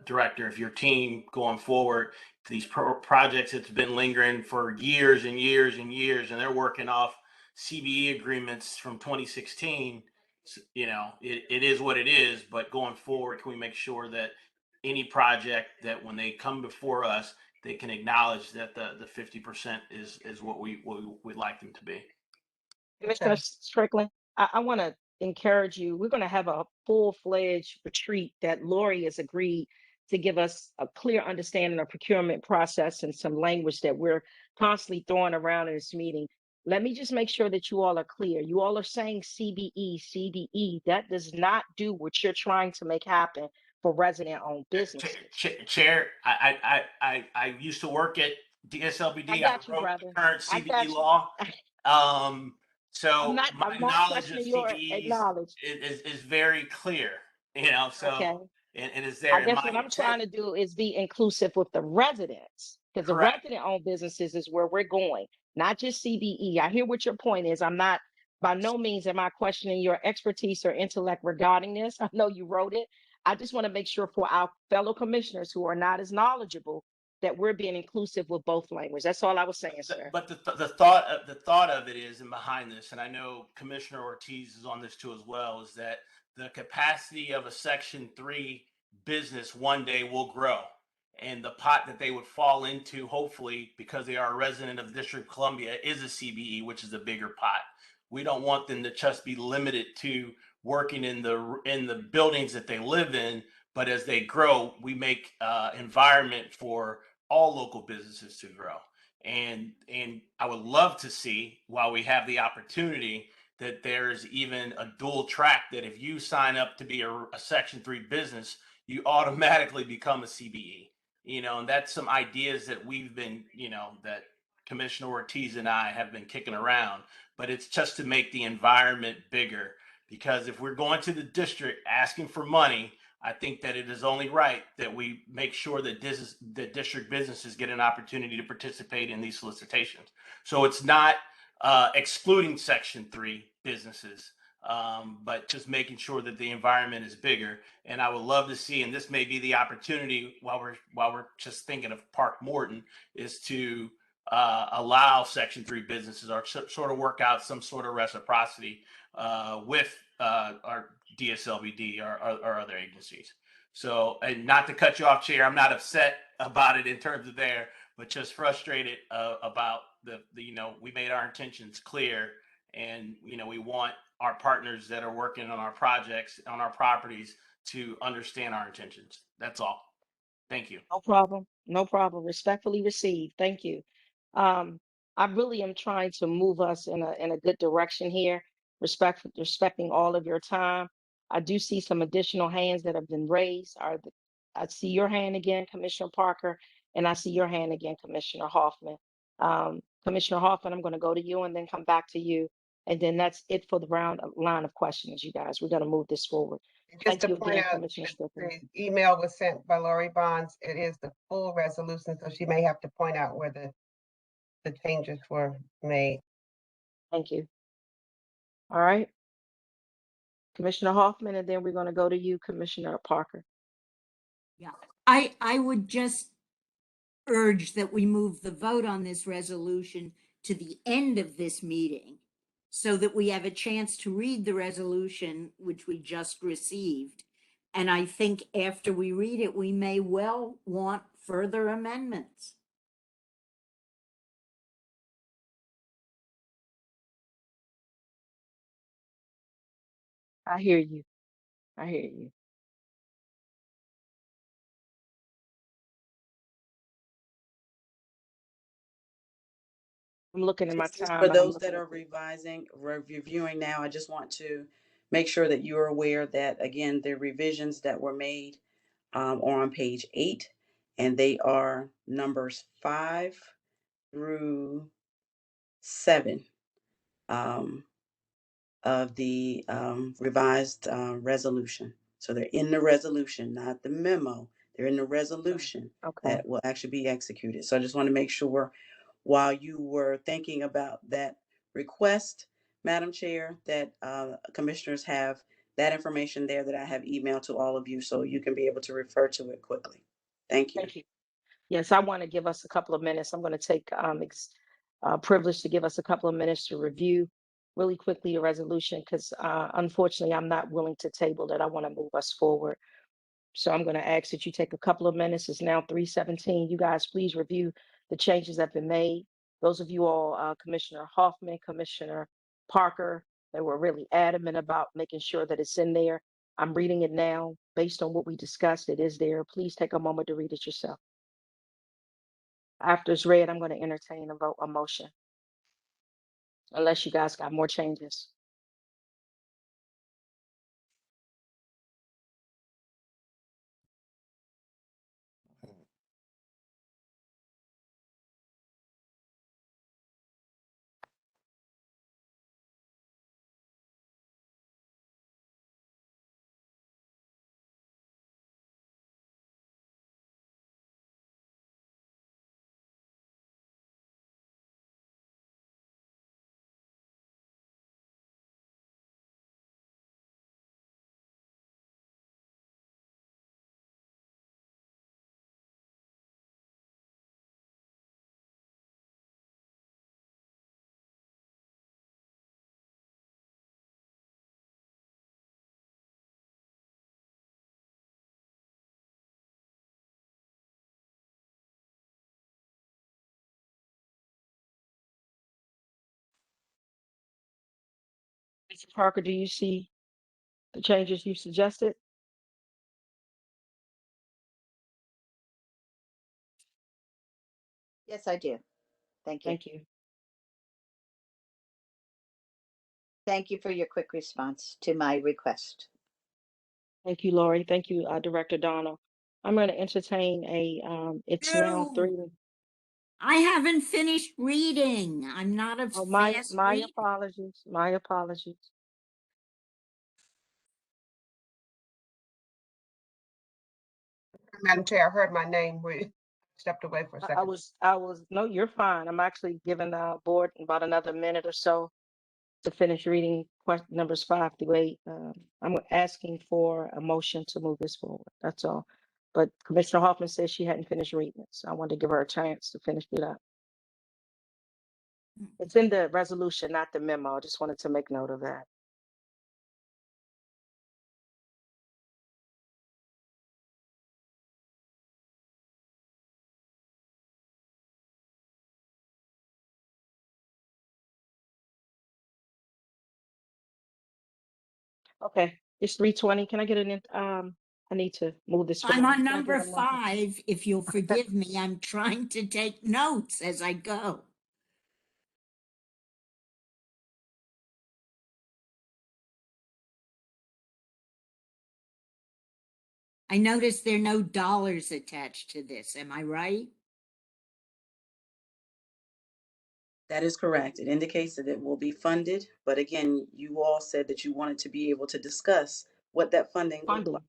Director, if your team going forward, these projects that's been lingering for years and years and years, and they're working off CBE agreements from 2016, you know, it is what it is. But going forward, can we make sure that any project that when they come before us, they can acknowledge that the 50% is what we'd like them to be. Commissioner Strickland, I want to encourage you. We're going to have a full-fledged retreat that Lori has agreed to give us a clear understanding of procurement process and some language that we're constantly throwing around in this meeting. Let me just make sure that you all are clear. You all are saying CBE, CBE. That does not do what you're trying to make happen for resident-owned businesses. Chair, I used to work at DSLBD. I got you, wrote brother. the current I CBE got you. law. So my I'm not knowledge of questioning your CBEs knowledge. is very clear, you know, so, Okay. and it's I there. And guess my what I'm intent, trying to do is be inclusive with the residents, because the correct. resident-owned businesses is where we're going, not just CBE. I hear what your point is. I'm not, by no means am I questioning your expertise or intellect regarding this. I know you wrote it. I just want to make sure for our fellow commissioners who are not as knowledgeable that we're being inclusive with both language. That's all I was saying, sir. But the thought of it is, and behind this, and I know Commissioner Ortiz is on this too as well, is that the capacity of a Section 3 business one day will grow, and the pot that they would fall into, hopefully, because they are a resident of the District of Columbia, is a CBE, which is a bigger pot. We don't want them to just be limited to working in the buildings that they live in, but as they grow, we make environment for all local businesses to grow. And I would love to see, while we have the opportunity, that there's even a dual track, that if you sign up to be a Section 3 business, you automatically become a CBE. You know, and that's some ideas that we've been, you know, that Commissioner Ortiz and I have been kicking around, but it's just to make the environment bigger. Because if we're going to the district asking for money, I think that it is only right that we make sure that district businesses get an opportunity to participate in these solicitations. So it's not excluding Section 3 businesses, but just making sure that the environment is bigger. And I would love to see, and this may be the opportunity while we're just thinking of Park Morton, is to allow Section 3 businesses, or sort of work out some sort of reciprocity with our DSLBD or other agencies. So, and not to cut you off, Chair, I'm not upset about it in terms of there, but just frustrated about the you know, we made our intentions clear, and you know, we want our partners that are working on our projects, on our properties, to understand our intentions. That's all. Thank you. No problem. No problem. Respectfully received. Thank you. I really am trying to move us in a good direction here, respecting all of your time. I do see some additional hands that have been raised. I see your hand again, Commissioner Parker, and I see your hand again, Commissioner Hoffman. Commissioner Hoffman, I'm going to go to you and then come back to you. And then that's it for the line of questions, you guys. We're going to move this forward. Just Thank to you point again, out, Commissioner Strickland. the email was sent by Lori Bonds. It is the full resolution, so she may have to point out where the changes were made. Thank you. All right. Commissioner Hoffman, and then we're going to go to you, Commissioner Parker. Yeah, I would just urge that we move the vote on this resolution to the end of this meeting so that we have a chance to read the resolution which we just received. And I think after we read it, we may well want further amendments. I hear you. I hear you. I'm looking at my Just time. for And I'm those that are reviewing now, I just want to make sure that you're aware that, again, the revisions that were made are on page 8, and they are numbers 5 through 7 of the revised resolution. So they're in the resolution, not the memo. They're in the resolution Okay. that will actually be executed. So I just want to make sure while you were thinking about that request, Madam Chair, that commissioners have that information there that I have emailed to all of you so you can be able to refer to it quickly. Thank you. Thank you. Yes, I want to give us a couple of minutes. I'm going to take privilege to give us a couple of minutes to review really quickly a resolution because unfortunately I'm not willing to table it. I want to move us forward. So I'm going to ask that you take a couple of minutes. It's now 3:17. You guys, please review the changes that have been made. Those of you all, Commissioner Hoffman, Commissioner Parker, they were really adamant about making sure that it's in there. I'm reading it now based on what we discussed. It is there. Please take a moment to read it yourself. After it's read, I'm going to entertain a motion, unless you guys got more changes. Mr. Parker, do you see the changes you suggested? Yes, I do. Thank you. Thank you. Thank you for your quick response to my request. Thank you, Lori. Thank you, Director Donald. I'm going to entertain it's now No. 3. I haven't finished reading. I'm not a Oh, fast my reader. apologies. My apologies. Madam Chair, I heard my name. We stepped away for a second. No, you're fine. I'm actually giving the board about another minute or so to finish reading numbers 5 through 8. I'm asking for a motion to move this forward. That's all. But Commissioner Hoffman said she hadn't finished reading it, so I wanted to give her a chance to finish it up. It's in the resolution, not the memo. I just wanted to make note of that. Okay, it's 3:20. Can I get I need to move this forward. I'm on Can I get number a motion? 5. If you'll forgive me, I'm trying to take notes as I go. I notice there are no dollars attached to this. Am I right? That is correct. It indicates that it will be funded, but again, you all said that you wanted to be able to discuss what that funding looked like.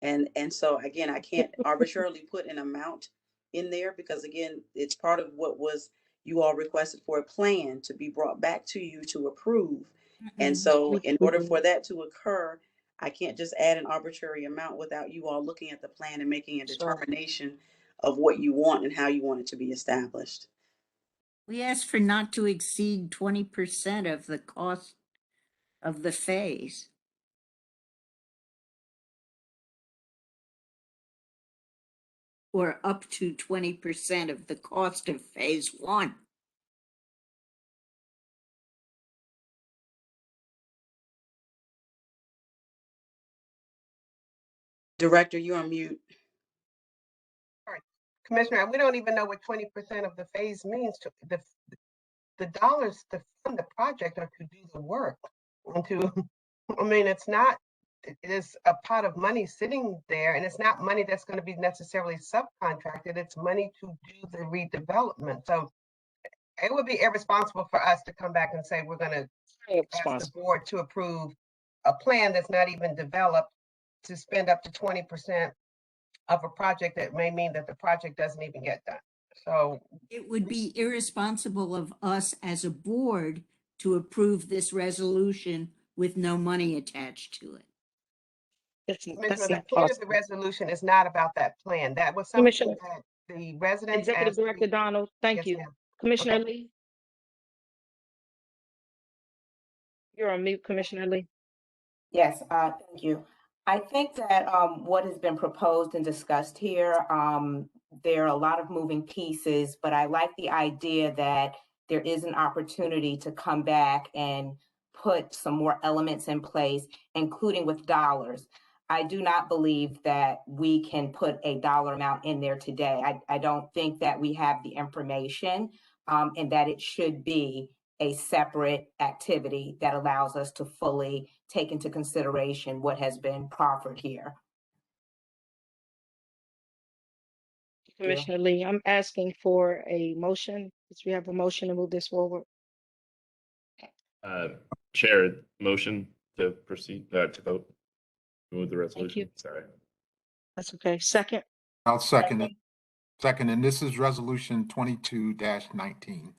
And so again, I can't arbitrarily put an amount in there because again, it's part of what was you all requested for a plan to be brought back to you to approve. And so in order for that to occur, I can't just add an arbitrary amount without you all looking at the plan and making a determination of what you want and how you want it to be established. We asked for not to exceed 20% of the cost of the phase. Or up to 20% of the cost of phase 1. Director, you're on mute. All right. Commissioner, we don't even know what 20% of the phase means. To the dollars to fund the project are to do the work. And to, I mean, it's not it is a pot of money sitting there, and it's not money that's going to be necessarily subcontracted. It's money to do the redevelopment. So it would be irresponsible for us to come back and say we're going to ask the board to approve a plan that's not even developed to spend up to 20% of a project that may mean that the project doesn't even get done. So it would be irresponsible of us as a board to approve this resolution with no money attached to it. Commissioner, the point of the resolution is not about that plan. That was something Commissioner, that the residents Executive asked. Director Donald, thank Yes, you. ma'am. Commissioner Okay. Lee? You're on mute, Commissioner Lee. Yes, thank you. I think that what has been proposed and discussed here, there are a lot of moving pieces, but I like the idea that there is an opportunity to come back and put some more elements in place, including with dollars. I do not believe that we can put a dollar amount in there today. I don't think that we have the information and that it should be a separate activity that allows us to fully take into consideration what has been proffered here. Commissioner Lee, I'm asking for a motion. Does we have a motion to move this forward? Chair, motion to proceed, to vote, move the resolution. Thank you. Sorry. That's okay. Second? I'll second it. Second, and this is resolution 22-19.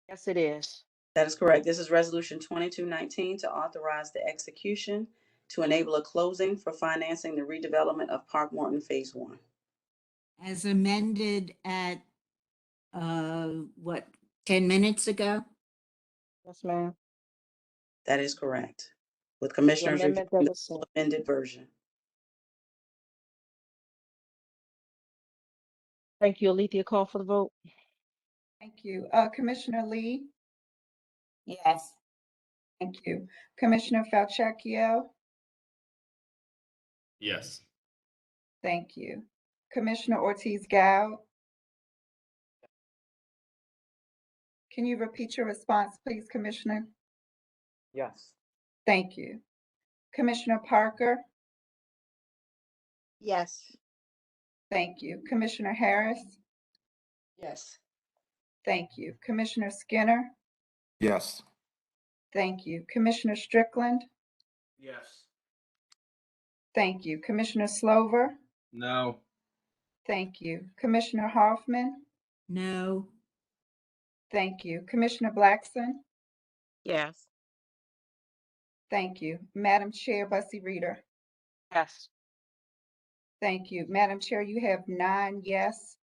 Yes, it is. That is correct. This is Resolution 2219 to authorize the execution to enable a closing for financing the redevelopment of Park Morton Phase 1. As amended at, 10 minutes ago? Yes, ma'am. That is correct. With commissioners amendment reviewing that was the sent. amended version. Thank you. Alethea, call for the vote. Thank you. Commissioner Lee? Yes. Thank you. Commissioner Falchecchio? Yes. Thank you. Commissioner Ortiz-Gao? Can you repeat your response, please, Commissioner? Yes. Thank you. Commissioner Parker? Yes. Thank you. Commissioner Harris? Yes. Thank you. Commissioner Skinner? Yes. Thank you. Commissioner Strickland? Yes. Thank you. Commissioner Slover? No. Thank you. Commissioner Hoffman? No. Thank you. Commissioner Blackson? Yes. Thank you. Madam Chair, Bussy Reader? Yes. Thank you. Madam Chair, you have 9 yes,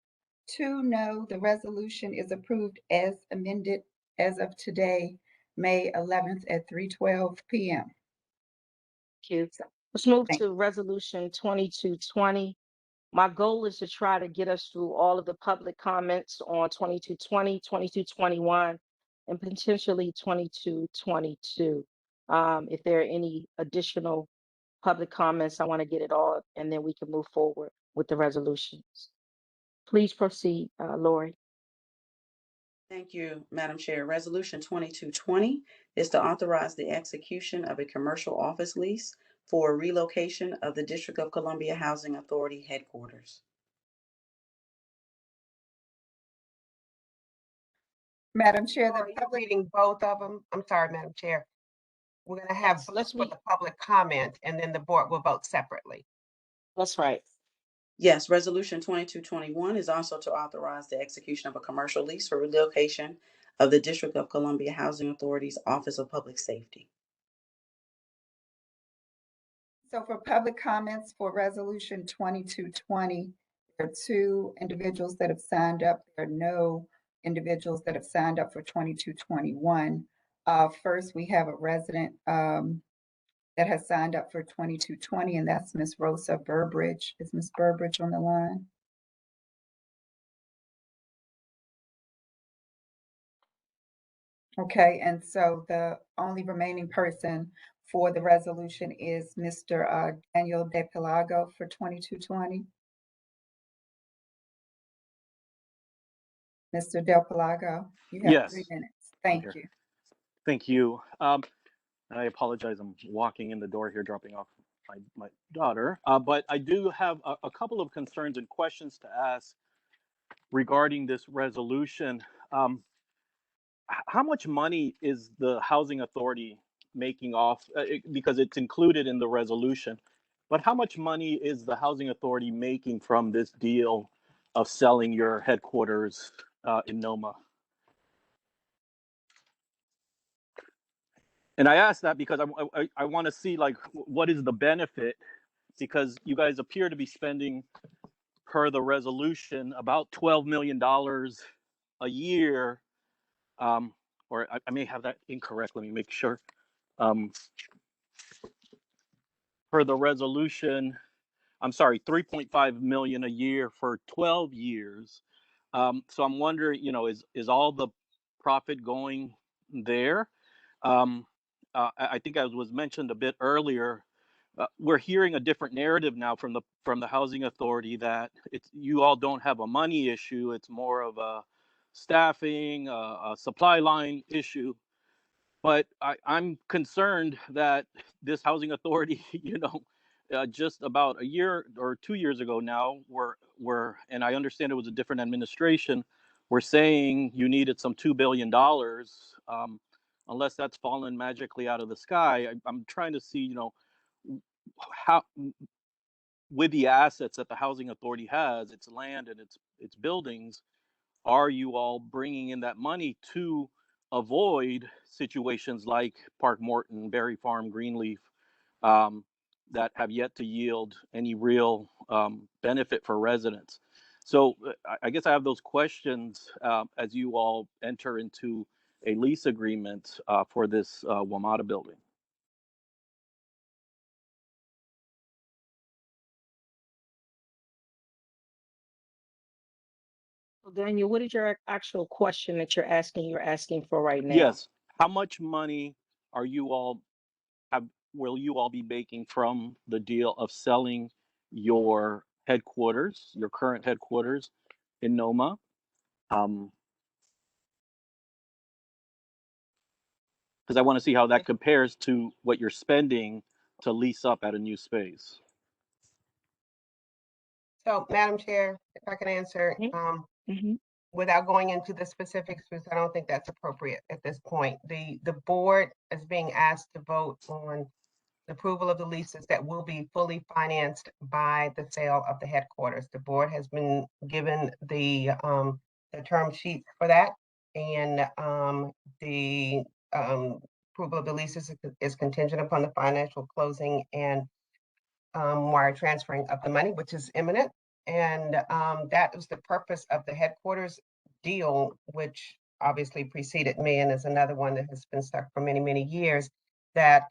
2 no. The resolution is approved as amended as of today, May 11th at 3:12 p.m. Thank you. Let's move to Resolution 2220. My goal is to try to get us through all of the public comments on 2220, 2221, and potentially 2222. If there are any additional public comments, I want to get it all, and then we can move forward with the resolutions. Please proceed, Lori. Thank you, Madam Chair. Resolution 2220 is to authorize the execution of a commercial office lease for relocation of the District of Columbia Housing Authority headquarters. Madam Chair, Are you reading both of them? I'm sorry, Madam Chair. We're going to have both for the public comment, and then the board will vote separately. That's right. Yes, Resolution 2221 is also to authorize the execution of a commercial lease for relocation of the District of Columbia Housing Authority's Office of Public Safety. So for public comments for Resolution 2220, there are 2 individuals that have signed up. There are no individuals that have signed up for 2221. First, we have a resident that has signed up for 2220, and that's Ms. Rosa Burbridge. Is Ms. Burbridge on the line? Okay, and so the only remaining person for the resolution is Mr. Daniel De Pelago for 2220. Mr. Del Pelago, you have Yes. 3 minutes. Thank you. Thank you. I apologize. I'm walking in the door here, dropping off my daughter. But I do have a couple of concerns and questions to ask regarding this resolution. How much money is the housing authority making off, because it's included in the resolution, but how much money is the housing authority making from this deal of selling your headquarters in Noma? And I ask that because I want to see, like, what is the benefit, because you guys appear to be spending, per the resolution, about $12 million a year, or I may have that incorrect. Let me make sure. Per the resolution, I'm sorry, 3.5 million a year for 12 years. So I'm wondering, is all the profit going there? I think, as was mentioned a bit earlier, we're hearing a different narrative now from the housing authority, that you all don't have a money issue. It's more of a staffing, a supply line issue. But I'm concerned that this housing authority, just about a year or 2 years ago now, and I understand it was a different administration, we're saying you needed some $2 billion. Unless that's fallen magically out of the sky, I'm trying to see, how, with the assets that the housing authority has, its land and its buildings, are you all bringing in that money to avoid situations like Park Morton, Berry Farm, Greenleaf, that have yet to yield any real benefit for residents? So I guess I have those questions as you all enter into a lease agreement for this WMATA building. Daniel, what is your actual question that you're asking? You're asking for right now? Yes. How much money will you all be making from the deal of selling your headquarters, your current headquarters in Noma? Because I want to see how that compares to what you're spending to lease up at a new space. So, Madam Chair, if I can answer, without going into the specifics, because I don't think that's appropriate at this point. The board is being asked to vote on the approval of the leases that will be fully financed by the sale of the headquarters. The board has been given the term sheet for that, and the approval of the leases is contingent upon the financial closing and wire transferring of the money, which is imminent. And that was the purpose of the headquarters deal, which obviously preceded me and is another one that has been stuck for many, many years, that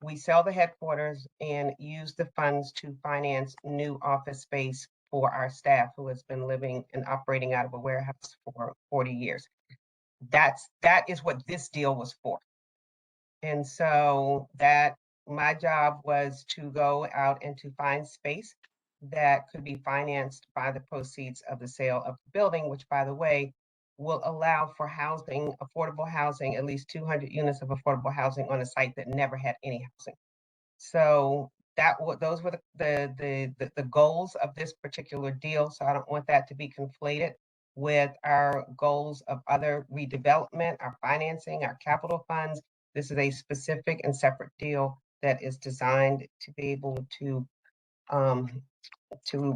we sell the headquarters and use the funds to finance new office space for our staff who has been living and operating out of a warehouse for 40 years. That is what this deal was for. And so my job was to go out and to find space that could be financed by the proceeds of the sale of the building, which, by the way, will allow for housing, affordable housing, at least 200 units of affordable housing on a site that never had any housing. So those were the goals of this particular deal. So I don't want that to be conflated with our goals of other redevelopment, our financing, our capital funds. This is a specific and separate deal that is designed to be able to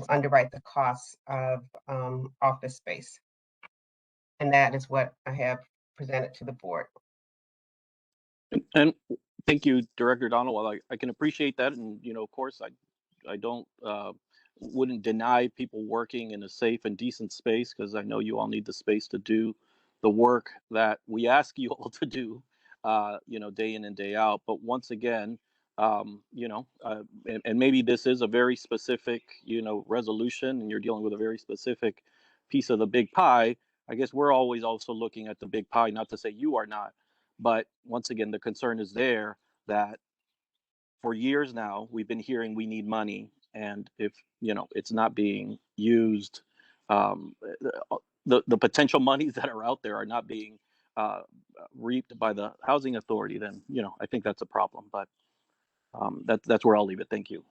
underwrite the costs of office space. And that is what I have presented to the board. And thank you, Director Donald. Well, I can appreciate that, and of course, I don't wouldn't deny people working in a safe and decent space, because I know you all need the space to do the work that we ask you all to do, day in and day out. But once again, and maybe this is a very specific, resolution, and you're dealing with a very specific piece of the big pie. I guess we're always also looking at the big pie, not to say you are not. But once again, the concern is there that for years now, we've been hearing we need money. And if, it's not being used, the potential monies that are out there are not being reaped by the housing authority, then, I think that's a problem. But That's where I'll leave it. Thank you.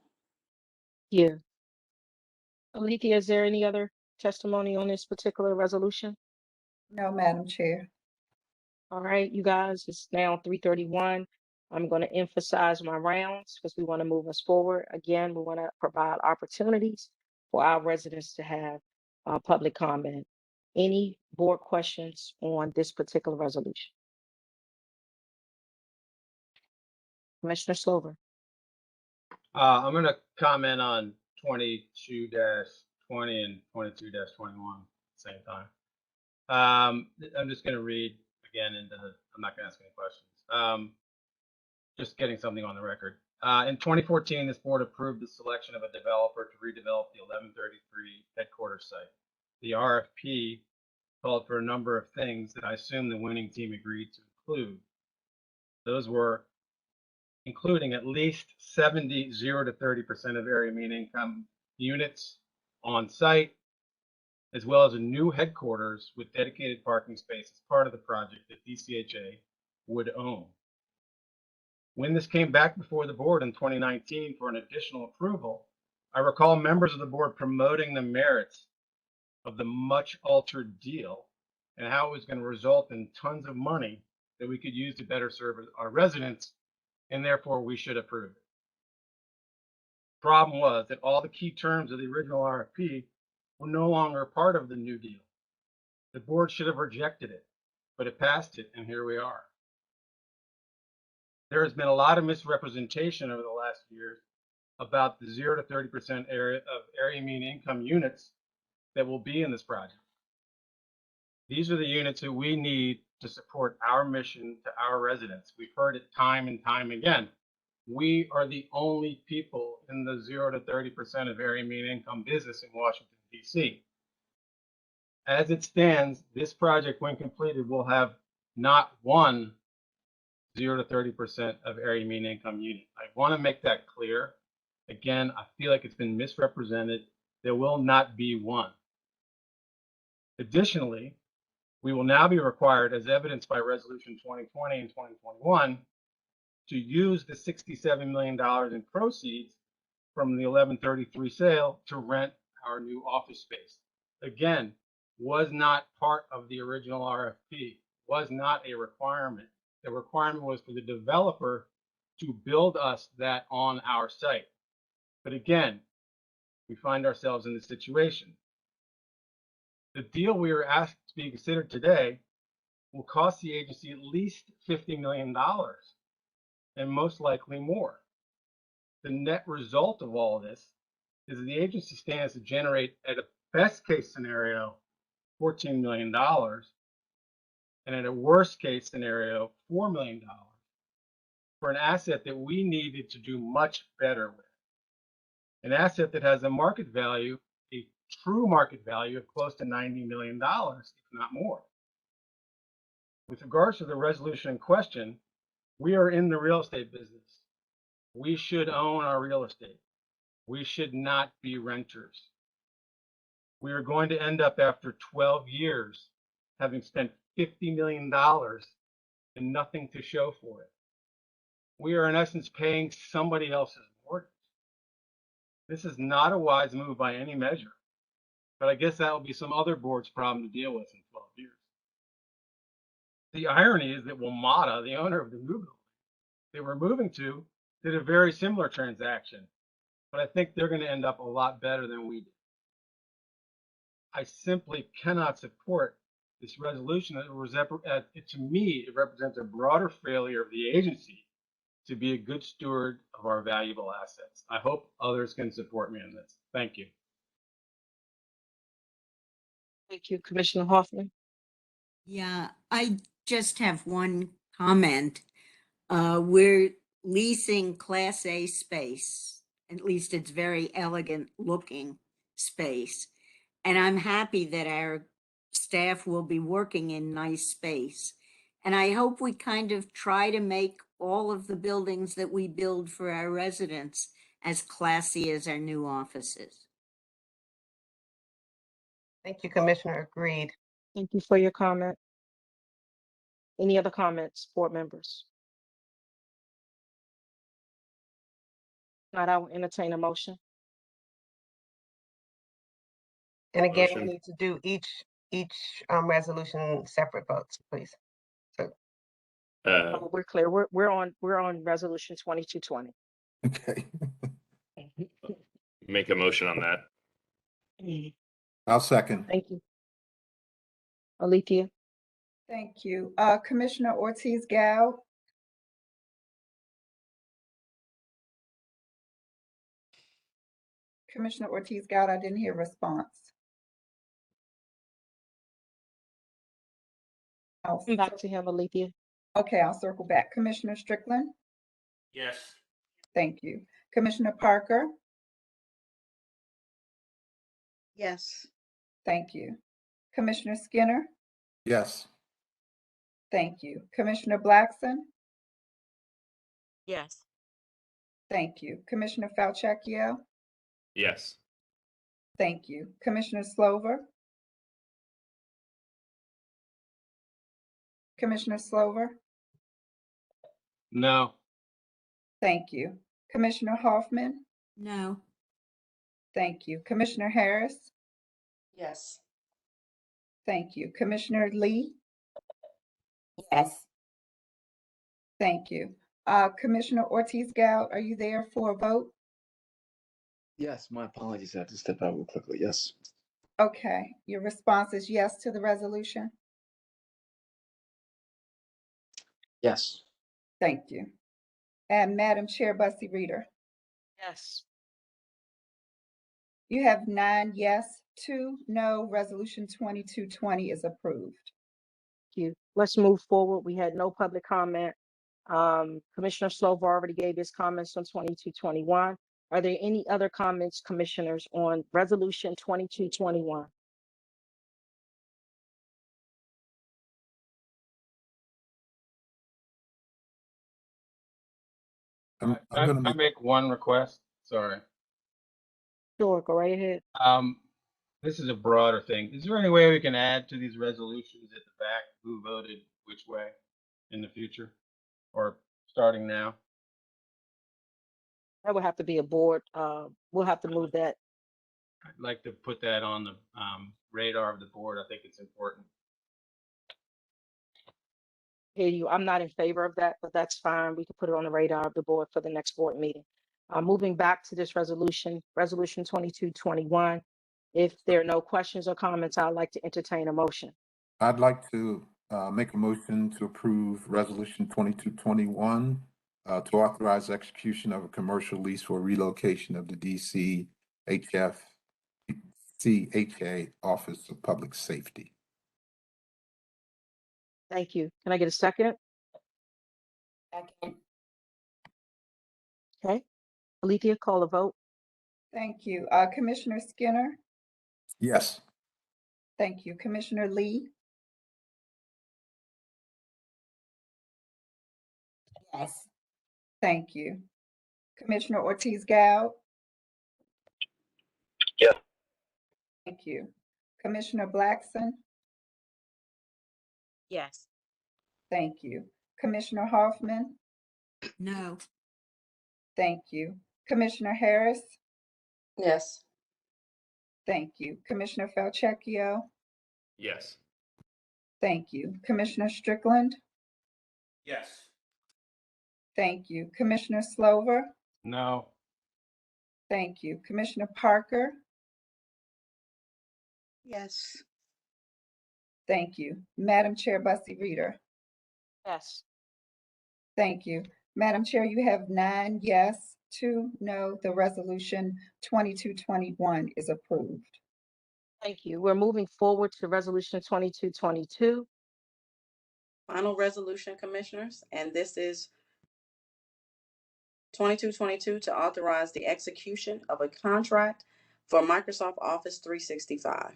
Yeah. Alethea, is there any other testimony on this particular resolution? No, Madam Chair. All right, you guys, it's now 3:31. I'm going to emphasize my rounds because we want to move us forward. Again, we want to provide opportunities for our residents to have public comment. Any board questions on this particular resolution? Commissioner Slover. I'm going to comment on 22-20 and 22-21 at the same time. I'm just going to read again I'm not going to ask any questions. Just getting something on the record. In 2014, this board approved the selection of a developer to redevelop the 1133 headquarters site. The RFP called for a number of things that I assume the winning team agreed to include. Those were including at least 0 to 30% of area mean income units on site, as well as a new headquarters with dedicated parking space as part of the project that DCHA would own. When this came back before the board in 2019 for an additional approval, I recall members of the board promoting the merits of the much altered deal and how it was going to result in tons of money that we could use to better serve our residents, and therefore we should approve it. Problem was that all the key terms of the original RFP were no longer part of the new deal. The board should have rejected it, but it passed it, and here we are. There has been a lot of misrepresentation over the last years about the 0 to 30% area mean income units that will be in this project. These are the units that we need to support our mission to our residents. We've heard it time and time again. We are the only people in the 0 to 30% of area mean income business in Washington, D.C. As it stands, this project, when completed, will have not one 0 to 30% of area mean income unit. I want to make that clear. Again, I feel like it's been misrepresented. There will not be one. Additionally, we will now be required, as evidenced by Resolution 2020 and 2021, to use the $67 million in proceeds from the 1133 sale to rent our new office space. Again, was not part of the original RFP, was not a requirement. The requirement was for the developer to build us that on our site. But again, we find ourselves in this situation. The deal we are asked to be considered today will cost the agency at least $50 million and most likely more. The net result of all of this is that the agency stands to generate, at a best case scenario, $14 million, and at a worst case scenario, $4 million for an asset that we needed to do much better with. An asset that has a market value, a true market value of close to $90 million, if not more. With regards to the resolution in question, we are in the real estate business. We should own our real estate. We should not be renters. We are going to end up after 12 years having spent $50 million and nothing to show for it. We are in essence paying somebody else's mortgage. This is not a wise move by any measure, but I guess that will be some other board's problem to deal with in 12 years. The irony is that WMATA, the owner of the new building they were moving to, did a very similar transaction, but I think they're going to end up a lot better than we did. I simply cannot support this resolution. To me, it represents a broader failure of the agency to be a good steward of our valuable assets. I hope others can support me in this. Thank you. Thank you, Commissioner Hoffman. Yeah, I just have one comment. We're leasing Class A space. At least it's very elegant looking space. And I'm happy that our staff will be working in nice space. And I hope we kind of try to make all of the buildings that we build for our residents as classy as our new offices. Thank you, Commissioner. Agreed. Thank you for your comment. Any other comments, board members? Not, I will entertain a motion. And again, we Motion. need to do each resolution separate votes, please. So We're clear. We're on resolution 2220. Okay, Make a motion on that. I'll second. Thank you. Alethea? Thank you. Commissioner Ortiz Gal, Commissioner Ortiz Gal, I didn't hear response. Come back to him, Alethea. Okay, I'll circle back. Commissioner Strickland? Yes. Thank you. Commissioner Parker? Yes. Thank you. Commissioner Skinner? Yes. Thank you. Commissioner Blackson? Yes. Thank you. Commissioner Falchecchio? Yes. Thank you. Commissioner Slover? Commissioner Slover? No. Thank you. Commissioner Hoffman? No. Thank you. Commissioner Harris? Yes. Thank you. Commissioner Lee? Yes. Thank you. Commissioner Ortiz Gal, are you there for a vote? Yes, my apologies. I have to step out real quickly. Yes. Okay, your response is yes to the resolution? Yes. Thank you. And Madam Chair Bussy Reader, Yes. you have 9 yes, 2 no. Resolution 2220 is approved. Thank you. Let's move forward. We had no public comment. Commissioner Slover already gave his comments on 2221. Are there any other comments, commissioners, on resolution 2221? I'm gonna I make one request. Sorry. Sure, go right ahead. This is a broader thing. Is there any way we can add to these resolutions at the back who voted which way in the future or starting now? That would have to be a board. We'll have to move that. I'd like to put that on the radar of the board. I think it's important. Hear you. I'm not in favor of that, but that's fine. We can put it on the radar of the board for the next board meeting. Moving back to this resolution 2221. If there are no questions or comments, I'd like to entertain a motion. I'd like to make a motion to approve resolution 2221 to authorize execution of a commercial lease for relocation of the DCHA Office of Public Safety. Thank you. Can I get a second? Second. Okay. Alethea, call a vote. Thank you. Commissioner Skinner? Yes. Thank you. Commissioner Lee? Yes. Thank you. Commissioner Ortiz Gal? Yeah. Thank you. Commissioner Blackson? Yes. Thank you. Commissioner Hoffman? No. Thank you. Commissioner Harris? Yes. Thank you. Commissioner Falchecchio? Yes. Thank you. Commissioner Strickland? Yes. Thank you. Commissioner Slover? No. Thank you. Commissioner Parker? Yes. Thank you. Madam Chair Bussy Reader? Yes. Thank you. Madam Chair, you have 9 yes, 2 no. The resolution 2221 is approved. Thank you. We're moving forward to resolution 2222. Final resolution, commissioners, and this is 2222 to authorize the execution of a contract for Microsoft Office 365.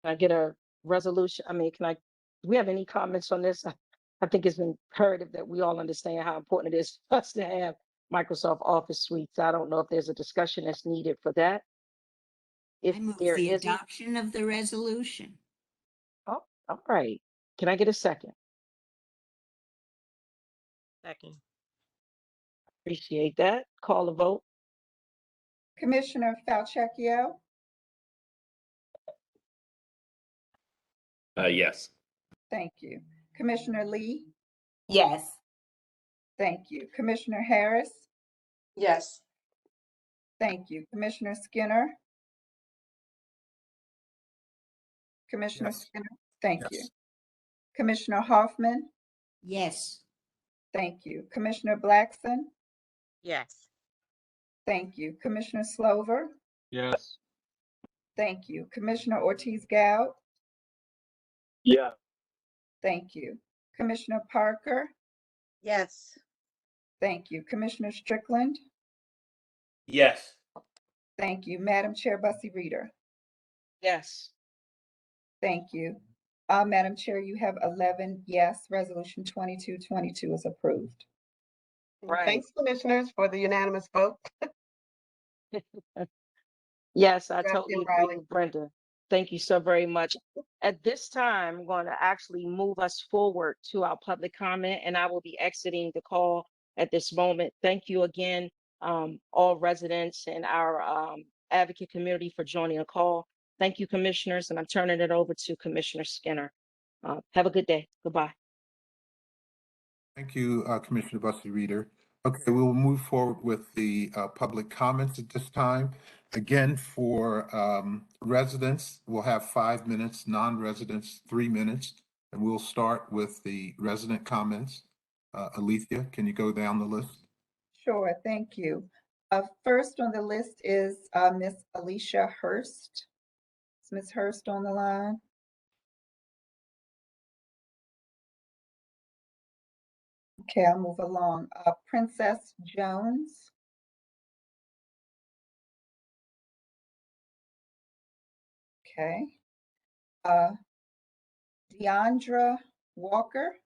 Can I get a resolution? Do we have any comments on this? I think it's imperative that we all understand how important it is for us to have Microsoft Office suites. I don't know if there's a discussion that's needed for that. If I move there the isn't, adoption of the resolution. oh, all right. Can I get a second? Second. Appreciate that. Call a vote. Commissioner Falchecchio, Yes. thank you. Commissioner Lee, Yes. thank you. Commissioner Harris, Yes. thank you. Commissioner Skinner, Commissioner Yes. Skinner, thank you. Yes. Commissioner Hoffman, Yes. thank you. Commissioner Blackson, Yes. thank you. Commissioner Slover, Yes. thank you. Commissioner Ortiz-Goud, Yeah. thank you. Commissioner Parker, Yes. thank you. Commissioner Strickland, Yes. thank you. Madam Chair Bussey Reader, Yes. thank you. Madam Chair, you have 11 yes. Resolution 2222 is approved. Right. Thanks, commissioners, for the unanimous vote. Yes, I Good totally afternoon, agree with Brenda. Thank you so very much. At this time, I'm going to actually move us forward to our public comment, and I will be exiting the call at this moment. Thank you again, all residents and our advocate community for joining the call. Thank you, commissioners, and I'm turning it over to Commissioner Skinner. Have a good day. Goodbye. Thank you, Commissioner Bussey Reader. Okay, we will move forward with the public comments at this time. Again, for residents, we'll have 5 minutes, non-residents, 3 minutes, and we'll start with the resident comments. Alethea, can you go down the list? Sure, thank you. First on the list is Miss Alicia Hurst. Is Miss Hurst on the line? Okay, I'll move along. Princess Jones. Okay. Deandra Walker.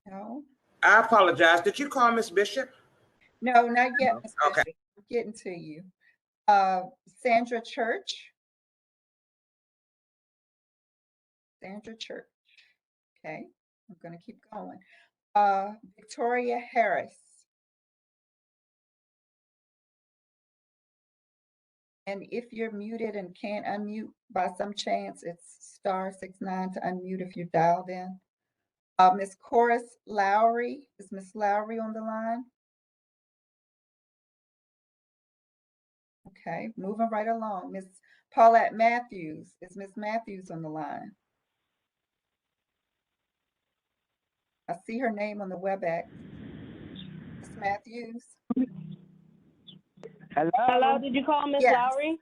No. I apologize. Did you call Miss Bishop? No, not yet, Miss Okay. Bishop. I'm getting to you. Sandra Church. Sandra Church. Okay, I'm gonna keep going. Victoria Harris. And if you're muted and can't unmute by some chance, it's *69 to unmute if you dialed in. Miss Chorus Lowry. Is Miss Lowry on the line? Okay, moving right along. Miss Paulette Matthews. Is Miss Matthews on the line? I see her name on the WebEx. Miss Matthews? Hello? Hello, did you call Miss Yes. Lowry?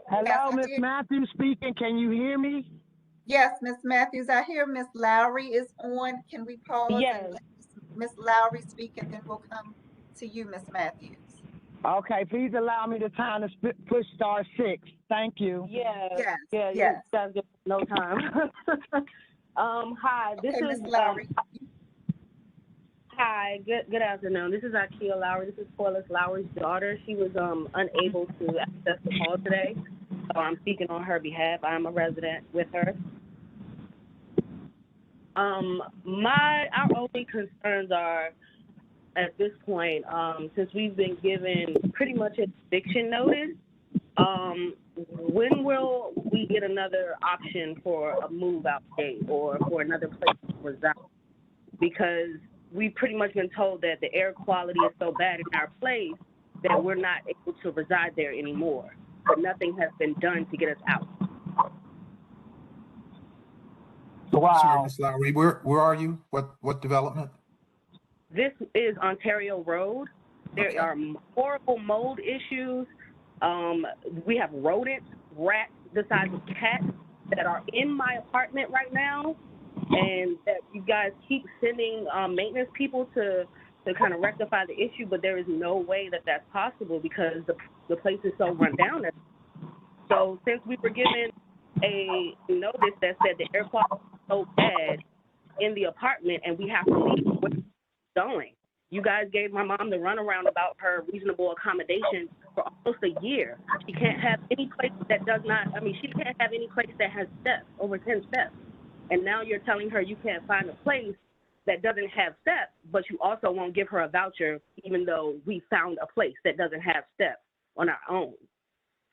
Hello, Yes, Miss did. Matthews speaking. Can you hear me? Yes, Miss Matthews. I hear Miss Lowry is on. Can we pause Yes. and let Miss Lowry speak, and then we'll come to you, Miss Matthews? Okay, please allow me the time to push *6. Thank you. Yeah. Yes. Yeah. Yes. You guys get no time. Hi. This Okay, is Miss Lowry. Hi. Good afternoon. This is Akia Lowry. This is Corliss Lowry's daughter. She was unable to access the call today, so I'm speaking on her behalf. I'm a resident with her. Our only concerns are, at this point, since we've been given pretty much an eviction notice, when will we get another option for a move out date or for another place to reside? Because we've pretty much been told that the air quality is so bad in our place that we're not able to reside there anymore. But nothing has been done to get us out. Wow. Sorry, Ms. Lowry, where are you? What development? This is Ontario Road. There Okay. are horrible mold issues. We have rodents, rats the size of cats that are in my apartment right now, and that you guys keep sending maintenance people to kind of rectify the issue, but there is no way that that's possible because the place is so run down. So since we were given a notice that said the air quality is so bad in the apartment and we have to leave, where are we going? You guys gave my mom the runaround about her reasonable accommodation for almost a year. She can't have any place that does not, she can't have any place that has steps, over 10 steps. and now you're telling her you can't find a place that doesn't have steps, but you also won't give her a voucher even though we found a place that doesn't have steps on our own.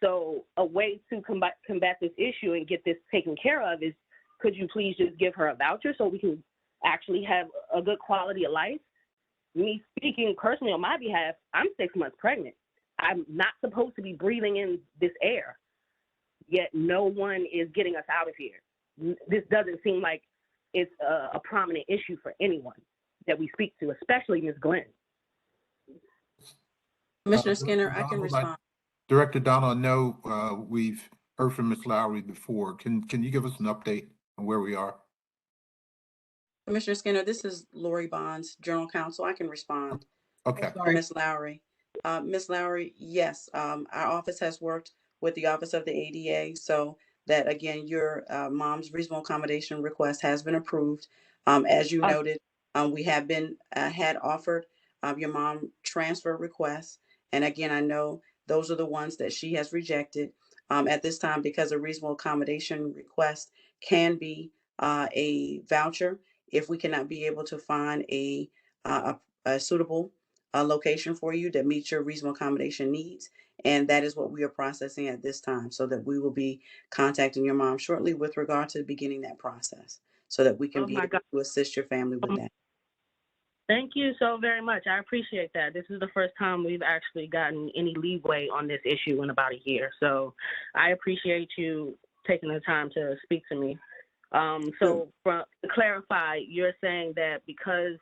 So a way to combat this issue and get this taken care of is, could you please just give her a voucher so we can actually have a good quality of life? Me speaking personally on my behalf, I'm 6 months pregnant. I'm not supposed to be breathing in this air, yet no one is getting us out of here. This doesn't seem like it's a prominent issue for anyone that we speak to, especially Ms. Glenn. Commissioner Skinner, I can respond. Director Donald, I know we've heard from Ms. Lowry before. Can you give us an update on where we are? Commissioner Skinner, this is Lori Bonds, General Counsel. I can respond. Okay. Ms. Lowry. Ms. Lowry, yes, our office has worked with the Office of the ADA so that, again, your mom's reasonable accommodation request has been approved. As you noted, we have been had offered your mom transfer requests. And again, I know those are the ones that she has rejected at this time, because a reasonable accommodation request can be a voucher if we cannot be able to find a suitable location for you that meets your reasonable accommodation needs. And that is what we are processing at this time, so that we will be contacting your mom shortly with regard to beginning that process so that we can be able to assist your family with that. Thank you so very much. I appreciate that. This is the first time we've actually gotten any leeway on this issue in about a year. So I appreciate you taking the time to speak to me. To clarify, you're saying that because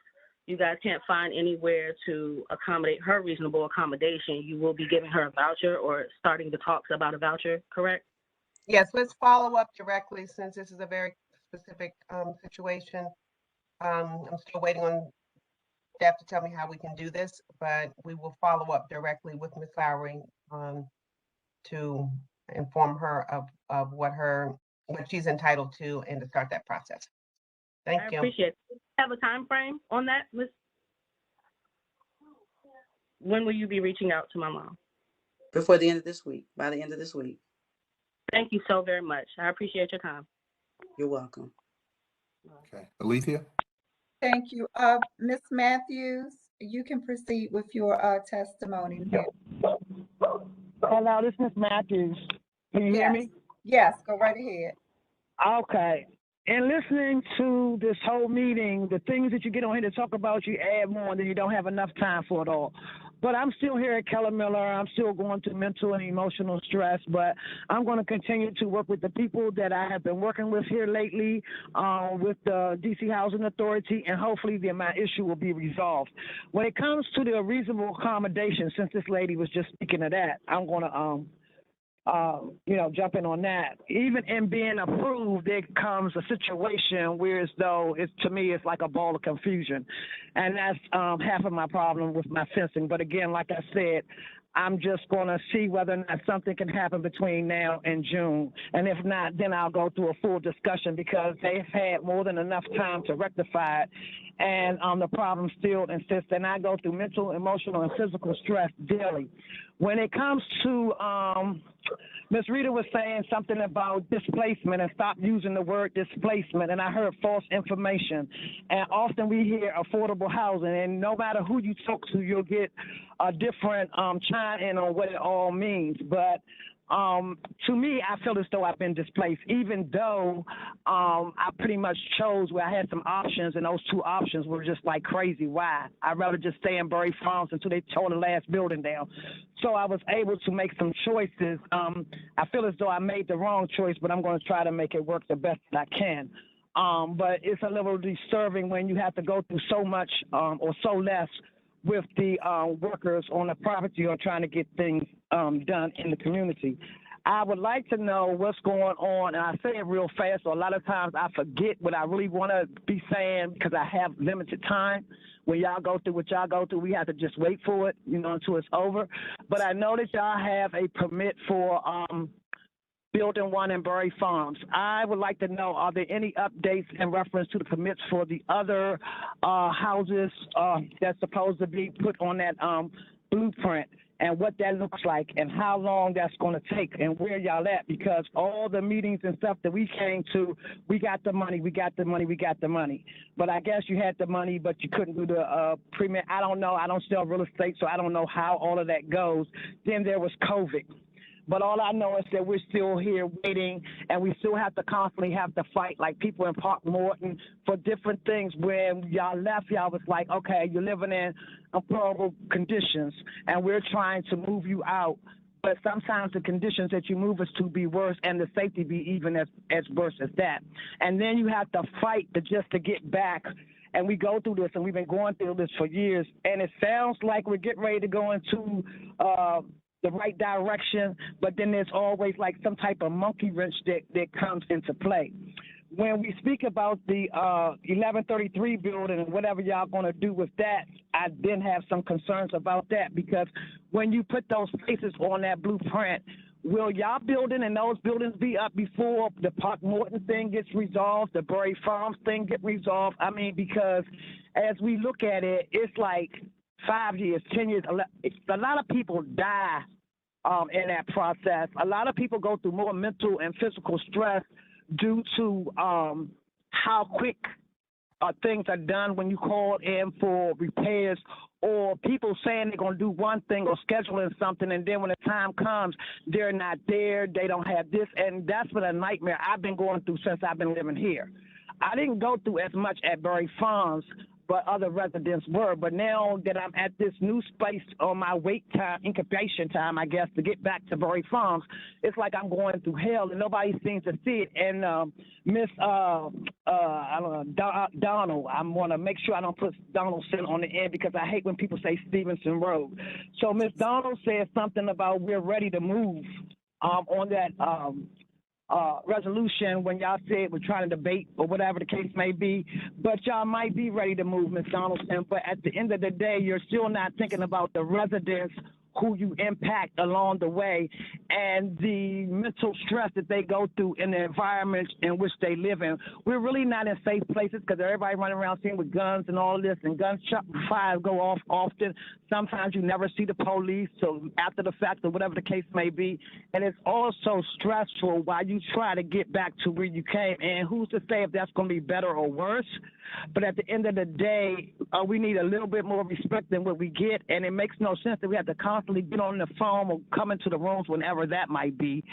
you guys can't find anywhere to accommodate her reasonable accommodation, you will be giving her a voucher or starting the talks about a voucher, correct? Yes, let's follow up directly since this is a very specific situation. I'm still waiting on staff to tell me how we can do this, but we will follow up directly with Ms. Lowry to inform her of what she's entitled to and to start that process. Thank you. I appreciate it. Have a time frame on that, Ms.? When will you be reaching out to my mom? Before the end of this week, by the end of this week. Thank you so very much. I appreciate your time. You're welcome. Okay. Alethea? Thank you. Ms. Matthews, you can proceed with your testimony. Hello, this is Ms. Matthews. Can you hear me? Yes, go right ahead. Okay. And listening to this whole meeting, the things that you get on here to talk about, you add more, and then you don't have enough time for it all. But I'm still here at Keller Miller. I'm still going through mental and emotional stress, but I'm going to continue to work with the people that I have been working with here lately with the DC Housing Authority, and hopefully my issue will be resolved. When it comes to the reasonable accommodation, since this lady was just speaking of that, I'm going to jump in on that. Even in being approved, there comes a situation where as though to me, it's like a ball of confusion. And that's half of my problem with my fencing. But again, like I said, I'm just going to see whether or not something can happen between now and June. And if not, then I'll go through a full discussion because they've had more than enough time to rectify it. And the problem still insists, and I go through mental, emotional, and physical stress daily. When it comes to, Ms. Rita was saying something about displacement and stop using the word displacement, and I heard false information. And often we hear affordable housing, and no matter who you talk to, you'll get a different chime in on what it all means. But to me, I feel as though I've been displaced, even though I pretty much chose where I had some options, and those two options were just like crazy. Why? I'd rather just stay in Bury Farms until they tore the last building down. So I was able to make some choices. I feel as though I made the wrong choice, but I'm going to try to make it work the best that I can. But it's a little disturbing when you have to go through so much or so less with the workers on the property or trying to get things done in the community. I would like to know what's going on, and I say it real fast, so a lot of times I forget what I really want to be saying because I have limited time. When y'all go through what y'all go through, we have to just wait for it, until it's over. But I know that y'all have a permit for building one in Bury Farms. I would like to know, are there any updates in reference to the permits for the other houses that's supposed to be put on that blueprint? and what that looks like and how long that's going to take and where y'all at, because all the meetings and stuff that we came to, we got the money. But I guess you had the money, but you couldn't do the premium. I don't know. I don't sell real estate, so I don't know how all of that goes. Then there was COVID. But all I know is that we're still here waiting, and we still have to constantly have to fight like people in Park Morton for different things. When y'all left, y'all was like, okay, you're living in horrible conditions, and we're trying to move you out. But sometimes the conditions that you move us to be worse, and the safety be even as worse as that. And then you have to fight just to get back. And we go through this, and we've been going through this for years. And it sounds like we're getting ready to go into the right direction, but then there's always like some type of monkey wrench that comes into play. When we speak about the 1133 building and whatever y'all gonna do with that, I then have some concerns about that, because when you put those places on that blueprint, will y'all building and those buildings be up before the Park Morton thing gets resolved, the Berry Farms thing get resolved? I mean, because as we look at it, it's like 5 years, 10 years, a lot of people die in that process. A lot of people go through more mental and physical stress due to how quick things are done when you call in for repairs, or people saying they're going to do one thing or scheduling something, and then when the time comes, they're not there, they don't have this, and that's been a nightmare I've been going through since I've been living here. I didn't go through as much at Berry Farms, but other residents were. But now that I'm at this new space on my wait time, incubation time, I guess, to get back to Berry Farms, it's like I'm going through hell, and nobody seems to see it. And Miss Donald, I'm going to make sure I don't put Donaldson on the end, because I hate when people say Stevenson Road. So Miss Donald said something about we're ready to move on that resolution when y'all said we're trying to debate or whatever the case may be, but y'all might be ready to move, Ms. Donaldson, but at the end of the day, you're still not thinking about the residents who you impact along the way and the mental stress that they go through in the environment in which they live in. We're really not in safe places because everybody running around seeing with guns and all this, and gunshot fires go off often. Sometimes you never see the police till after the fact or whatever the case may be. And it's also stressful while you try to get back to where you came. And who's to say if that's going to be better or worse? But at the end of the day, we need a little bit more respect than what we get. And it makes no sense that we have to constantly get on the phone or come into the rooms whenever that might be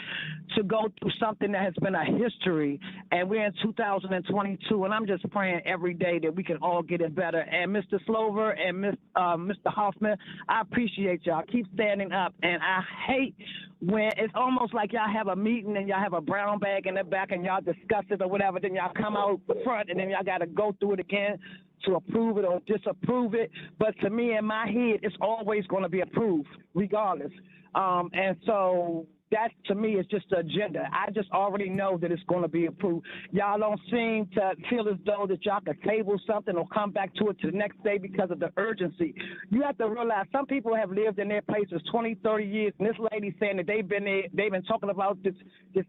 to go through something that has been a history. And we're in 2022, and I'm just praying every day that we can all get it better. And Mr. Slover and Mr. Hoffman, I appreciate y'all. Keep standing up. And I hate when it's almost like y'all have a meeting and y'all have a brown bag in the back and y'all discuss it or whatever, then y'all come out front and then y'all got to go through it again to approve it or disapprove it. But to me, in my head, it's always going to be approved regardless. And so that, to me, is just the agenda. I just already know that it's going to be approved. Y'all don't seem to feel as though that y'all could table something or come back to it to the next day because of the urgency. You have to realize some people have lived in their places 20, 30 years, and this lady's saying that they've been talking about this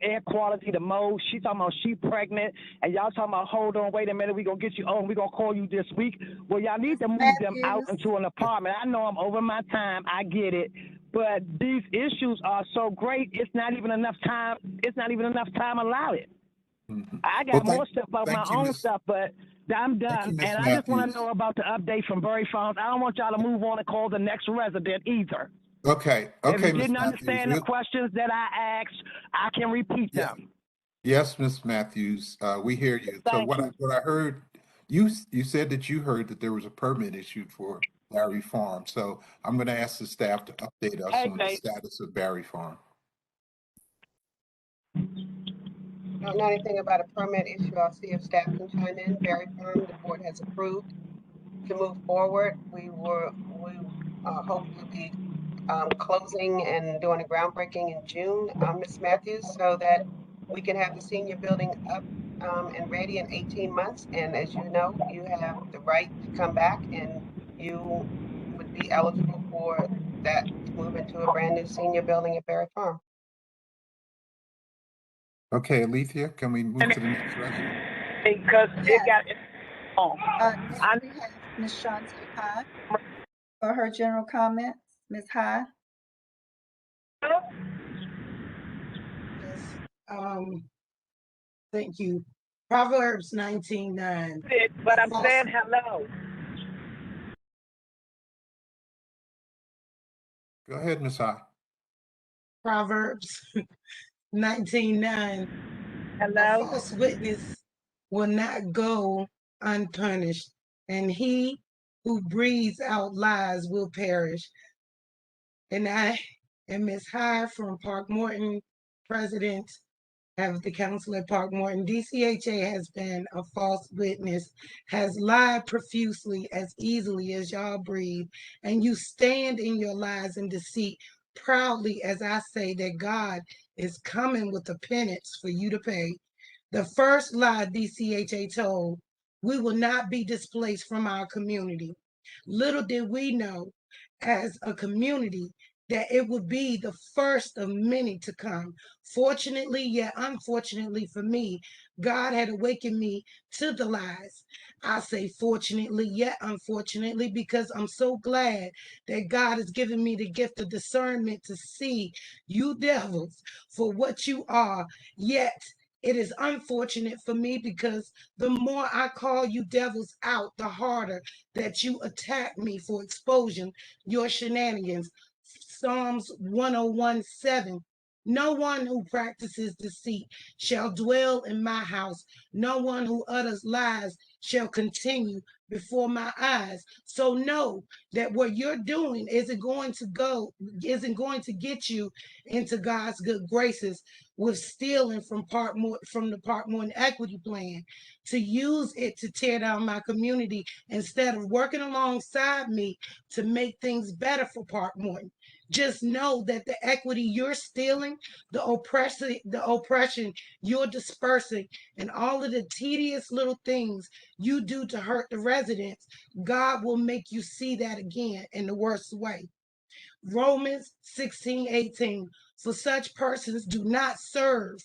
air quality, the mold. She's talking about she pregnant, and y'all talking about, hold on, wait a minute, we're going to get you on, we're going to call you this week. Well, y'all need to move them out into an apartment. I know I'm over my time. I get it. But these issues are so great, it's not even enough time. It's not even enough time allowed. I got more stuff about my own stuff, but I'm done. And I just want to know about the update from Berry Farms. I don't want y'all to move on and call the next resident either. Okay. If you didn't Ms. understand the questions that I asked, I can repeat them. Yes, Ms. Matthews, we hear you. So what I heard, you said that you heard that there was a permit issued for Barry Farm. So I'm going to ask the staff to update us on the status of Barry Farm. Don't know anything about a permit issue. I'll see if staff can chime in. Berry Farm, the board has approved to move forward. We hope to be closing and doing a groundbreaking in June, Ms. Matthews, so that we can have the senior building up and ready in 18 months. And as you know, you have the right to come back and you would be eligible for that to move into a brand new senior building at Berry Farm. Okay, Alethea, can we move to the next resident? Because it got we have Ms. Shanti High for her general comments. Ms. High. Thank you. Proverbs 19:9. But I'm saying hello. Go ahead, Ms. High. Proverbs 19:9. Hello. A false witness will not go unpunished, and he who breathes out lies will perish. And I am Ms. High from Park Morton, president of the council at Park Morton. DCHA has been a false witness, has lied profusely as easily as y'all breathe, and you stand in your lies and deceit proudly as I say that God is coming with a penance for you to pay. The first lie DCHA told, we will not be displaced from our community. Little did we know as a community that it would be the first of many to come. Fortunately, yet unfortunately for me, God had awakened me to the lies. I say fortunately, yet unfortunately, because I'm so glad that God has given me the gift of discernment to see you devils for what you are, yet it is unfortunate for me because the more I call you devils out, the harder that you attack me for exposing your shenanigans. Psalms 101:7. No one who practices deceit shall dwell in my house. No one who utters lies shall continue before my eyes. So know that what you're doing isn't going to get you into God's good graces with stealing from the Park Morton Equity Plan, to use it to tear down my community instead of working alongside me to make things better for Park Morton. Just know that the equity you're stealing, the oppression you're dispersing, and all of the tedious little things you do to hurt the residents, God will make you see that again in the worst way. Romans 16:18. For such persons do not serve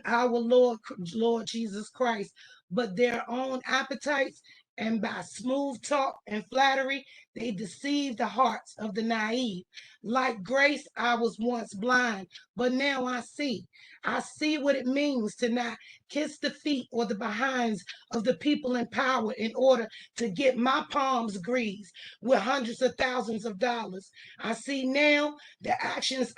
our Lord Jesus Christ, but their own appetites, and by smooth talk and flattery, they deceive the hearts of the naive. Like Grace, I was once blind, but now I see. I see what it means to not kiss the feet or the behinds of the people in power in order to get my palms greased with hundreds of thousands of dollars. I see now the actions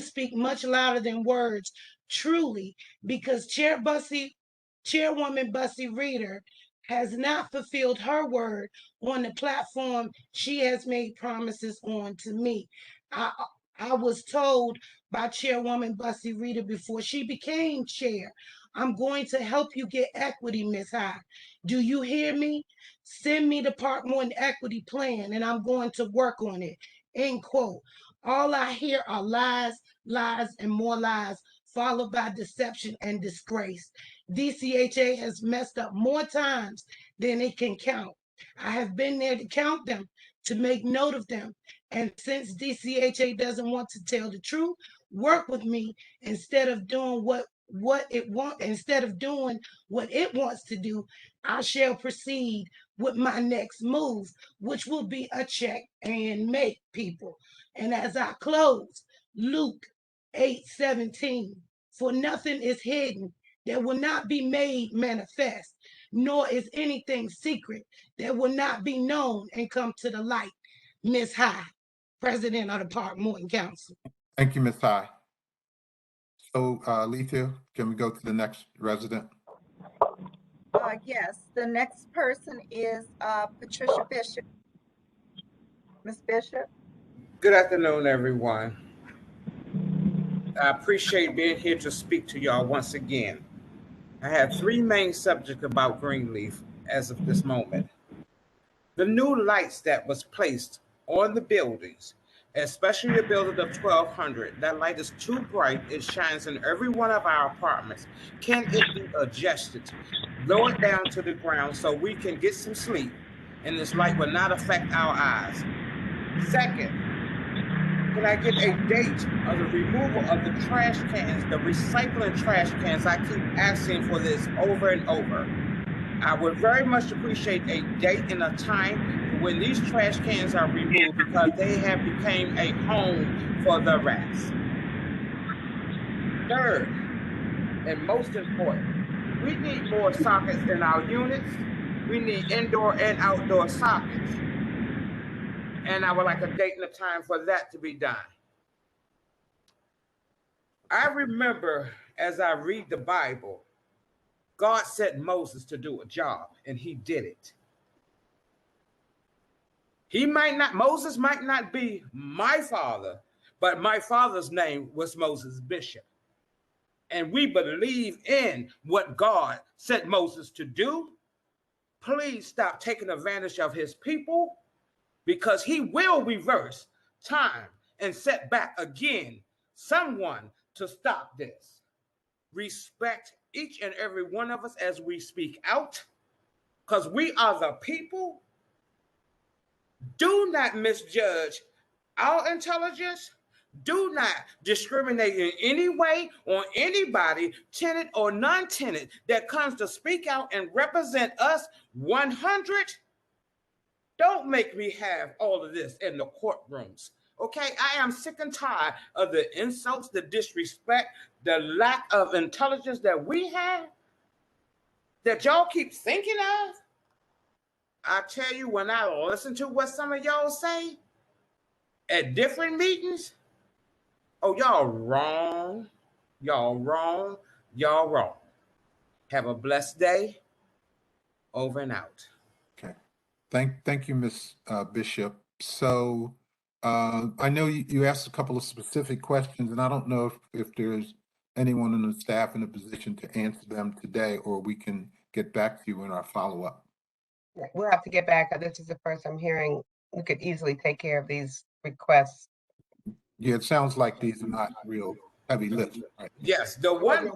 speak much louder than words, truly, because Chairwoman Bussy Reeder has not fulfilled her word on the platform she has made promises on to me. I was told by Chairwoman Bussy Reeder before she became chair, I'm going to help you get equity, Ms. High. Do you hear me? Send me the Park Morton Equity Plan and I'm going to work on it. End quote. All I hear are lies, lies, and more lies, followed by deception and disgrace. DCHA has messed up more times than it can count. I have been there to count them, to make note of them. And since DCHA doesn't want to tell the truth, work with me instead of doing what it wants to do. I shall proceed with my next move, which will be a check and make, people. And as I close, Luke 8:17, for nothing is hidden that will not be made manifest, nor is anything secret that will not be known and come to the light. Ms. High, President of the Park Morton Council. Thank you, Ms. High. So, Lethea, can we go to the next resident? Yes, the next person is Patricia Bishop. Ms. Bishop. Good afternoon, everyone. I appreciate being here to speak to y'all once again. I have three main subjects about Greenleaf as of this moment. The new lights that was placed on the buildings, especially the building of 1200, that light is too bright. It shines in every one of our apartments. Can it be adjusted, lowered down to the ground so we can get some sleep and this light will not affect our eyes? Second, can I get a date of the removal of the trash cans, the recycling trash cans? I keep asking for this over and over. I would very much appreciate a date and a time when these trash cans are removed because they have become a home for the rats. Third, and most important, we need more sockets in our units. We need indoor and outdoor sockets. And I would like a date and a time for that to be done. I remember as I read the Bible, God sent Moses to do a job, and he did it. Moses might not be my father, but my father's name was Moses Bishop. And we believe in what God sent Moses to do. Please stop taking advantage of his people, because he will reverse time and set back again someone to stop this. Respect each and every one of us as we speak out, because we are the people. Do not misjudge our intelligence. Do not discriminate in any way on anybody, tenant or non-tenant, that comes to speak out and represent us 100. Don't make me have all of this in the courtrooms. Okay, I am sick and tired of the insults, the disrespect, the lack of intelligence that we have, that y'all keep thinking of. I tell you, when I listen to what some of y'all say at different meetings, oh, y'all wrong. Y'all wrong. Y'all wrong. Have a blessed day. Over and out. Okay. Thank you, Ms. Bishop. So I know you asked a couple of specific questions, and I don't know if there's anyone in the staff in a position to answer them today, or we can get back to you in our follow-up. We'll have to get back. This is the first I'm hearing. We could easily take care of these requests. Yeah, it sounds like these are not real heavy lifts. Right? Yes, the one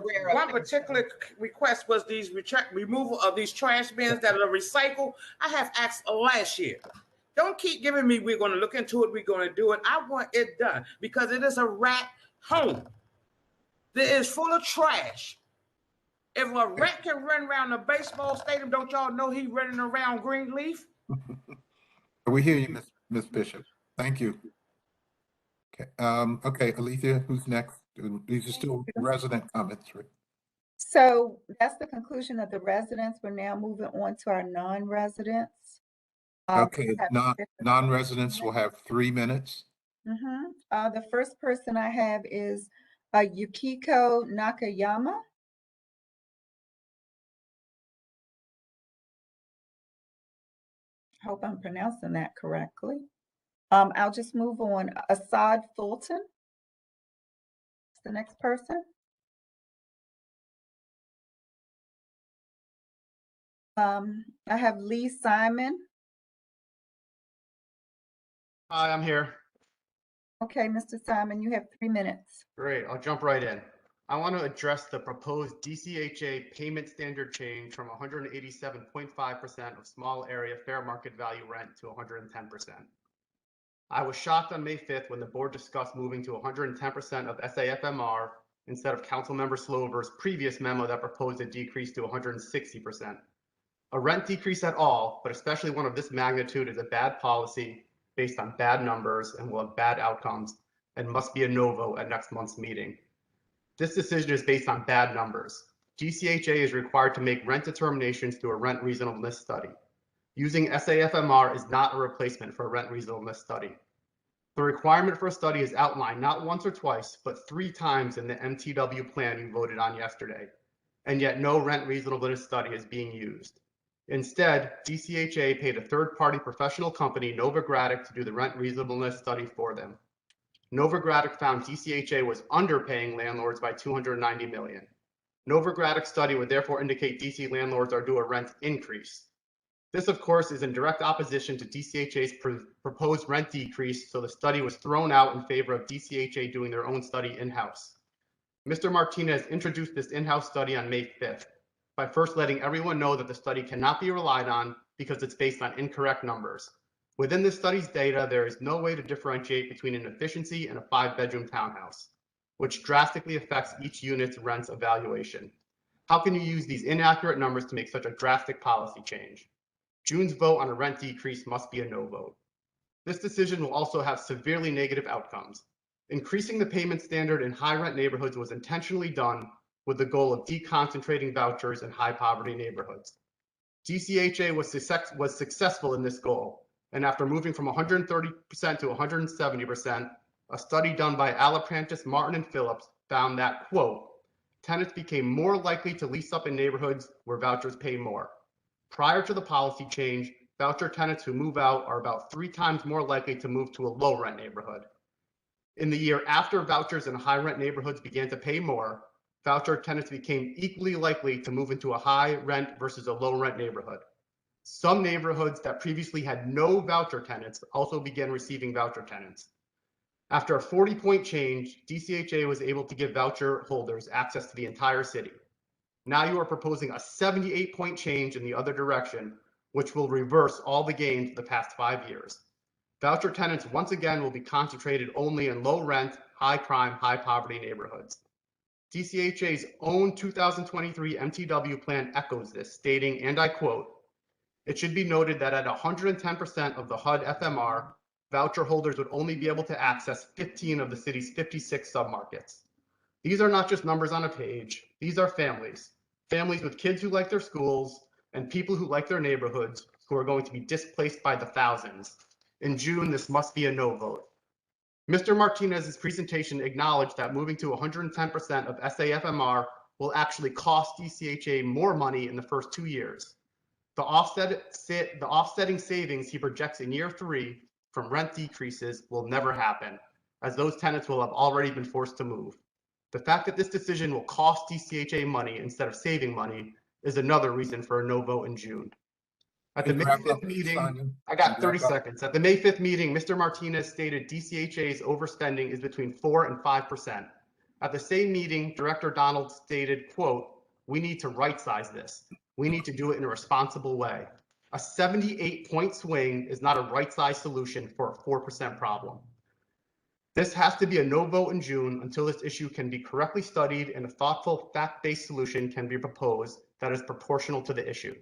particular request was these removal of these trash bins that are recycled. I have asked last year. Don't keep giving me, we're going to look into it, we're going to do it. I want it done because it is a rat home that is full of trash. If a rat can run around the baseball stadium, don't y'all know he running around Greenleaf? We hear you, Ms. Bishop. Thank you. Okay, okay, Alethea, who's next? These are still resident comments, right? So that's the conclusion of the residents. We're now moving on to our non-residents. Okay, non-residents will have 3 minutes. The first person I have is Yukiko Nakayama. Hope I'm pronouncing that correctly. I'll just move on. Assad Fulton. The next person. I have Lee Simon. Hi, I'm here. Okay, Mr. Simon, you have 3 minutes. Great, I'll jump right in. I want to address the proposed DCHA payment standard change from 187.5% of small area fair market value rent to 110%. I was shocked on May 5th when the board discussed moving to 110% of SAFMR instead of Councilmember Slover's previous memo that proposed a decrease to 160%. A rent decrease at all, but especially one of this magnitude, is a bad policy based on bad numbers and will have bad outcomes and must be a no vote at next month's meeting. This decision is based on bad numbers. DCHA is required to make rent determinations through a rent reasonableness study. Using SAFMR is not a replacement for a rent reasonableness study. The requirement for a study is outlined not once or twice, but 3 times in the MTW plan you voted on yesterday, and yet no rent reasonableness study is being used. Instead, DCHA paid a third-party professional company, Novogradac, to do the rent reasonableness study for them. Novogradac found DCHA was underpaying landlords by $290 million. Novogradac's study would therefore indicate DC landlords are due a rent increase. This, of course, is in direct opposition to DCHA's proposed rent decrease, so the study was thrown out in favor of DCHA doing their own study in-house. Mr. Martinez introduced this in-house study on May 5th by first letting everyone know that the study cannot be relied on because it's based on incorrect numbers. Within this study's data, there is no way to differentiate between an efficiency and a 5-bedroom townhouse, which drastically affects each unit's rents evaluation. How can you use these inaccurate numbers to make such a drastic policy change? June's vote on a rent decrease must be a no vote. This decision will also have severely negative outcomes. Increasing the payment standard in high rent neighborhoods was intentionally done with the goal of deconcentrating vouchers in high poverty neighborhoods. DCHA was successful in this goal, and after moving from 130% to 170%, a study done by Alaprantis, Martin, and Phillips found that, quote, tenants became more likely to lease up in neighborhoods where vouchers pay more. Prior to the policy change, voucher tenants who move out are about 3 times more likely to move to a low rent neighborhood. In the year after vouchers in high rent neighborhoods began to pay more, voucher tenants became equally likely to move into a high rent versus a low rent neighborhood. Some neighborhoods that previously had no voucher tenants also began receiving voucher tenants. After a 40-point change, DCHA was able to give voucher holders access to the entire city. Now you are proposing a 78-point change in the other direction, which will reverse all the gains of the past 5 years. Voucher tenants once again will be concentrated only in low rent, high crime, high poverty neighborhoods. DCHA's own 2023 MTW plan echoes this, stating, and I quote, it should be noted that at 110% of the HUD FMR, voucher holders would only be able to access 15 of the city's 56 submarkets. These are not just numbers on a page. These are families. Families with kids who like their schools and people who like their neighborhoods who are going to be displaced by the thousands. In June, this must be a no vote. Mr. Martinez's presentation acknowledged that moving to 110% of SAFMR will actually cost DCHA more money in the first 2 years. The offsetting savings he projects in year 3 from rent decreases will never happen, as those tenants will have already been forced to move. The fact that this decision will cost DCHA money instead of saving money is another reason for a no vote in June. At the May 5th meeting, I got 30 seconds. At the May 5th meeting, Mr. Martinez stated DCHA's overspending is between 4 and 5%. At the same meeting, Director Donald stated, quote, we need to right-size this. We need to do it in a responsible way. A 78-point swing is not a right-size solution for a 4% problem. This has to be a no vote in June until this issue can be correctly studied and a thoughtful, fact-based solution can be proposed that is proportional to the issue.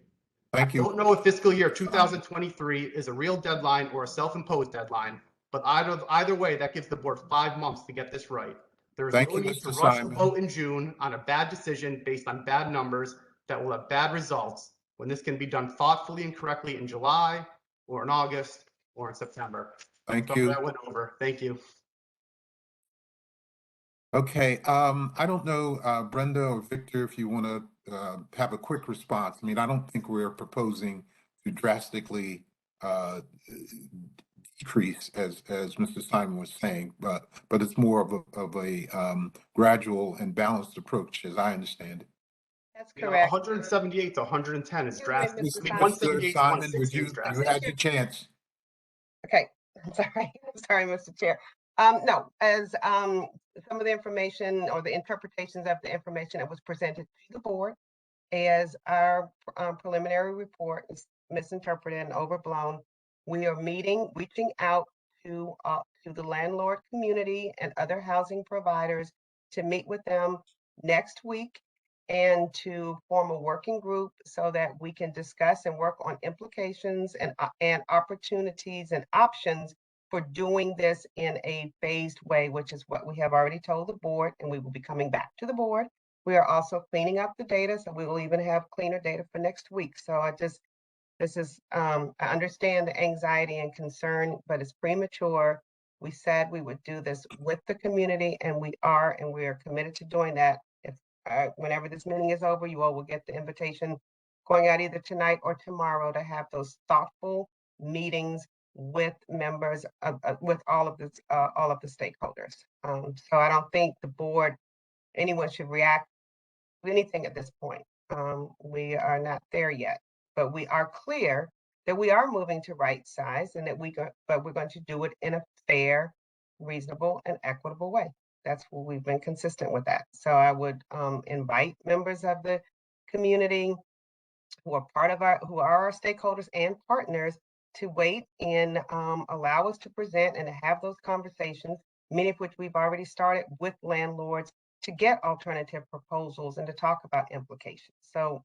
Thank you. I don't know if fiscal year 2023 is a real deadline or a self-imposed deadline, but either way, that gives the board 5 months to get this right. There is no need to rush a vote in June on a bad decision based on bad numbers that will have bad results when this can be done thoughtfully and correctly in July or in August or in September. Thank you. That went over. Thank you. Okay, I don't know, Brenda or Victor, if you want to have a quick response. I mean, I don't think we're proposing to drastically decrease, as Mr. Simon was saying, but it's more of a gradual and balanced approach, as I understand it. That's correct. 178 to 110 is drastic. Mr. 178 to Simon, 160 is drastic. you had your chance. Okay, I'm sorry, Mr. Chair. No, as some of the information or the interpretations of the information that was presented to the board as our preliminary report is misinterpreted and overblown, we are reaching out to the landlord community and other housing providers to meet with them next week and to form a working group so that we can discuss and work on implications and opportunities and options for doing this in a phased way, which is what we have already told the board, and we will be coming back to the board. We are also cleaning up the data, so we will even have cleaner data for next week. So I understand the anxiety and concern, but it's premature. We said we would do this with the community, and we are committed to doing that. If whenever this meeting is over, you all will get the invitation going out either tonight or tomorrow to have those thoughtful meetings with members of, with all of the stakeholders. So I don't think the board, anyone should react to anything at this point. We are not there yet, but we are clear that we are moving to right size and that but we're going to do it in a fair, reasonable, and equitable way. That's what we've been consistent with that. So I would invite members of the community who are our stakeholders and partners to wait and allow us to present and to have those conversations, many of which we've already started with landlords, to get alternative proposals and to talk about implications. So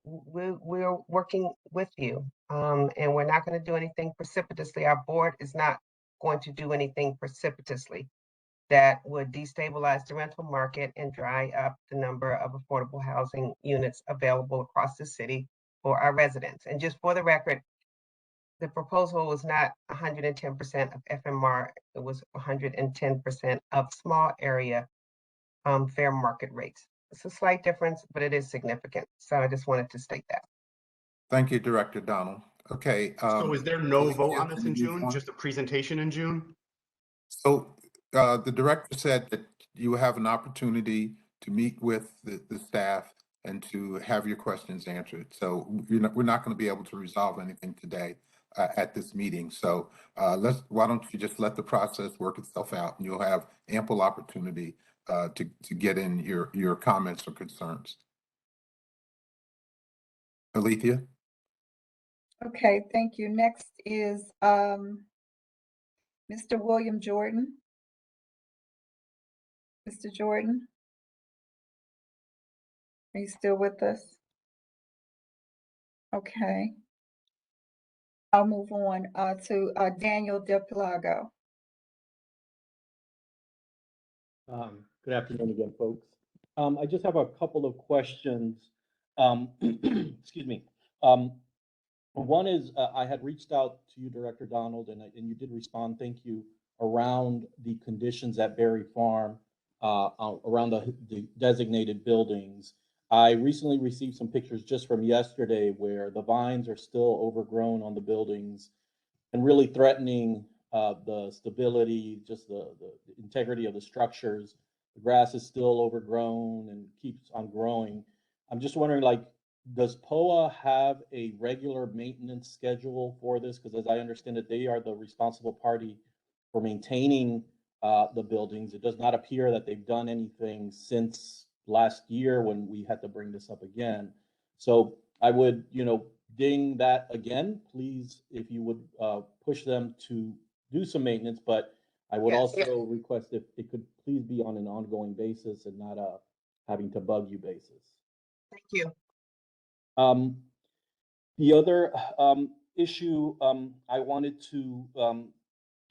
we're working with you, and we're not going to do anything precipitously. Our board is not going to do anything precipitously. that would destabilize the rental market and dry up the number of affordable housing units available across the city for our residents. And just for the record, the proposal was not 110% of FMR, it was 110% of small area fair market rates. It's a slight difference, but it is significant. So I just wanted to state that. Thank you, Director Donald. Okay. So is there no vote on this in June, just a presentation in June? So the director said that you will have an opportunity to meet with the staff and to have your questions answered. So we're not going to be able to resolve anything today at this meeting. So why don't you just let the process work itself out, and you'll have ample opportunity to get in your comments or concerns. Alethea? Okay, thank you. Next is Mr. William Jordan. Mr. Jordan? Are you still with us? Okay. I'll move on to Daniel DePlago. Good afternoon again, folks. I just have a couple of questions. Excuse me. One is I had reached out to you, Director Donald, and you did respond. Thank you. Around the conditions at Berry Farm, around the designated buildings. I recently received some pictures just from yesterday where the vines are still overgrown on the buildings and really threatening the stability, just the integrity of the structures. The grass is still overgrown and keeps on growing. I'm just wondering, like, does POA have a regular maintenance schedule for this? Because as I understand it, they are the responsible party for maintaining the buildings. It does not appear that they've done anything since last year when we had to bring this up again. So I would, ding that again, please, if you would push them to do some maintenance, but I would also request if it could please be on an ongoing basis and not a having to bug you basis. Thank you. The other issue I wanted to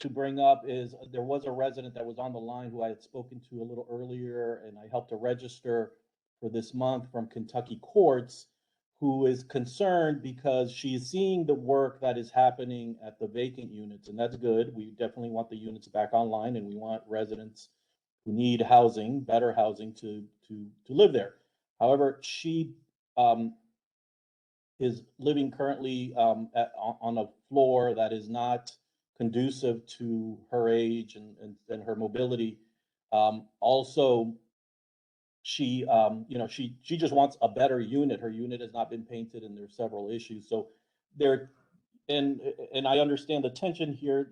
bring up is there was a resident that was on the line who I had spoken to a little earlier, and I helped to register for this month from Kentucky courts, who is concerned because she is seeing the work that is happening at the vacant units, and that's good. We definitely want the units back online, and we want residents who need housing, better housing, to live there. However, she is living currently on a floor that is not conducive to her age and her mobility. Also, she just wants a better unit. Her unit has not been painted, and there's several issues. So there, and I understand the tension here.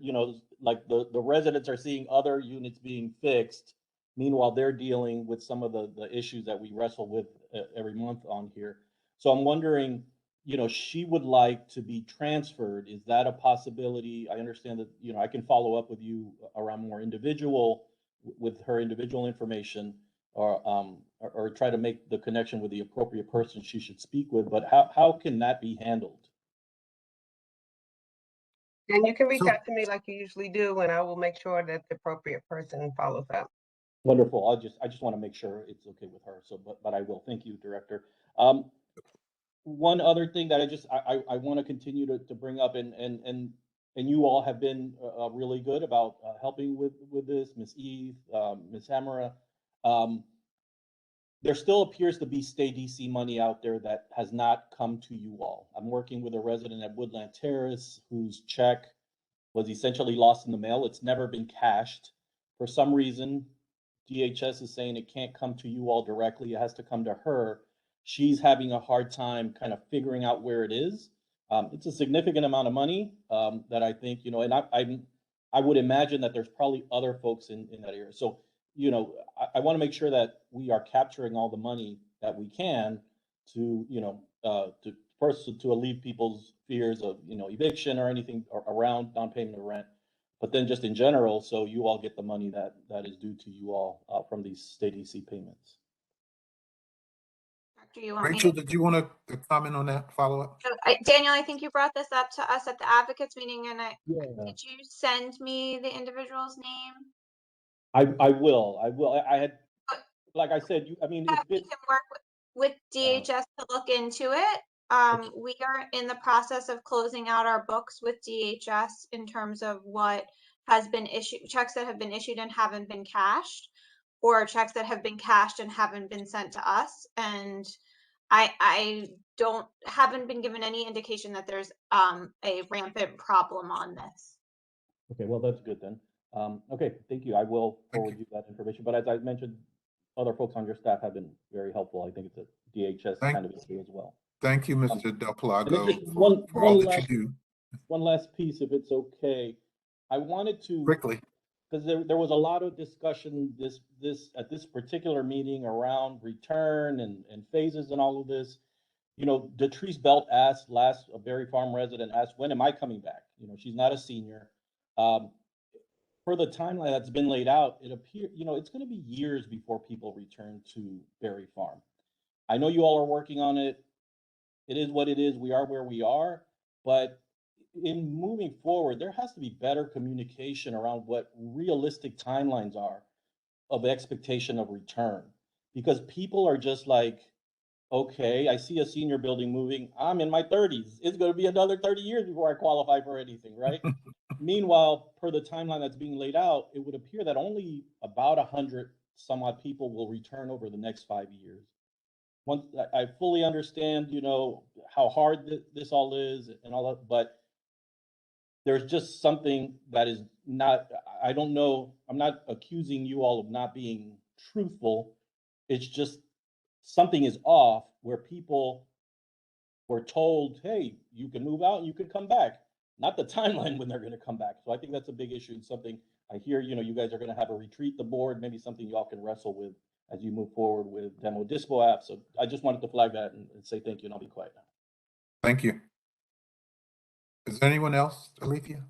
Like the residents are seeing other units being fixed. Meanwhile, they're dealing with some of the issues that we wrestle with every month on here. So I'm wondering, she would like to be transferred. Is that a possibility? I understand that, I can follow up with you around more with her individual information, or try to make the connection with the appropriate person she should speak with. But how can that be handled? And you can reach out to me like you usually do, and I will make sure that the appropriate person follows up. Wonderful. I just want to make sure it's okay with her. So, but I will. Thank you, Director. One other thing that I want to continue to bring up, and you all have been really good about helping with this, Ms. Eve, Ms. Hamara. There still appears to be Stay DC money out there that has not come to you all. I'm working with a resident at Woodland Terrace whose check was essentially lost in the mail. It's never been cashed. For some reason, DHS is saying it can't come to you all directly. It has to come to her. She's having a hard time kind of figuring out where it is. It's a significant amount of money that I think, and I would imagine that there's probably other folks in that area. So, I want to make sure that we are capturing all the money that we can to alleviate people's fears of, eviction or anything around non-payment of rent, but then just in general, so you all get the money that is due to you all from these State DC payments. Rachel, did you want to comment on that follow-up? Daniel, I think you brought this up to us at the advocates meeting, and Yeah. did you send me the individual's name? I will. I had, like I said, I mean, it's We been, can work with DHS to look into it. We are in the process of closing out our books with DHS in terms of what has been issued, checks that have been issued and haven't been cashed, or checks that have been cashed and haven't been sent to us. And I haven't been given any indication that there's a rampant problem on this. okay, well, that's good then. Okay, thank you. I will forward you that information. But as I mentioned, other folks on your staff have been very helpful. I think it's a DHS kind of issue as well. Thank you, Mr. Del And then Palago, just for all that you do. one last piece, if it's okay. I wanted to Quickly. because there was a lot of discussion at this particular meeting around return and phases and all of this. You know, Detrice Belt asked, a Berry Farm resident asked, when am I coming back? You know, she's not a senior. For the timeline that's been laid out, it appears, you know, it's going to be years before people return to Berry Farm. I know you all are working on it. It is what it is. We are where we are, but in moving forward, there has to be better communication around what realistic timelines are of expectation of return, because people are just like, okay, I see a senior building moving. I'm in my 30s. It's going to be another 30 years before I qualify for anything, right? Meanwhile, per the timeline that's being laid out, it would appear that only about 100 some odd people will return over the next 5 years. Once I fully understand, you know, how hard this all is and all that, but there's just something that is not, I don't know, I'm not accusing you all of not being truthful. It's just something is off where people were told, hey, you can move out and you can come back, not the timeline when they're going to come back. So I think that's a big issue and something I hear, you know, you guys are going to have a retreat, the board, maybe something y'all can wrestle with as you move forward with demo dispo apps. So I just wanted to flag that and say thank you, and I'll be quiet now. Thank you. Is there anyone else, Alethea?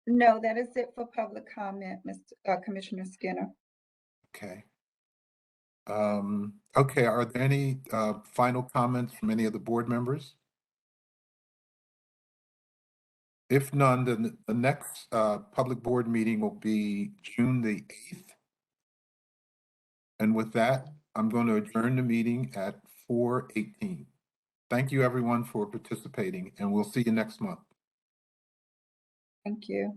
No, that is it for public comment, Mr. Commissioner Skinner. Okay. Okay, are there any final comments from any of the board members? If none, then the next public board meeting will be June the 8th. And with that, I'm going to adjourn the meeting at 4:18. Thank you, everyone, for participating, and we'll see you next month. Thank you.